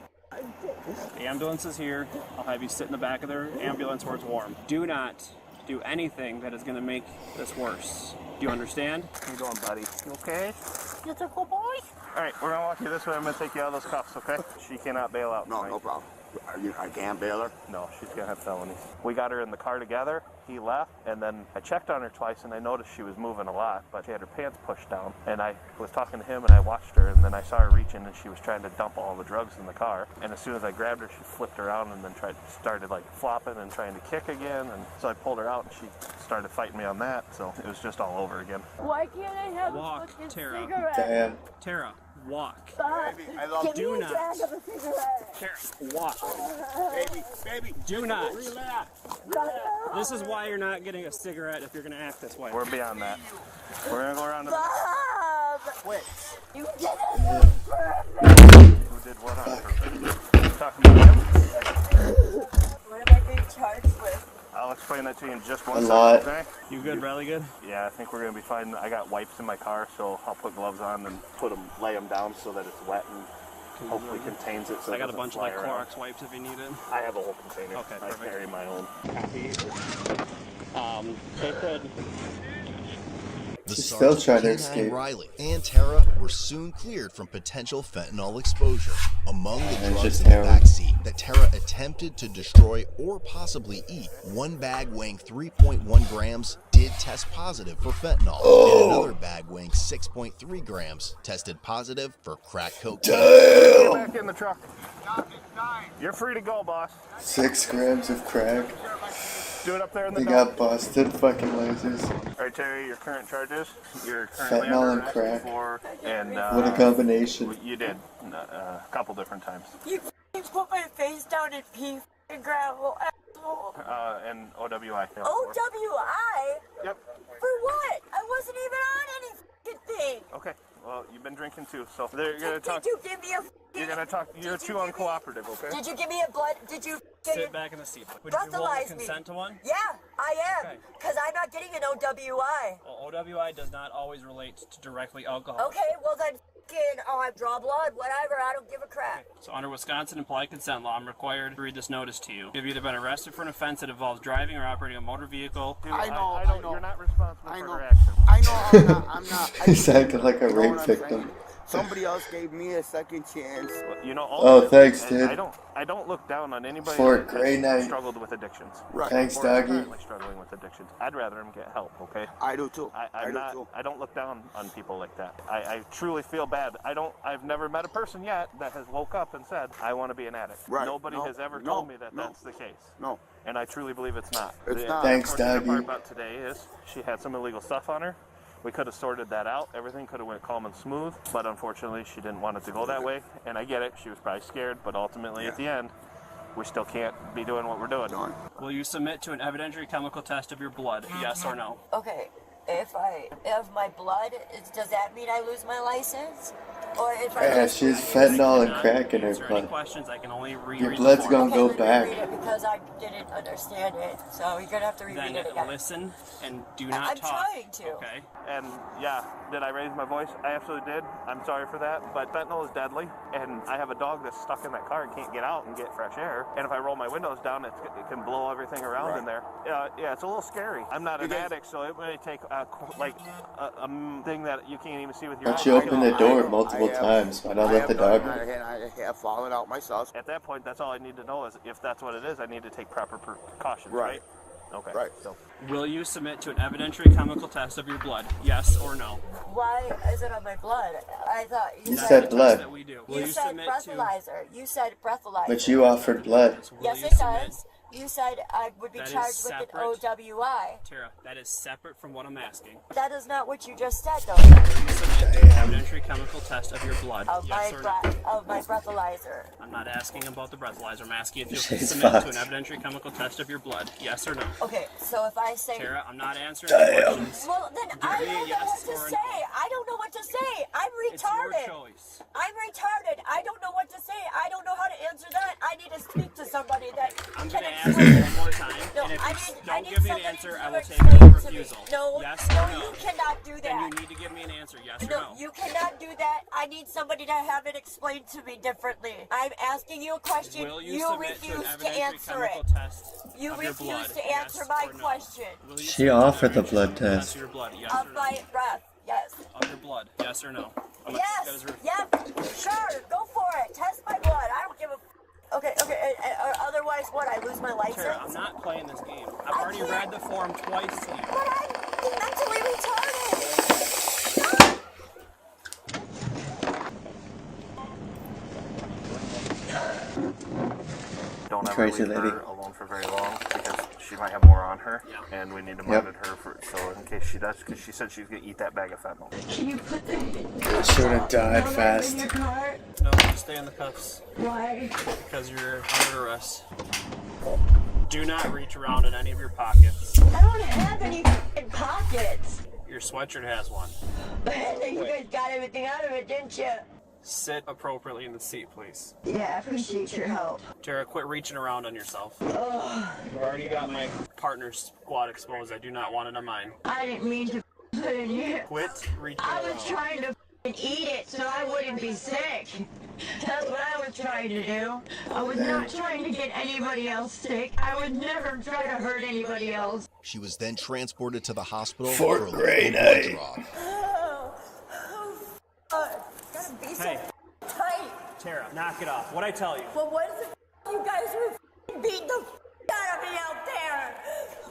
The ambulance is here. I'll have you sit in the back of their ambulance where it's warm. Do not do anything that is going to make this worse. Do you understand? How you doing, buddy? You okay? You're a good boy. All right, we're gonna walk you this way. I'm gonna take you out of those cuffs, okay? She cannot bail out. No, no problem. I can't bail her. No, she's gonna have felonies. We got her in the car together. He left, and then I checked on her twice, and I noticed she was moving a lot, but she had her pants pushed down. And I was talking to him, and I watched her, and then I saw her reaching, and she was trying to dump all the drugs in the car. And as soon as I grabbed her, she flipped around and then started like flopping and trying to kick again. And so I pulled her out, and she started fighting me on that. So it was just all over again. Why can't I have Walk, a fucking Tara. cigarette? Damn. Tara, walk. Stop. Baby, I love Give Do me a not. drag of a cigarette. Tara, walk. Baby, Do not. relax. This is why you're not getting a cigarette if you're going to act this way. We're beyond that. We're gonna go around to Bob! Quit. You did it perfect! who did what on purpose. Talking about him. What am I being charged with? I'll explain that to you in just one A second, lot. okay? You good, Bradley? Good? Yeah, I think we're gonna be fine. I got wipes in my car, so I'll put gloves on and lay them down so that it's wet and hopefully contains it. So I it got a doesn't bunch of fly like around. Clorox wipes if you need it. I have a whole container. Okay, I perfect. carry my own. They could. The She's still sergeant, trying to P9 escape. Riley, and Tara were soon cleared from potential fentanyl exposure. Among the And drugs just in the heroin. backseat that Tara attempted to destroy or possibly eat, one bag weighing 3.1 grams did test positive for fentanyl, and another bag weighing 6.3 grams tested positive for crack cocaine. Get back in the truck. You're free to go, boss. 6 grams of crack. Do it up there in the They dock. got busted fucking lasers. All right, Terry, your current charges. You're currently Fentanyl under and arrest crack. for, and What a combination. You did a couple different times. You put my face down in pee and gravel, asshole. And OWI. Yeah, OWI? Yep. For what? I wasn't even on any fucking thing. Okay. Well, you've been drinking too, so they're gonna talk. Did you give me a You're gonna talk. You're too uncooperative, okay? Did you give me a blood? Did you Sit back in the seat. Would you be willing breathalyze to me? consent to one? Yeah, I am. Okay. Because I'm not getting an OWI. Well, OWI does not always relate to directly alcohol. Okay, well then, I draw blood, whatever. I don't give a crap. So under Wisconsin implied consent law, I'm required to read this notice to you. You've either been arrested for an offense that involves driving or operating a motor vehicle. Dude, I know. You're not responsible I for know. her actions. I know I'm not. He's acting like a You know rape what I'm victim. saying? Somebody else gave me a second chance. You know. Oh, thanks, and dude. I don't look down on anybody For a that great has night. struggled with addictions. Right. Thanks, Or is doggy. currently struggling with addictions. I'd rather them get help. Okay. I do too. I'm do not. too. I don't look down on people like that. I truly feel bad. I've never met a person yet that has woke up and said, I want to be an addict. Right. Nobody No. has ever No. told me that No. that's the case. No. And I truly believe it's not. It's The not. Thanks, unfortunate doggy. part about today is she had some illegal stuff on her. we could have sorted that out. Everything could have went calm and smooth, but unfortunately she didn't want it to go that way. And I get it, she was probably scared, but ultimately at the end, we still can't be doing what we're doing. Will you submit to an evidentiary chemical test of your blood? Yes or no? Okay, if my blood, does that mean I lose my license? Or if I Yeah, just she's fentanyl and crack in her Answer any blood. questions, I can only reread Your the blood's form. gonna go read back. it because I didn't understand it, so you're gonna have to reread Then it again. listen and do not I'm talk. trying to. Okay. And yeah, did I raise my voice? I absolutely did. I'm sorry for that. But fentanyl is deadly, and I have a dog that's stuck in that car and can't get out and get fresh air. And if I roll my windows down, it can blow everything around in there. Yeah, it's a little scary. I'm not an addict, so it may take a thing that you can't even see with your eyes. But she opened the door multiple times. Why not let the dog in? I have fallen out myself. At that point, that's all I need to know is if that's what it is, I need to take proper precautions, right? Okay. Right. So. Will you submit to an evidentiary chemical test of your blood? Yes or no? Why is it on my blood? I thought You said blood. That we do. Will You you said submit to? breathalyzer. You said breathalyzer. But you offered blood. Yes, you it submit- does. You said I would be That is charged with an separate. OWI. Tara, that is separate from what I'm asking. That is not what you just said, though. Will you submit to an evidentiary chemical test of your blood? Of Yes or no? my breathalyzer. I'm not asking about the breathalyzer. I'm asking if you'll She's submit fucked. to an evidentiary chemical test of your blood. Yes or no? Okay, so if I say Tara, I'm not answering any questions. well, then I me a don't know yes what to or a say. I don't know what to say. I'm It's your retarded. choice. I'm retarded. I don't know what to say. I don't know how to answer that. I need to speak to somebody that I'm can going to ask explain you it. one more time, No, and if I you need- I don't need give me an somebody answer, to I will take explain it it as a to me. refusal. No, yes no, or no? you cannot do Then you that. need to give me an answer, yes or No, no? you cannot do that. I need somebody to have it explained to me differently. I'm asking you a question. Will you submit to an refuse to evidentiary answer it. chemical test You of your refuse blood? to answer Yes my or no? question. Will you She submit to an offered the evidentiary blood chemical test. of your blood? Yes Of or no? my breath, yes. Of your blood, yes or no? That Yes, is yep, sure, go for it. Test my blood. I don't give a. Okay, otherwise what? I lose my license? Tara, I'm not playing this game. I've already read the form twice to you. But I'm mentally retarded. Don't ever Crazy leave lady. her alone for very long because she might have more on her, and we need to monitor her for so in case she does, because she said she's gonna eat that bag of fentanyl. Can you put the She would have died in fast. your car? No, just stay in the cuffs. Why? Because you're under arrest. Do not reach around in any of your pockets. I don't have any f***ing pockets. Your sweatshirt has one. But you guys got everything out of it, didn't you? Sit appropriately in the seat, please. Yeah, I appreciate your help. Tara, quit reaching around on yourself. Ugh. You've already got my partner's squad exposed. I do not want it on mine. I didn't mean to put it in here. Quit reaching I around. was trying to eat it so I wouldn't be sick. That's what I was trying to do. I was not trying to get anybody else sick. I would never try to hurt anybody else. She was then transported to the hospital Fourth for a grade, local blood eh? draw. Gotta be so Hey. tight. Tara, knock it off. What'd I tell you? Well, what is it you guys were beating the out of me out there?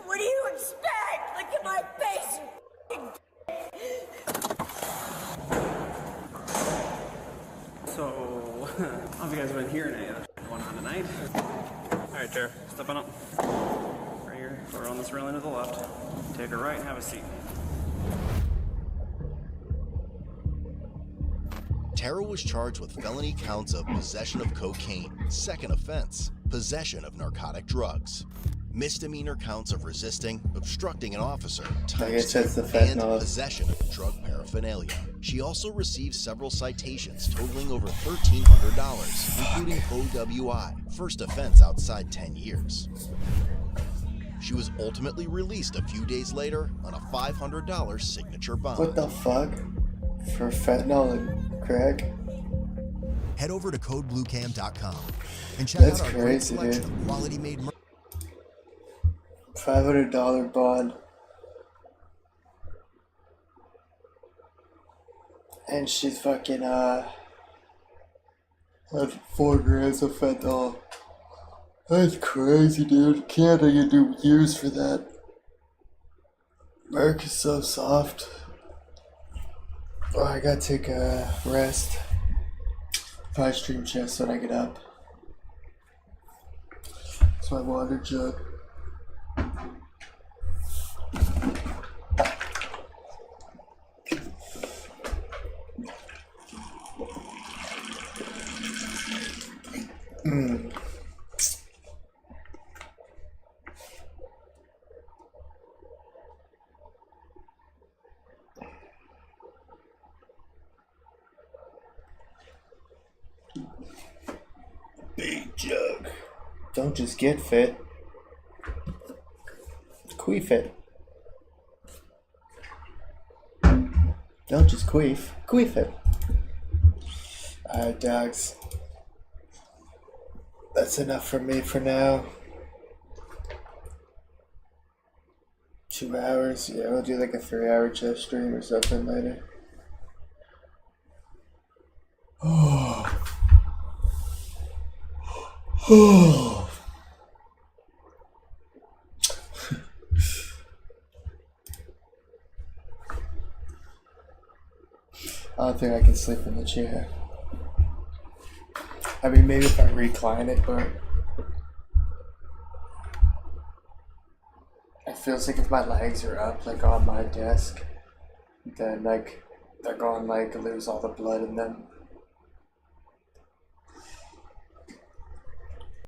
What do you expect? Look at my face, you So, how have you guys been hearing any of that going on tonight? Alright, Tara, step on up. Right here, go around this railing to the left. Take a right and have a seat. Tara was charged with felony counts of possession of cocaine, second offense, possession of narcotic drugs, misdemeanor counts of resisting, obstructing an officer, I guess that's the and fentanyl. possession of drug paraphernalia. She also received several citations totaling over $1,300, including OWI, first offense outside 10 years. She was ultimately released a few days later on a $500 signature bond. What the fuck? For fentanyl and crack? Head over to codebluecam.com and check That's out our great crazy, selection dude. of quality made merch. $500 bond. And she's fucking, had 4 grams of fentanyl. That's crazy, dude. Canada, you do years for that. America's so soft. Oh, I gotta take a rest. Probably stream chest when I get up. It's my water jug. Big jug. Don't just get fit. Queef it. Don't just queef. Queef it. Alright, dogs. That's enough for me for now. 2 hours. Yeah, we'll do like a 3-hour chest stream or something later. Oh. Oh. I don't think I can sleep in the chair. I mean, maybe if I recline it, but it feels like if my legs are up, like on my desk, then like they're going like lose all the blood in them.